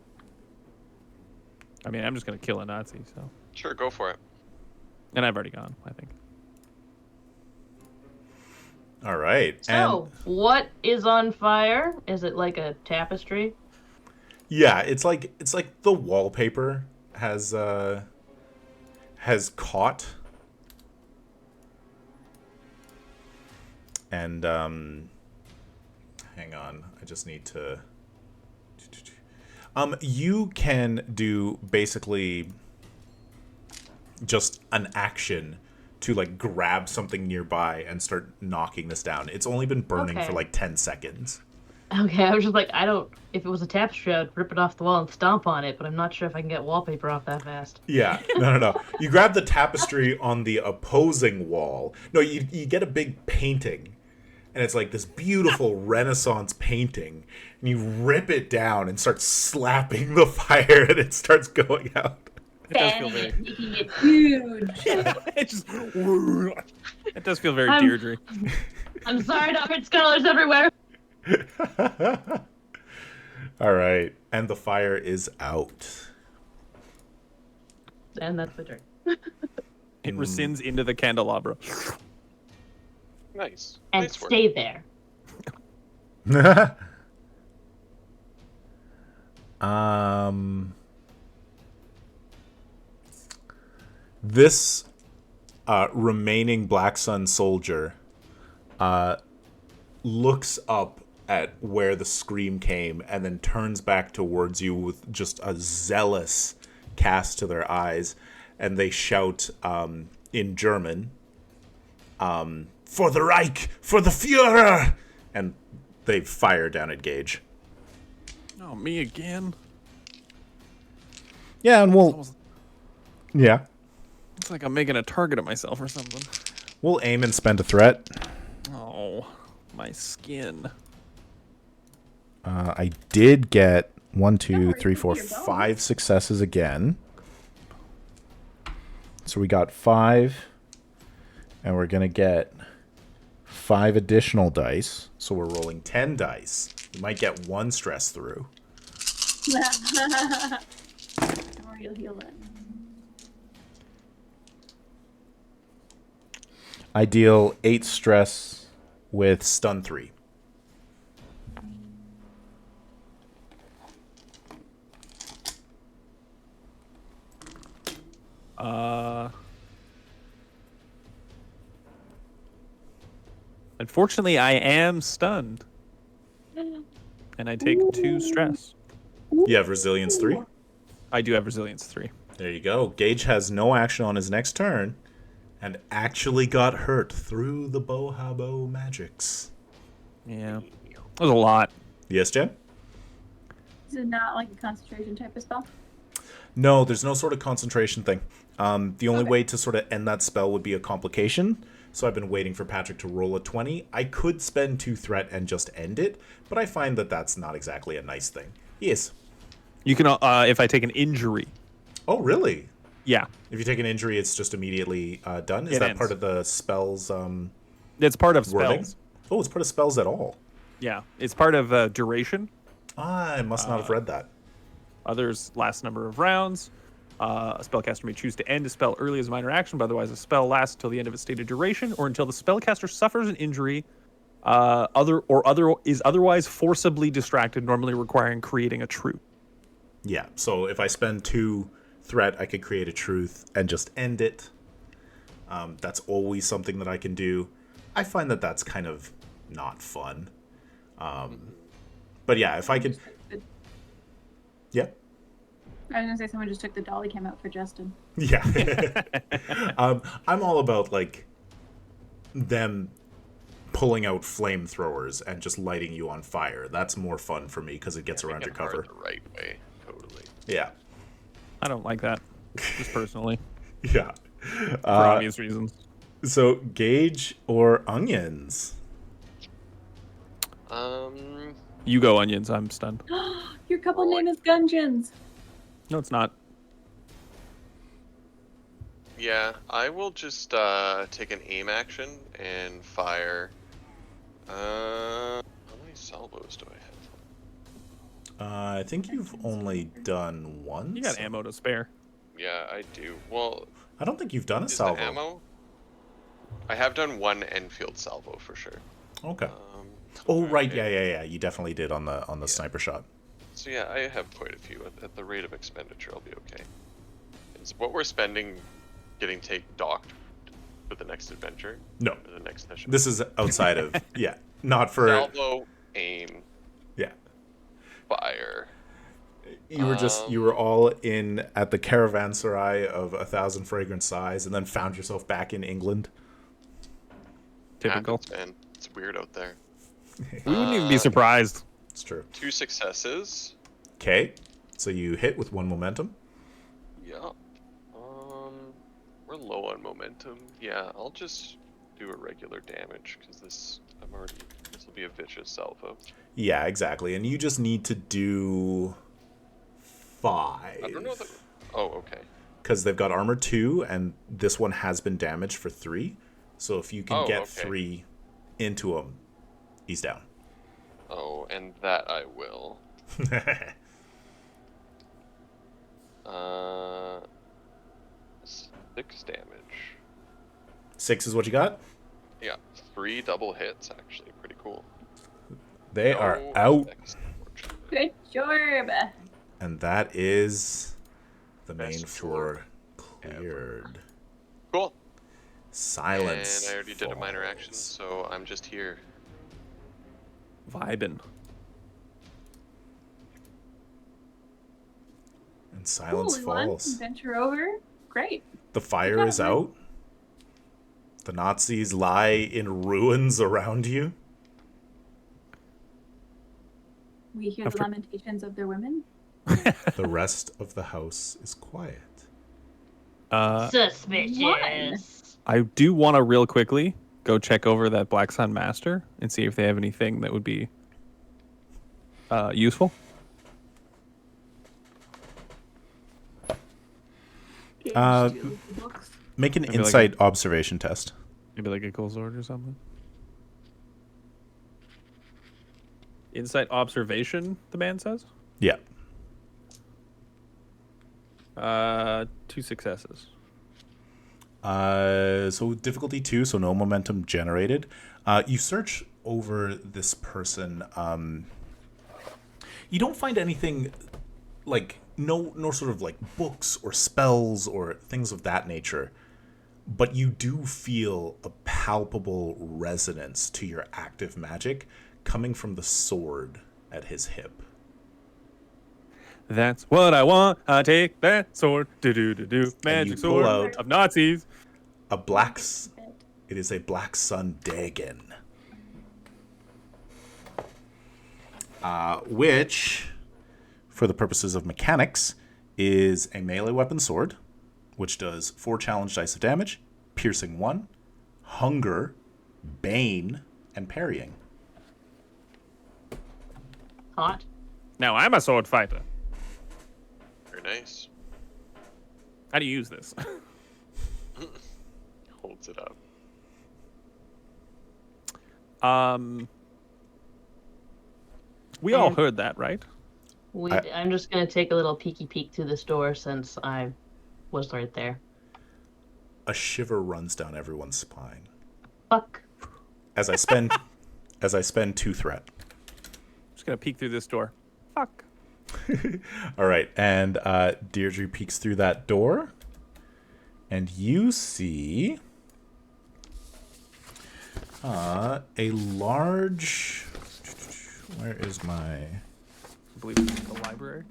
I mean, I'm just gonna kill a Nazi, so. Sure, go for it. And I've already gone, I think. All right. So, what is on fire? Is it like a tapestry? Yeah, it's like the wallpaper has caught. And hang on, I just need to you can do basically just an action to like grab something nearby and start knocking this down. It's only been burning Okay. for like 10 seconds. Okay, I was just like, if it was a tapestry, I'd rip it off the wall and stomp on it, but I'm not sure if I can get wallpaper off that fast. Yeah, no. You grab the tapestry on the opposing wall. No, you get a big painting, and it's like this beautiful Renaissance painting, and you rip it down and start slapping the fire, and it starts going out. It does feel very. Making it huge. It just. It does feel very I'm- Deirdre. I'm sorry, Dr. Scholars everywhere. All right, and the fire is out. And that's the turn. It rescinds into the candelabra. Nice. And Nice work. stay there. This remaining Black Sun soldier looks up at where the scream came and then turns back towards you with just a zealous cast to their eyes, and they shout in German, "For the Reich! For the Führer!" And they fire down at Gage. Oh, me again? Yeah, and we'll... Almost, Yeah. it's like I'm making a target of myself or something. We'll aim and spend a threat. Oh, my skin. I did get 1, 2, No, 3, it's 4, your bones. 5 successes again. So we got 5, and we're gonna get 5 additional dice. So we're rolling 10 dice. You might get 1 stress through. Or you'll heal it. I deal 8 stress with stun 3. Unfortunately, I am stunned. And I take 2 stress. You have resilience 3. I do have resilience 3. There you go. Gage has no action on his next turn, and actually got hurt through the Bohabo magics. Yeah. That was a lot. Yes, Jen? Is it not like a concentration type of spell? No, there's no sort of concentration thing. The only Okay. way to sort of end that spell would be a complication. So I've been waiting for Patrick to roll a 20. I could spend 2 threat and just end it, but I find that that's not exactly a nice thing. Yes. You can, if I take an injury. Oh, really? Yeah. If you take an injury, it's just immediately done? Is It that ends. part of the spells It's part of wording? spells. Oh, it's part of spells at all. Yeah. It's part of duration. I must not have read that. Others last number of rounds. A spellcaster may choose to end a spell early as a minor action, but otherwise a spell lasts until the end of its stated duration, or until the spellcaster suffers an injury, is otherwise forcibly distracted, normally requiring creating a truth. Yeah, so if I spend 2 threat, I could create a truth and just end it. That's always something that I can do. I find that that's kind of not fun. But yeah, if I could... Yeah. I was gonna say someone just took the dolly cam out for Justin. Yeah. I'm all about, like, them pulling out flamethrowers and just lighting you on fire. That's more fun for me because it gets around your Making cover. hard the right way. Totally. Yeah. I don't like that, just personally, Yeah. for obvious reasons. So, Gage or Onions? You go, Onions. I'm stunned. Your couple name is Gungeons. No, it's not. Yeah, I will just take an aim action and fire. How many salvos do I have? I think you've only done one. You got ammo to spare. Yeah, I do. Well, I don't think you've done a is salvo. the ammo? I have done 1 Enfield salvo for sure. Okay. Oh right, okay. yeah. You definitely did on the sniper shot. So yeah, I have quite a few. At the rate of expenditure, I'll be okay. Is what we're spending getting docked for the next adventure? No, For the next session? this is outside of yeah, not for Salvo, aim, yeah. fire. You were all in at the caravanserai of 1,000 fragrant sighs, and then found yourself back in England. Typical. Happens, man. It's weird out there. We wouldn't even be surprised. It's true. 2 successes. Okay, so you hit with 1 momentum. Yeah. We're low on momentum. Yeah, I'll just do a regular damage because this will be a vicious salvo. Yeah, exactly. And you just need to do 5. I don't know that. Oh, okay. Because they've got armor 2, and this one has been damaged for 3. So if you can get okay. 3 into him, he's down. Oh, and that I will. 6 damage. 6 is what you got? Yeah, 3 double hits actually. Pretty cool. They are No out. effects, unfortunately. Good job. And that is the Best main floor ever. cleared. Cool. Silence. And I already did a minor action, falls. so I'm just here. Vibin'. And silence Cool, we won. falls. Venture over. Great. The fire job, is man. out. The Nazis lie in ruins around you. We hear After- the lamentations of their women. The rest of the house is quiet. Suspicious. I do want to real quickly go check over that Black Sun Master and see if they have anything that would be useful. Steals the books. Make an Maybe like insight observation test. Maybe like a cool sword or something. Insight observation, the man says. Yeah. 2 successes. So difficulty 2, so no momentum generated. You search over this person. You don't find anything like no sort of like books or spells or things of that nature. But you do feel a palpable resonance to your active magic coming from the sword at his hip. That's what I want. I take that sword. Do. Magic pull sword out of Nazis. a black. It is a Black Sun Dagon, which, for the purposes of mechanics, is a melee weapon sword, which does 4 challenge dice of damage, piercing 1, hunger, bane, and parrying. Hot. Now I'm a sword fighter. Very nice. How do you use this? Holds it up. We all And- heard that, right? I'm just gonna take a little peeky peek through this door since I was right there. A shiver runs down everyone's spine Fuck. as I spend 2 threat. Just gonna peek through this door. Fuck. All right, and Deirdre peeks through that door, and you see a large. Where is my? I believe it's the library.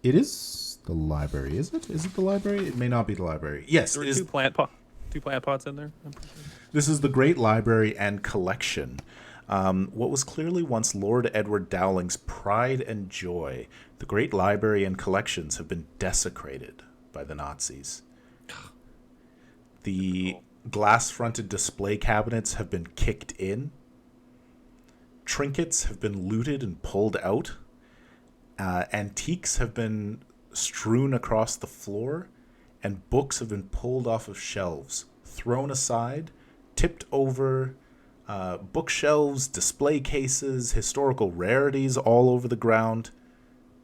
It is the library. Is it? Is it the library? It may not be the library. Yes, There it were is. two plant pots in there. I'm pretty sure. This is the Great Library and Collection. What was clearly once Lord Edward Dowling's pride and joy, the Great Library and Collections have been desecrated by the Nazis. The glass-fronted display cabinets have been kicked in. Trinkets have been looted and pulled out. Antiques have been strewn across the floor, and books have been pulled off of shelves, thrown aside, tipped over, bookshelves, display cases, historical rarities all over the ground.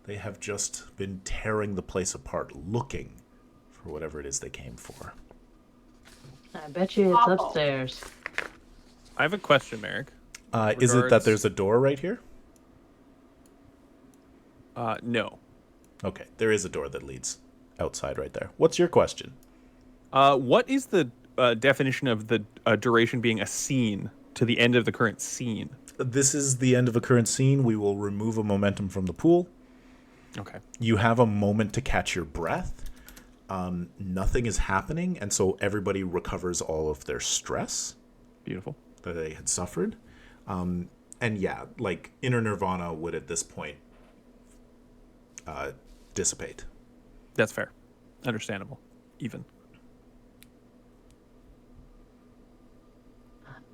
They have just been tearing the place apart, looking for whatever it is they came for. I bet you it's Awful. upstairs. I have a question, Merrick. Is it that Regards- there's a door right here? No. Okay, there is a door that leads outside right there. What's your question? What is the definition of the duration being a scene to the end of the current scene? This is the end of a current scene. We will remove a momentum from the pool. Okay. You have a moment to catch your breath. Nothing is happening, and so everybody recovers all of their stress Beautiful. that they had suffered. And yeah, like inner nirvana would at this point dissipate. That's fair. Understandable. Even.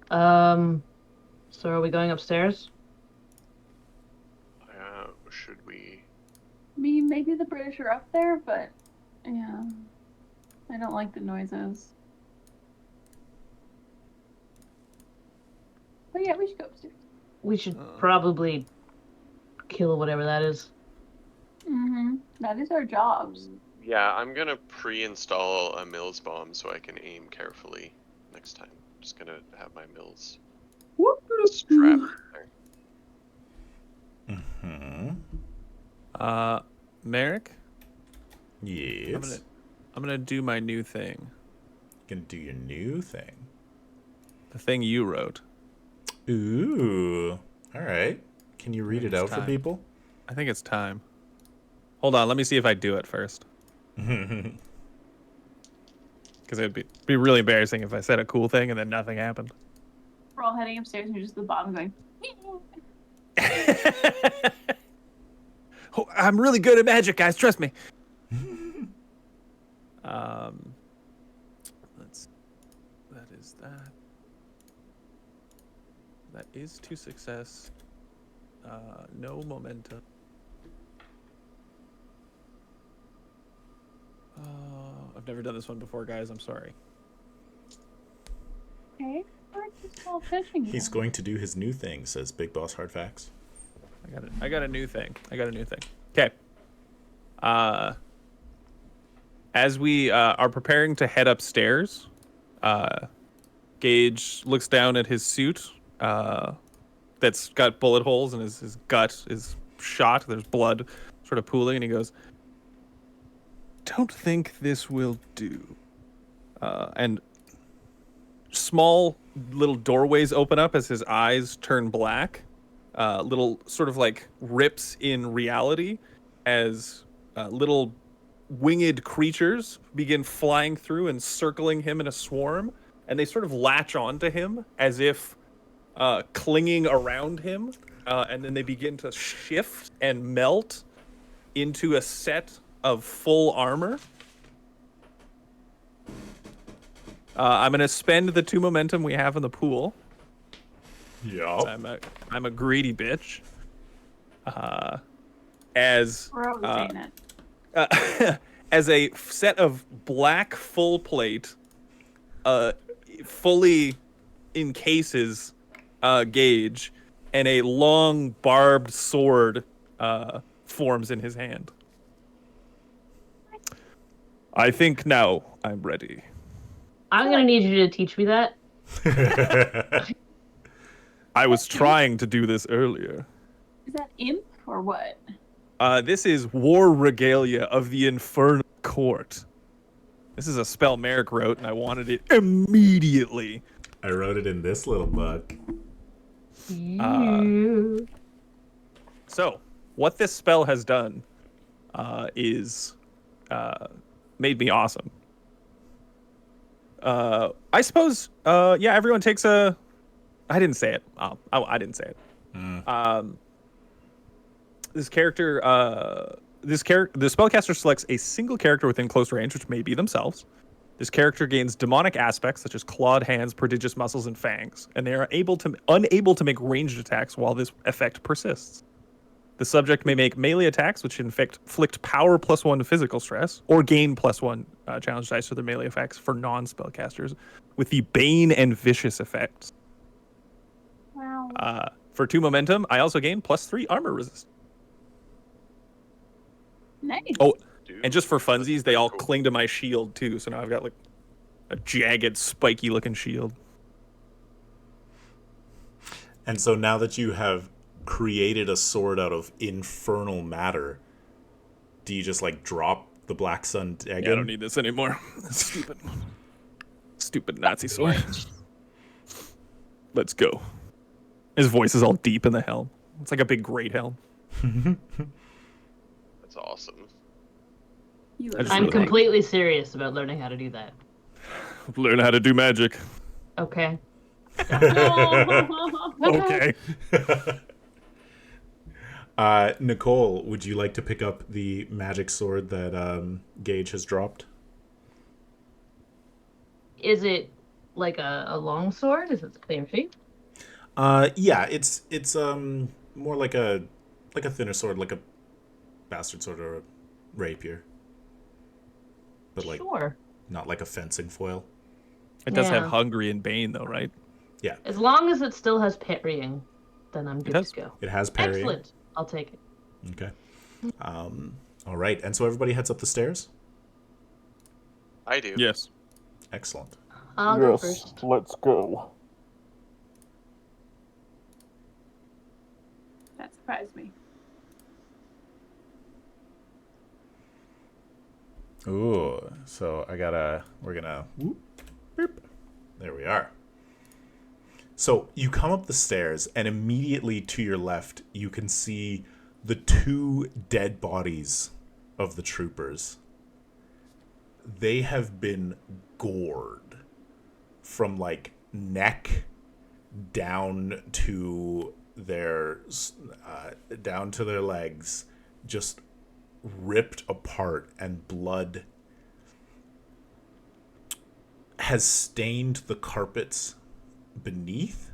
So are we going upstairs? Should we? I mean, maybe the British are up there, but yeah, I don't like the noises. But yeah, we should go upstairs. We should probably kill whatever that is. Mm-hmm. That is our jobs. Yeah, I'm gonna pre-install a mills bomb so I can aim carefully next time. Just gonna have my mills Whoop, whoop, strapped whoop. there. Merrick, Yes. I'm gonna do my new thing. Gonna do your new thing. The thing you wrote. Ooh. All right. Can you read it it's out for time. people? I think it's time. Hold on, let me see if I do it first. Because it'd be really embarrassing if I said a cool thing and then nothing happened. We're all heading upstairs and you're just at the bottom going, Oh, I'm really good at magic, guys. Trust me. That is that. That is to success. No momentum. I've never done this one before, guys. I'm sorry. okay, we're just all fishing. He's going to do his new thing, says Big Boss Hard Facts. I got a new thing. Okay. As we are preparing to head upstairs, Gage looks down at his suit that's got bullet holes and his gut is shot. There's blood sort of pooling, and he goes, "Don't think this will do." And small little doorways open up as his eyes turn black. Little sort of like rips in reality as little winged creatures begin flying through and circling him in a swarm, and they sort of latch onto him as if clinging around him, and then they begin to shift and melt into a set of full armor. I'm going to spend the 2 momentum we have in the pool. Yup. I'm a greedy bitch. As We're always saying it. as a set of black full plate fully encases Gage, and a long barbed sword forms in his hand. I think now I'm ready. I'm gonna need you to teach me that. I was trying to do this earlier. Is that imp or what? This is War Regalia of the Infernal Court. This is a spell Merrick wrote, and I wanted it immediately. I wrote it in this little book. So, what this spell has done is made me awesome. I suppose, yeah, everyone takes a... I didn't say it. I didn't say it. This character, the spellcaster selects a single character within close range, which may be themselves. This character gains demonic aspects such as clawed hands, prodigious muscles, and fangs, and they are unable to make ranged attacks while this effect persists. The subject may make melee attacks, which inflict power +1 physical stress, or gain +1 challenge dice for their melee effects for non-spellcasters, with the Bane and Vicious effects. Wow. For 2 momentum, I also gain +3 armor resist. Nice. Oh, Dude, and just for that's funsies, they all cool. cling to my shield too, so now I've got like a jagged, spiky-looking shield. And so now that you have created a sword out of infernal matter, do you just like drop the Black Sun Dagon? Yeah, I don't need this anymore. Stupid Nazi sword. Let's go. His voice is all deep in the helm. It's like a big great helm. That's awesome. You I just I'm really like- completely serious about learning how to do that. Learn how to do magic. Okay. Okay. Nicole, would you like to pick up the magic sword that Gage has dropped? Is it like a long sword? Is it the same shape? Yeah, it's more like a thinner sword, like a bastard sword or a rapier, but like Sure. not like a fencing foil. It does have Yeah. Hungry and Bane, though, right? Yeah, As long as it still has parrying, then I'm good does. to go. it has parrying. Excellent. I'll take it. Okay. All right, and so everybody heads up the stairs. I do. Yes. Excellent. I'll go first. Let's go. That surprised me. Ooh, so we're gonna, whoop, boop. There we are. So you come up the stairs, and immediately to your left, you can see the 2 dead bodies of the troopers. They have been gored from like neck down to their legs, just ripped apart, and blood has stained the carpets beneath.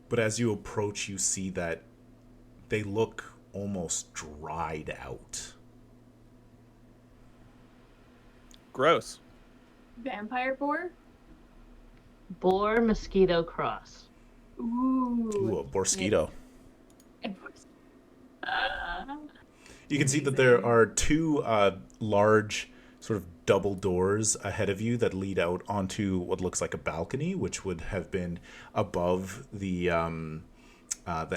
But as you approach, you see that they look almost dried out. Gross. Vampire boar? Boar mosquito cross. Ooh, a borsquito. Uh, You can see that there are 2 large sort of double doors ahead of you that lead out onto what looks like a balcony, which would have been above the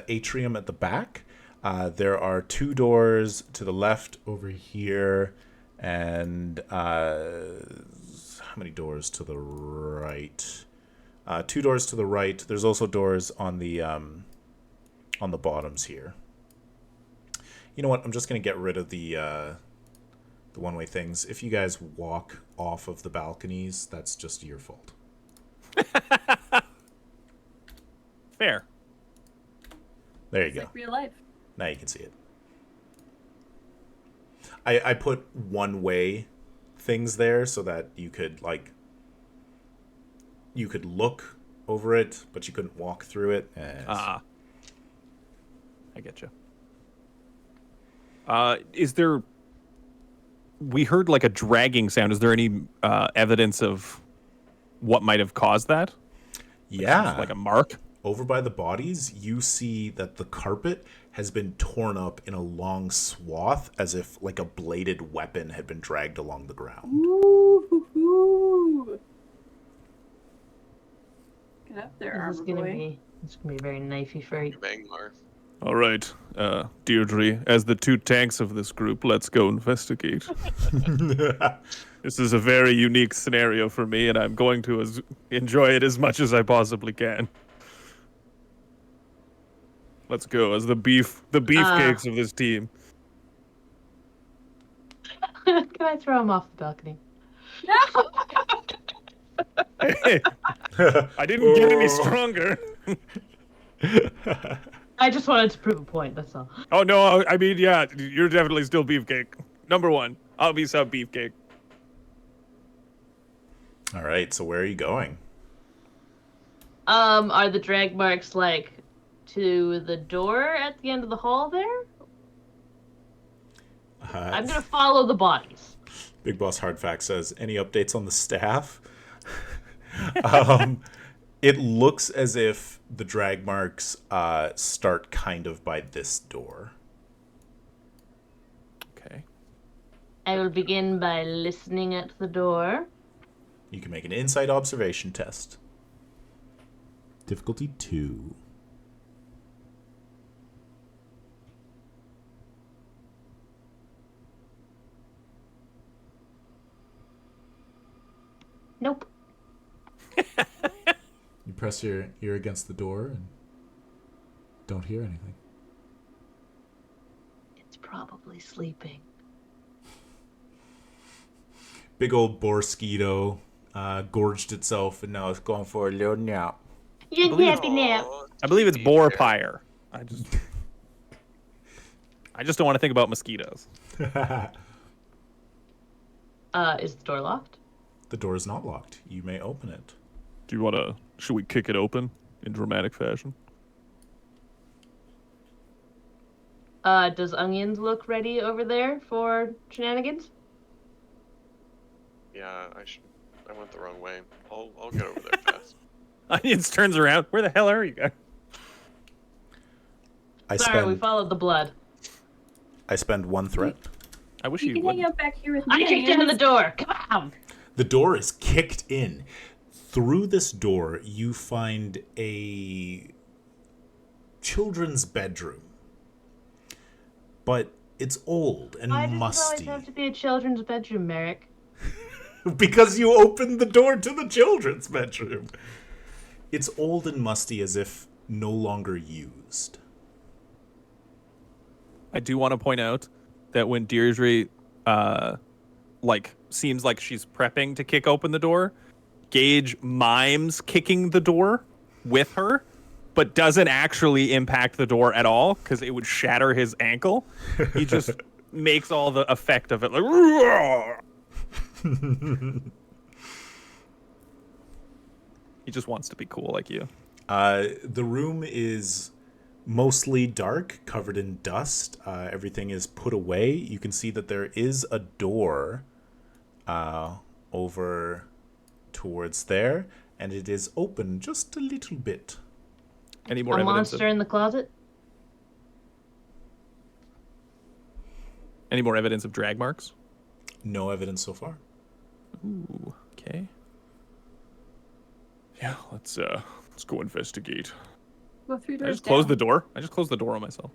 atrium at the back. There are 2 doors to the left over here, and how many doors to the right? 2 doors to the right. There's also doors on the bottoms here. You know what? I'm just gonna get rid of the one-way things. If you guys walk off of the balconies, that's just your fault. Fair. There you it's go. like real life. Now you can see it. I put one-way things there so that you could look over it, but you couldn't walk through it. I get you. Is there? We heard like a dragging sound. Is there any evidence of what might have caused that? Yeah. Like a mark? Over by the bodies, you see that the carpet has been torn up in a long swath, as if like a bladed weapon had been dragged along the ground. Ooh. Get up there, This is Arbor gonna Boy. be very knifey for you. Magmar. All right, Deirdre, as the 2 tanks of this group, let's go investigate. This is a very unique scenario for me, and I'm going to enjoy it as much as I possibly can. Let's go as the beefcakes of this team. Can I throw him off the balcony? Hey, I didn't get any stronger. I just wanted to prove a point, that's all. Oh no, I mean, yeah, you're definitely still beefcake. Number 1, I'll be sub beefcake. All right, so where are you going? Are the drag marks like to the door at the end of the hall there? I'm gonna follow the bodies. Big Boss Hardfact says, any updates on the staff? It looks as if the drag marks start kind of by this door. Okay. I will begin by listening at the door. You can make an insight observation test. Difficulty 2. Nope. You press your ear against the door and don't hear anything. It's probably sleeping. Big old borsquito gorged itself and now it's going for a little nap. You happy nap. I believe it's boar pyre. I just don't want to think about mosquitoes. Is the door locked? The door is not locked. You may open it. Do you want to? Should we kick it open in dramatic fashion? Does Onions look ready over there for shenanigans? Yeah, I went the wrong way. I'll get over there fast. Onions turns around. Where the hell are you guys? Sorry, we followed the blood. I spend 1 threat. I wish You you can hang would. out back here with me. I kicked into the door. Come on. The door is kicked in. Through this door, you find a children's bedroom. But It's old and Why does it always musty. have to be a children's bedroom, Merrick? Because you opened the door to the children's bedroom. It's old and musty as if no longer used. I do want to point out that when Deirdre, seems like she's prepping to kick open the door, Gage mimes kicking the door with her, but doesn't actually impact the door at all because it would shatter his ankle. He just makes all the effect of it, like. He just wants to be cool like you. The room is mostly dark, covered in dust. Everything is put away. You can see that there is a door over towards there, and it is open just a little bit. Any more A evidence? monster in the closet? Any more evidence of drag marks? No evidence so far. Ooh, okay. Yeah, let's go investigate. Go 3 I doors just closed down. the door. I just closed the door on myself.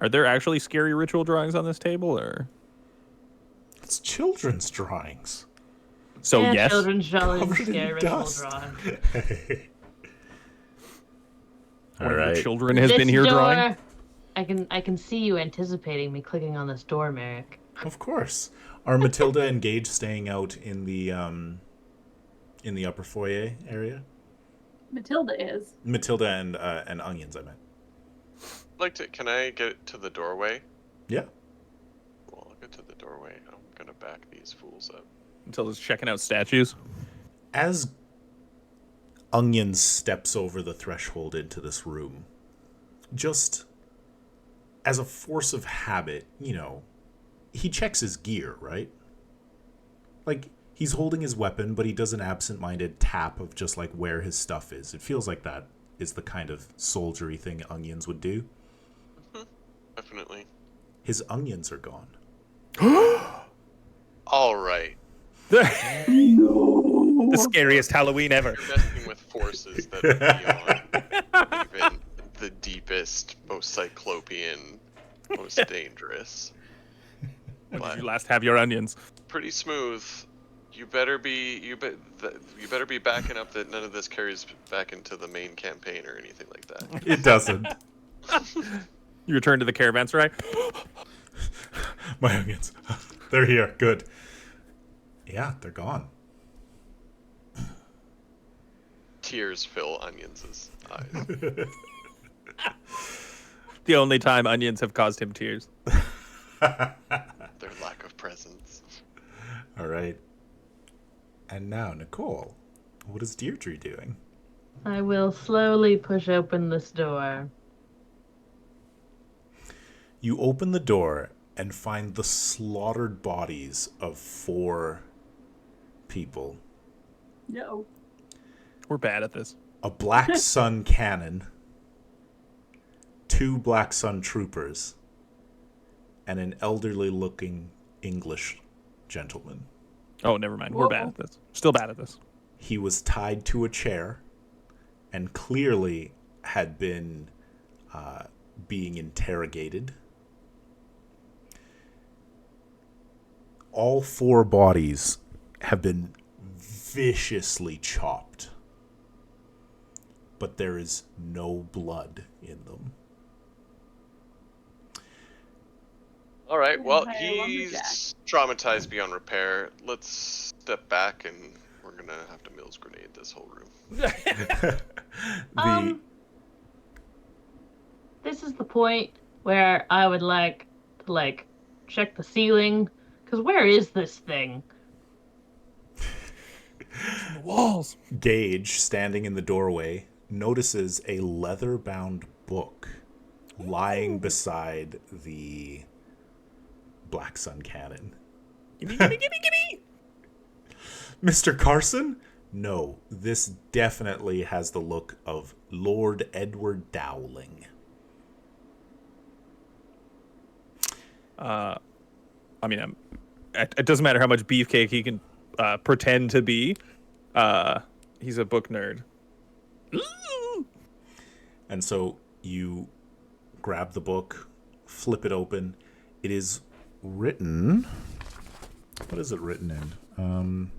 Are there actually scary ritual drawings on this table, or? It's children's drawings. So yeah, yes. Children's drawings, Covered in scary ritual dust. drawing. All One of right. the children has This been here door, drawing. I can see you anticipating me clicking on this door, Merrick. Of course. Are Matilda and Gage staying out in the upper foyer area? Matilda is. Matilda and Onions, I meant. Can I get to the doorway? Yeah. Well, I'll get to the doorway. I'm gonna back these fools up. Until it's checking out statues. As Onions steps over the threshold into this room, just as a force of habit, he checks his gear, right? Like, he's holding his weapon, but he does an absent-minded tap of just, like, where his stuff is. It feels like that is the kind of soldiery thing Onions would do. Definitely. His onions are gone. All right. The scariest Halloween ever. You're messing with forces that are beyond even the deepest, most cyclopean, most dangerous. When did But you last have your onions? pretty smooth. You better be backing up that none of this carries back into the main campaign or anything like that. It doesn't. You return to the caravanserai. My onions. They're here. Good. Yeah, they're gone. Tears fill Onions' eyes. The only time onions have caused him tears. Their lack of presence. All right. And now, Nicole, what is Deirdre doing? I will slowly push open this door. You open the door and find the slaughtered bodies of 4 people. No. We're bad at this. A Black Sun cannon, 2 Black Sun troopers, and an elderly-looking English gentleman. Oh, never mind. We're bad Whoa. at this. Still bad at this. He was tied to a chair and clearly had been being interrogated. All 4 bodies have been viciously chopped, but there is no blood in them. All right. Well, Hire a he's lumberjack. traumatized beyond repair. Let's step back, and we're gonna have to Mills grenade this whole room. This is the point where I would like to check the ceiling, because where is this thing? The walls. Gage, standing in the doorway, notices a leather-bound book lying beside the Black Sun cannon. Gimme, gimme, gimme, gimme. Mr. Carson? No, this definitely has the look of Lord Edward Dowling. I mean, it doesn't matter how much beefcake he can pretend to be. He's a book nerd. And so you grab the book, flip it open. It is written. What is it written in?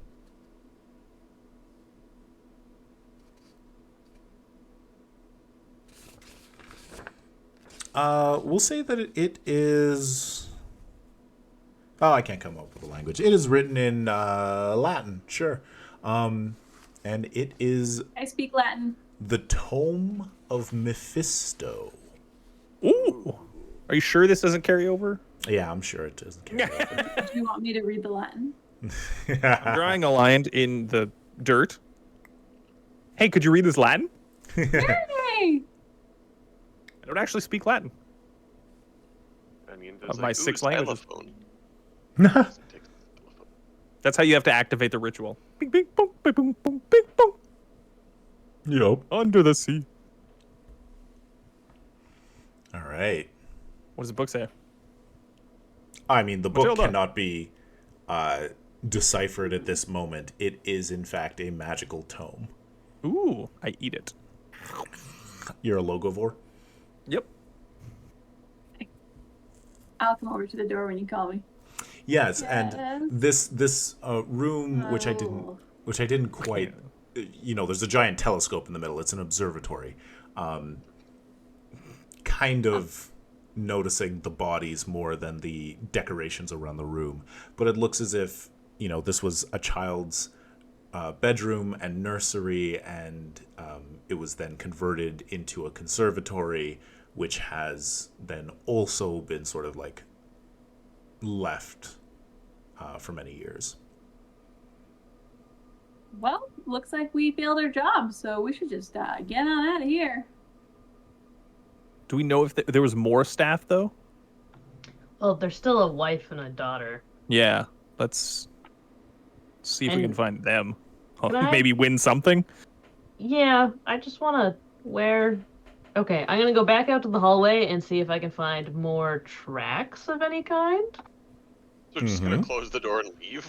We'll say that it is. Oh, I can't come up with a language. It is written in Latin, sure. And it is I speak Latin. the Tome of Mephisto. Ooh. Are you sure this doesn't carry over? Yeah, I'm sure it doesn't carry over. Do you want me to read the Latin? I'm drawing a line in the dirt. Hey, could you read this Latin? Yay! I don't actually speak Latin. I mean, Of my 6 languages. Telephone. That's how you have to activate the ritual. Bing, bing, boom, bing, boom, boom, bing, boom. Yep. Under the sea. All right. What does the book say? I mean, the book Matilda. cannot be deciphered at this moment. It is, in fact, a magical tome. Ooh, I eat it. You're a logivore? Yep. I'll come over to the door when you call me. Yes, Yes. and this room, which I didn't quite, there's a giant telescope in the middle. It's an observatory. Kind of noticing the bodies more than the decorations around the room, but it looks as if this was a child's bedroom and nursery, and it was then converted into a conservatory, which has then also been sort of like left for many years. Well, looks like we failed our job, so we should just get on out of here. Do we know if there was more staff, though? Well, there's still a wife and a daughter. Yeah. Let's see if we can And- find them. Can I- Maybe win something? Yeah, I just want to wear. Okay, I'm gonna go back out to the hallway and see if I can find more tracks of any kind. So just gonna close the door and leave.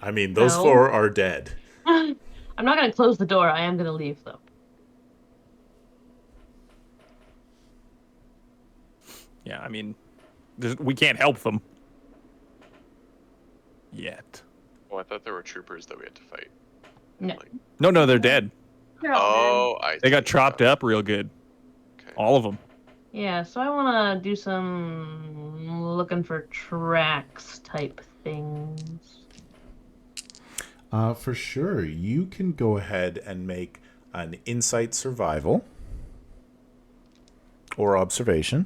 I mean, those No. 4 are dead. I'm not gonna close the door. I am gonna leave though. Yeah, I mean, we can't help them. Yet. Oh, I thought there were troopers that we had to fight. No. Like, No, they're dead. They're all oh, I They got see. chopped up real good. Okay. All of them. Yeah, so I want to do some looking for tracks type things. For sure. You can go ahead and make an insight survival or observation.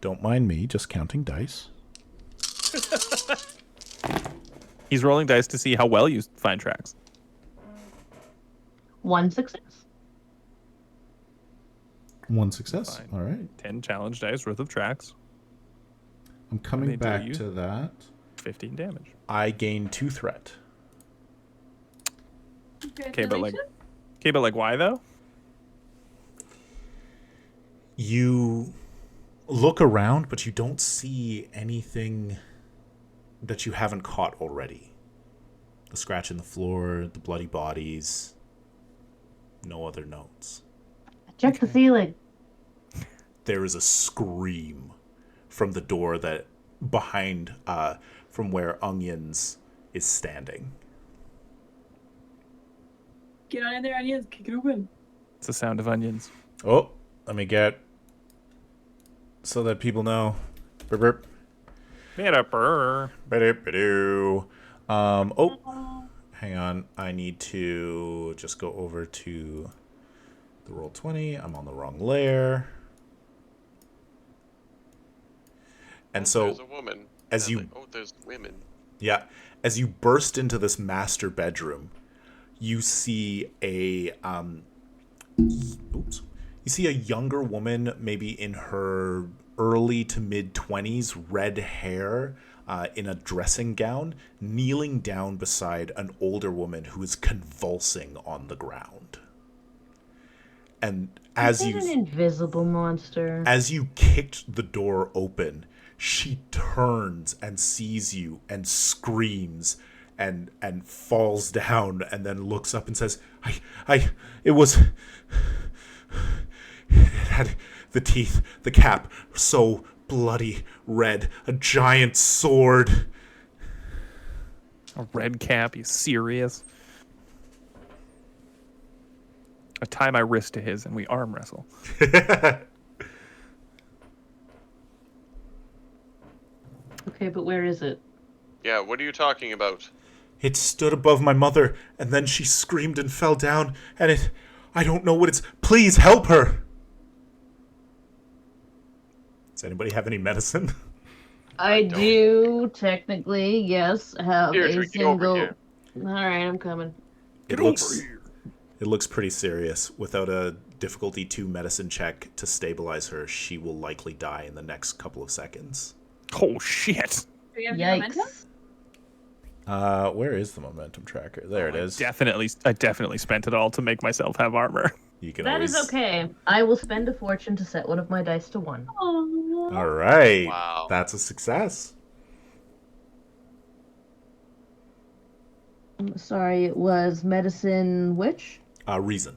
Don't mind me, just counting dice. He's rolling dice to see how well you find tracks. 1 success. 1 success. Fine. All right. 10 challenge dice worth of tracks. I'm they coming do back you? to that. 15 damage. I gain 2 threat. Okay, but like why though? You look around, but you don't see anything that you haven't caught already. The scratch in the floor, the bloody bodies, no other notes. Check the ceiling. There is a scream from the door that behind from where Onions is standing. Get on in there, onions. Kick it open. It's the sound of onions. Oh, let me get so that people know. Burp, burp. Ba-do. Oh, hang on. I need to just go over to the Roll20. I'm on the wrong layer. And so, there's a woman. as And you- like, oh, there's women. yeah, as you burst into this master bedroom, you see a you see a younger woman, maybe in her early to mid 20s, red hair, in a dressing gown, kneeling down beside an older woman who is convulsing on the ground. And Is it an invisible monster? as you kicked the door open, she turns and sees you and screams and falls down, and then looks up and says, it was, it had the teeth, the cap, so bloody red, a giant sword. A red cap? You serious? I tie my wrist to his and we arm wrestle. Okay, but where is it? Yeah, what are you talking about? It stood above my mother, and then she screamed and fell down, and I don't know what it's... Please help her! Does anybody have any medicine? I do technically, yes, have Deirdre, a get over single. here. All right, I'm coming. It looks pretty serious. Without a difficulty 2 medicine check to stabilize her, she will likely die in the next couple of seconds. Oh, shit. Do you have any momentum? Yikes! Where is the momentum tracker? There it is. I definitely spent it all to make myself have armor. You can That always... is okay. I will spend a fortune to set one of my dice to 1. Aww. All right. Wow. That's a success. Sorry, it was medicine which? Reason.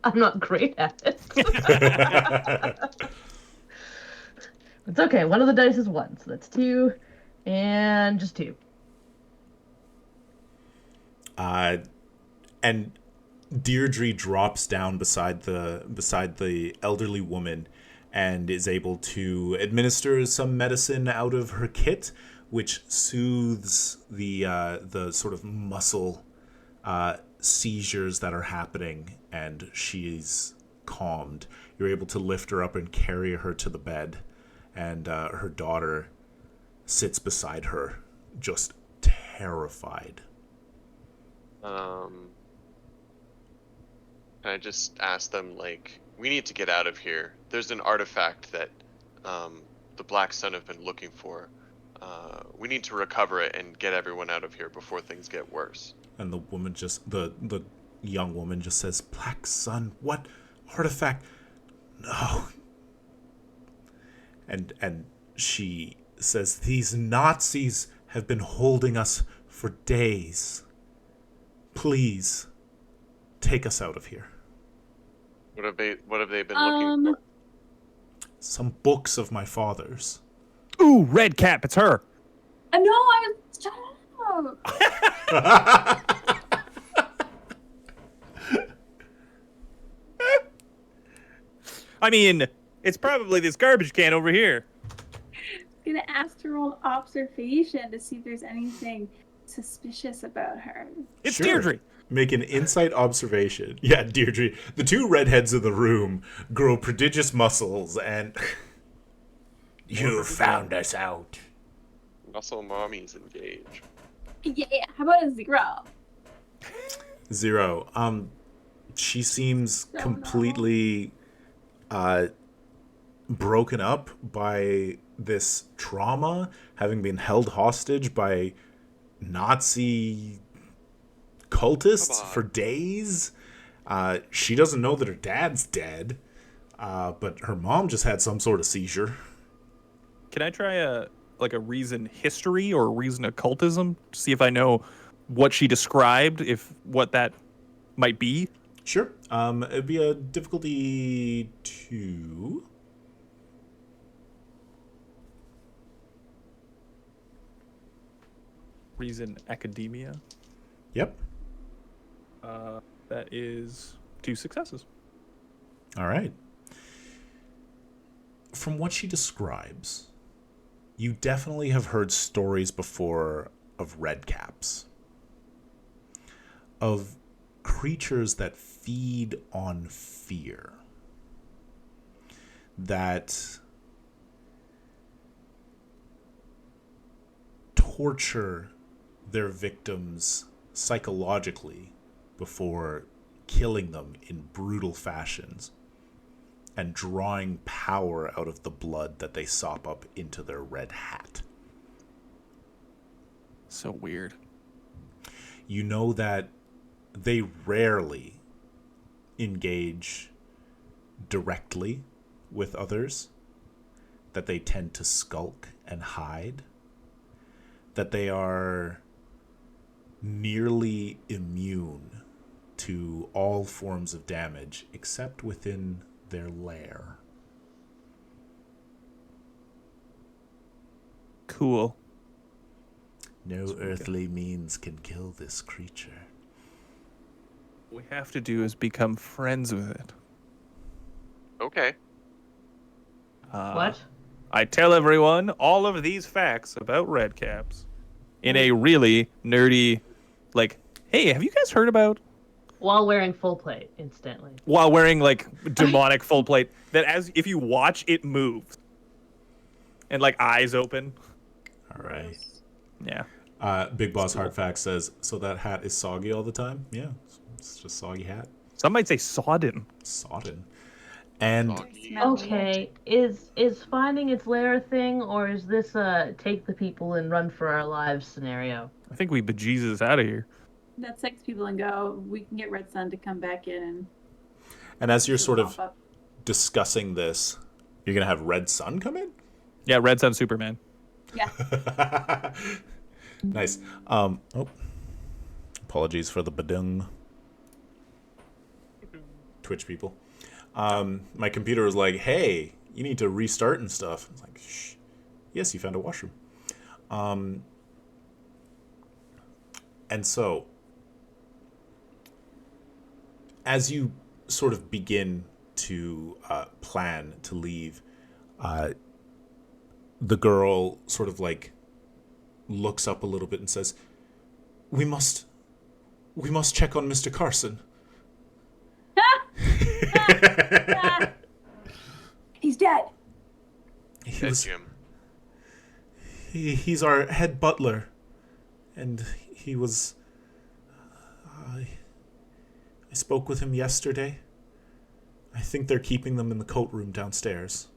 I'm not great at it. It's okay. One of the dice is 1, so that's 2, and just 2. And Deirdre drops down beside the elderly woman and is able to administer some medicine out of her kit, which soothes the sort of muscle seizures that are happening, and she's calmed. You're able to lift her up and carry her to the bed, and her daughter sits beside her, just terrified. I just asked them, like, we need to get out of here. There's an artifact that the Black Sun have been looking for. We need to recover it and get everyone out of here before things get worse. And the woman the young woman just says, Black Sun, what artifact? No. And she says, these Nazis have been holding us for days. Please, take us out of here. What have they been looking for? Some books of my father's. Ooh, red cap, it's her. No, I was... Shut up! I mean, it's probably this garbage can over here. I'm gonna ask to roll observation to see if there's anything suspicious about her. It's Sure. Deirdre. Make an insight observation. Yeah, Deirdre. The 2 redheads in the room grow prodigious muscles and... You found us out. Muscle mommies engage. Yeah, how about a 0? 0. She seems No, completely broken up by this trauma, having been held hostage by Nazi cultists for days. She doesn't know that her dad's dead, but her mom just had some sort of seizure. Can I try a reason history or a reason occultism to see if I know what she described, what that might be? Sure. It'd be a difficulty 2. Reason academia. Yep. That is 2 successes. All right. From what she describes, you definitely have heard stories before of redcaps. Of creatures that feed on fear. That torture their victims psychologically before killing them in brutal fashions and drawing power out of the blood that they sop up into their red hat. So weird. You know that they rarely engage directly with others, that they tend to skulk and hide, that they are nearly immune to all forms of damage except within their lair. Cool. No earthly means can kill this creature. What we have to do is become friends with it. Okay. What? I tell everyone all of these facts about redcaps in a really nerdy, like, hey, have you guys heard about? While wearing full plate, instantly. While wearing like demonic full plate, that as if you watch it moves, and like eyes open. All right. Yeah. Big Boss Hard Fact says, so that hat is soggy all the time? Yeah, it's just a soggy hat. Some might say sodden. Sodden. And Okay, is finding its lair a thing, or is this a take the people and run for our lives scenario? I think we bejesus out of here. That's 6 people and go. We can get Red Sun to come back in and as you're sort pop of up. discussing this, you're going to have Red Sun come in? Yeah, Red Sun Superman. Yeah. Nice. Apologies for the badung. Twitch people. My computer was like, hey, you need to restart and stuff. I was like, shh. Yes, you found a washroom. And so, as you sort of begin to plan to leave, the girl sort of like looks up a little bit and says, we must check on Mr. Carson. He's dead. He's our head butler, and he was. I spoke with him yesterday. I think they're keeping them in the coat room downstairs.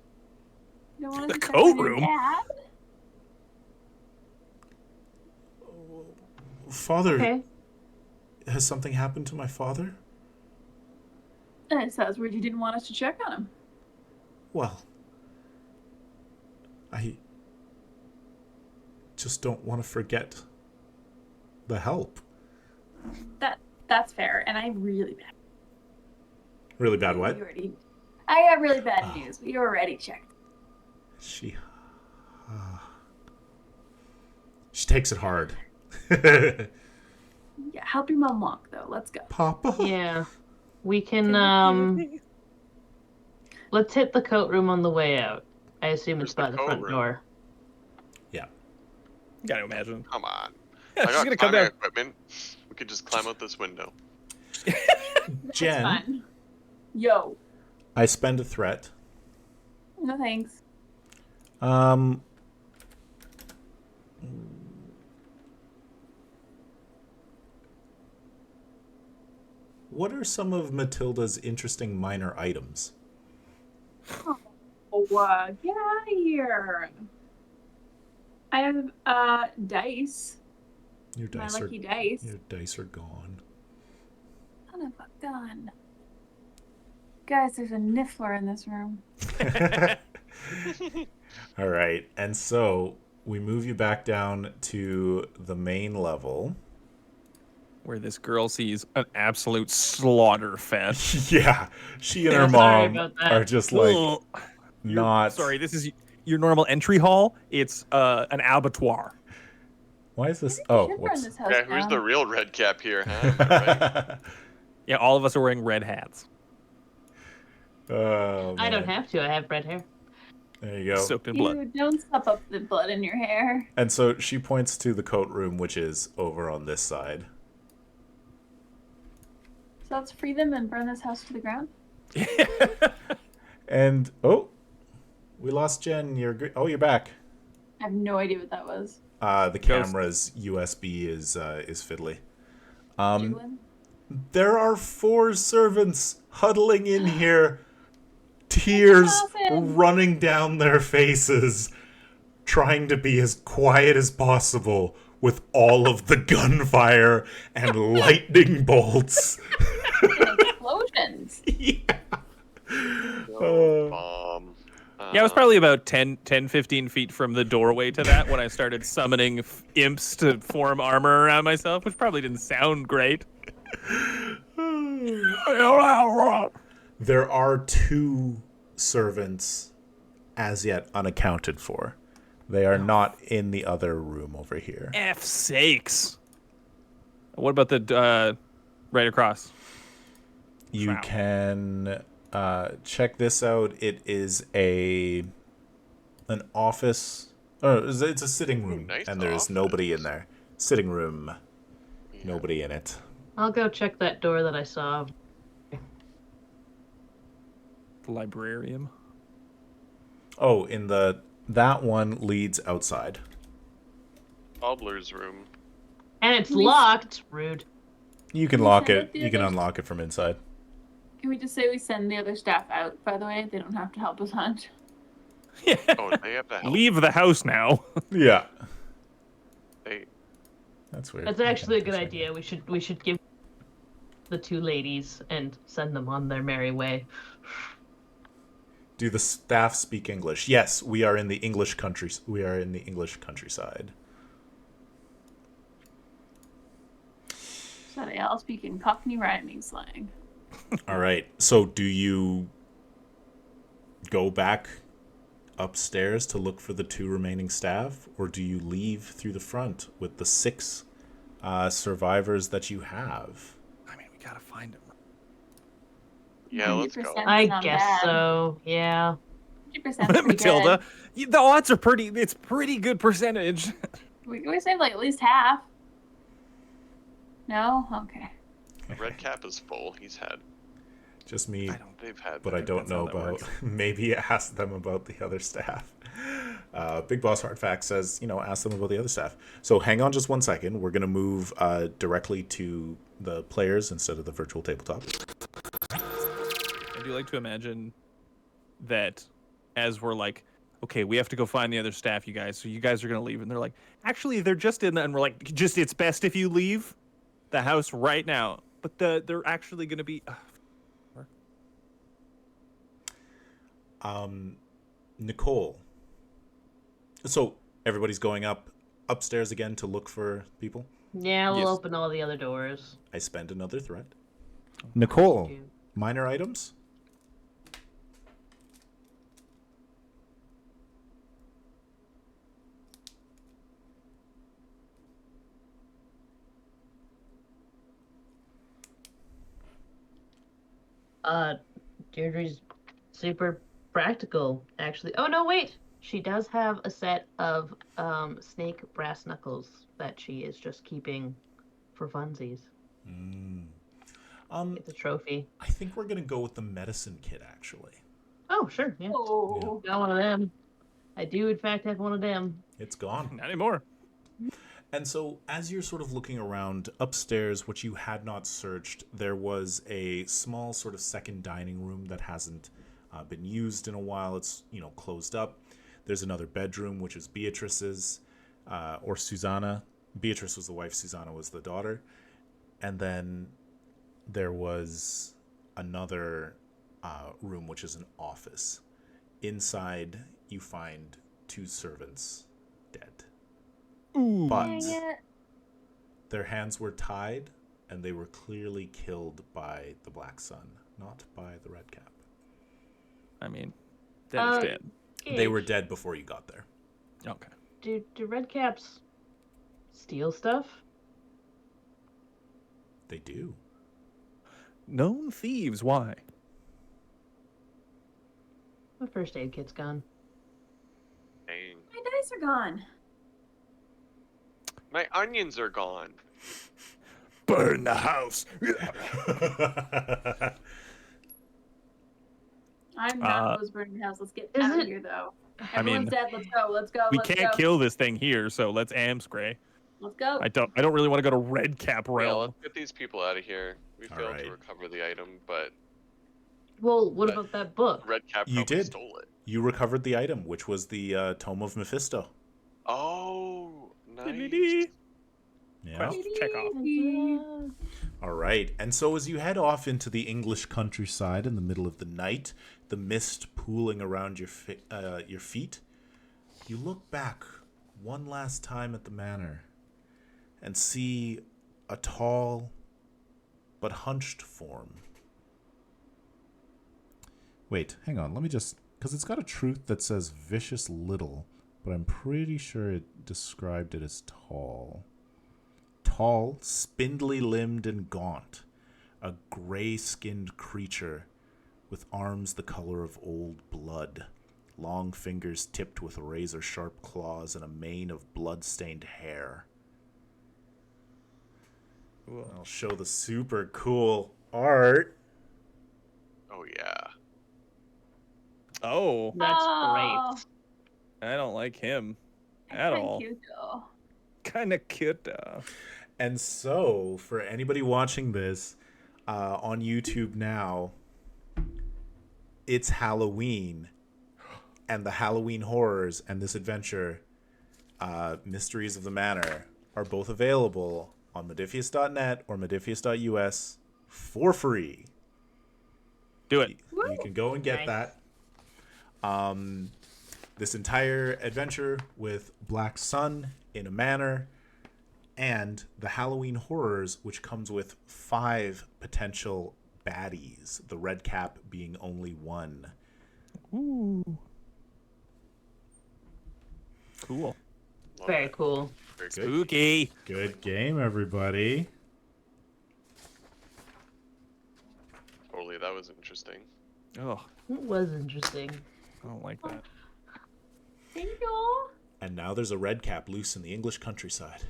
You don't want The to check coat on your room? dad? Father, Okay. has something happened to my father? And it says where you didn't want us to check on him. Well, I just don't want to forget the help. That's fair, and I really bad. Really bad what? I got really bad news. We already checked. She takes it hard. Yeah, help your mom walk though. Let's go. Papa? Yeah. We can, let's hit the coat room on the way out. I assume it's Where's by the the coat front room? door. Yeah. Gotta imagine. Come on. Yeah, I she's got gonna come climbing down. equipment. We could just climb out this window. Jen, That's fine. Yo. I spend a threat. No thanks. What are some of Matilda's interesting minor items? Oh, get out of here. I have dice. Your My dice lucky dice. Your dice are gone. Son of a gun. Guys, there's a niffler in this room. All right, and so we move you back down to the main level. Where this girl sees an absolute slaughter fest. Yeah, she and her Yeah, sorry mom about that. are just like Ugh. not. Sorry, this is your normal entry hall. It's an abattoir. Why is this? We Oh, should burn whoops. this house Yeah, who's down. the real red cap here, huh? Am I right? Yeah, all of us are wearing red hats. Oh, I don't man. have to. I have red hair. There you go. Soaked in blood. You don't stop up the blood in your hair. And so she points to the coat room, which is over on this side. So let's free them and burn this house to the ground. And we lost Jen. You're back. I have no idea what that was. The camera's USB is fiddly. Jiggling? There are 4 servants huddling in here, tears Awesome. running down their faces, trying to be as quiet as possible with all of the gunfire and lightning bolts. And explosions. Yeah. No bomb. Yeah, I was probably about 10, 15 feet from the doorway to that when I started summoning imps to form armor around myself, which probably didn't sound great. There are 2 servants as yet unaccounted for. They are not in the other room over here. F sakes. What about the right across? You can check this out. It is an office. Oh, it's a sitting room, Nice and there's office. nobody in there. Sitting room, Yeah. nobody in it. I'll go check that door that I saw. The librarian. Oh, that one leads outside. Cobbler's room. And it's We- locked. Rude. You can We lock send it. it the You can other- unlock it from inside. Can we just say we send the other staff out, by the way? They don't have to help us hunt. Yeah. Oh, they have to help. Leave the house now. Yeah, They, that's weird. That's actually a good idea. We should give the 2 ladies and send them on their merry way. Do the staff speak English? Yes, we are in the English country. We are in the English countryside. So they all speak in Cockney rhyming slang. All right. So, do you go back upstairs to look for the 2 remaining staff, or do you leave through the front with the 6 survivors that you have? I mean, we gotta find him. yeah, let's go. 90% I not guess bad. so. Yeah. 50% 's pretty Matilda, good. the odds are pretty. It's pretty good percentage. We saved like at least half. No? Okay. Red Cap is full. He's had. Just me, They've had. but I don't that's how know that about. works. Maybe ask them about the other staff. Big Boss Hardfact says, ask them about the other staff. So hang on just one second. We're gonna move directly to the players instead of the virtual tabletop. I do like to imagine that as we're like, okay, we have to go find the other staff, you guys. So you guys are gonna leave, and they're like, actually, they're just in there, and we're like, just it's best if you leave the house right now. But they're actually gonna be. Nicole. So everybody's going upstairs again to look for people. Yeah, we'll Yes. open all the other doors. I spend another threat. Nicole, Dude. minor items. Deirdre's super practical, actually. Oh no, wait! She does have a set of snake brass knuckles that she is just keeping for funsies. It's a trophy. I think we're gonna go with the medicine kit actually. Oh, sure, yeah. Oh. Got one of them. I do, in fact, have one of them. It's gone. Not anymore. And so, as you're sort of looking around upstairs, which you had not searched, there was a small sort of second dining room that hasn't been used in a while. It's, closed up. There's another bedroom, which is Beatrice's, or Susanna. Beatrice was the wife, Susanna was the daughter. And then there was another room, which is an office. Inside, you find 2 servants dead. Ooh. But Dang it. their hands were tied, and they were clearly killed by the Black Sun, not by the Red Cap. I mean, that is dead. They were Gage, dead before you got there. Okay. Do red caps steal stuff? They do. Known thieves. Why? My first aid kit's gone. Dang. My dice are gone. My onions are gone. Burn the house. I'm not opposed to burning the house. Let's get Is out it- of here, though. I mean, Everyone's dead. Let's go. Let's go. we let's can't go. kill this thing here, so let's amscray. Let's go. I don't really want to go to Red Cap Yeah, realm. let's get these people out of here. We All failed right. to recover the item, but Well, what But- about that book? Red Cap You probably did. stole it. You recovered the item, which was the Tome of Mephisto. Oh, nice. Diddly-dee. Yeah. Quest check off. All right. And so as you head off into the English countryside in the middle of the night, the mist pooling around your feet, you look back one last time at the manor and see a tall but hunched form. Wait, hang on. Let me just... Because it's got a truth that says vicious little, but I'm pretty sure it described it as tall. Tall, spindly-limbed and gaunt. A gray-skinned creature with arms the color of old blood. Long fingers tipped with razor-sharp claws and a mane of blood-stained hair. Cool. I'll show the super cool art. Oh yeah. Oh, That's Oh. great. I don't like him at Kinda all. Cute though. Kind of cute. And so, for anybody watching this on YouTube now, it's Halloween, and the Halloween Horrors and this adventure, Mysteries of the Manor, are both available on Modiphius.net or Modiphius.us for free. Do it. You can go and get Nice. that. This entire adventure with Black Sun in a manor, and the Halloween Horrors, which comes with 5 potential baddies, the red cap being only one. Ooh. Cool. Love Very it. cool. Very good. Spooky. Good game, everybody. Totally, that was interesting. Oh, It was interesting. I don't like that. Thank you. And now there's a red cap loose in the English countryside.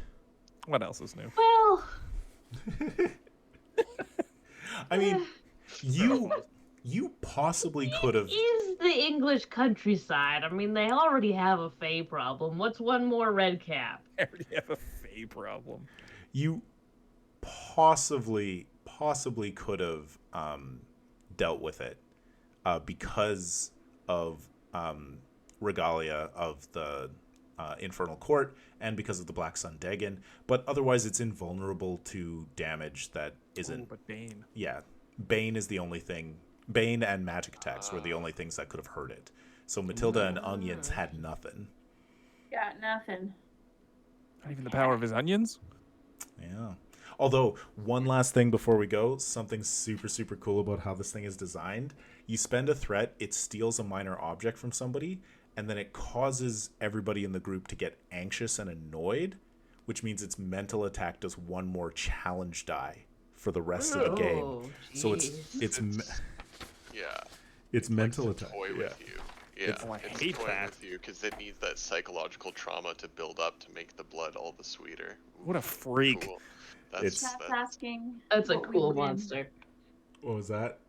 What else is new? Well, I mean, you possibly could have... it is the English countryside. I mean, they already have a Fae problem. What's one more red cap? I already have a Fae problem. You possibly could have dealt with it because of regalia of the Infernal Court and because of the Black Sun Dagon, but otherwise it's invulnerable to damage that isn't... Oh, but Bane. Yeah, Bane is the only thing. Bane and magic attacks were the only things that could have hurt it. So Matilda and Onions had nothing. Got nothing. Not even the power of his onions? Yeah. Although, one last thing before we go, something super, super cool about how this thing is designed. You spend a threat, it steals a minor object from somebody, and then it causes everybody in the group to get anxious and annoyed, which means its mental attack does one more challenge die for the rest of the game. Oh, So jeez. Yeah. it's mental Like to attack. toy Yeah. with you. Yeah, Oh, I it's hate toying that. with you because it needs that psychological trauma to build up to make the blood all the sweeter. What a freak. Cool. It's- That's asking. That's a what we cool win. monster. What was that?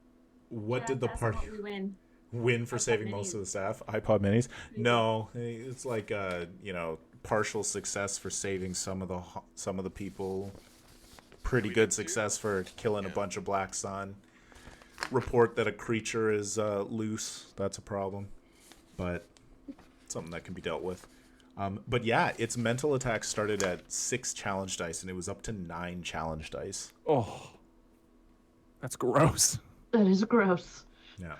What That's did the asking party what we win. win for iPod saving most minis. of the staff? iPod minis? No, it's like partial success for saving some of the people. Pretty We good did too. success for killing a Yeah. bunch of Black Sun. Report that a creature is loose. That's a problem, but something that can be dealt with. But yeah, its mental attack started at 6 challenge dice, and it was up to 9 challenge dice. Oh. That's gross. That is gross. Yeah,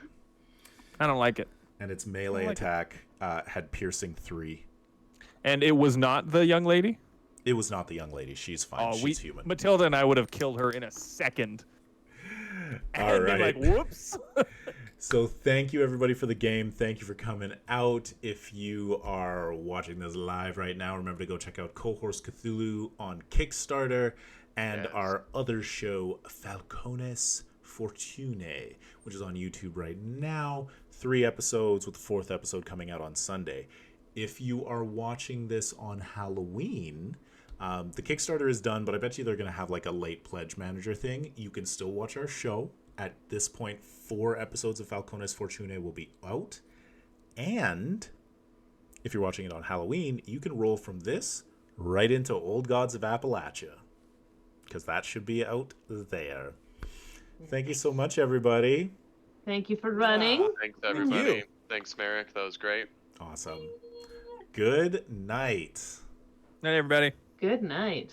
I don't like it. and its melee I like it. attack had piercing 3. And it was not the young lady? It was not the young lady. She's fine. Oh, She's human. Matilda and I would have killed her in a second. All And been right. like, whoops. So thank you everybody for the game. Thank you for coming out. If you are watching this live right now, remember to go check out Cohorse Cthulhu on Kickstarter and Yes. our other show, Falcones Fortunae, which is on YouTube right now. 3 episodes with the 4th episode coming out on Sunday. If you are watching this on Halloween, the Kickstarter is done, but I bet you they're going to have like a late pledge manager thing. You can still watch our show. At this point, 4 episodes of Falcones Fortunae will be out. And if you're watching it on Halloween, you can roll from this right into Old Gods of Appalachia, because that should be out there. Thank you so much, everybody. Thank you for running. Thanks, everybody. you. Thanks, Merrick. That was great. Awesome. Good night. Night, everybody. Good Good night.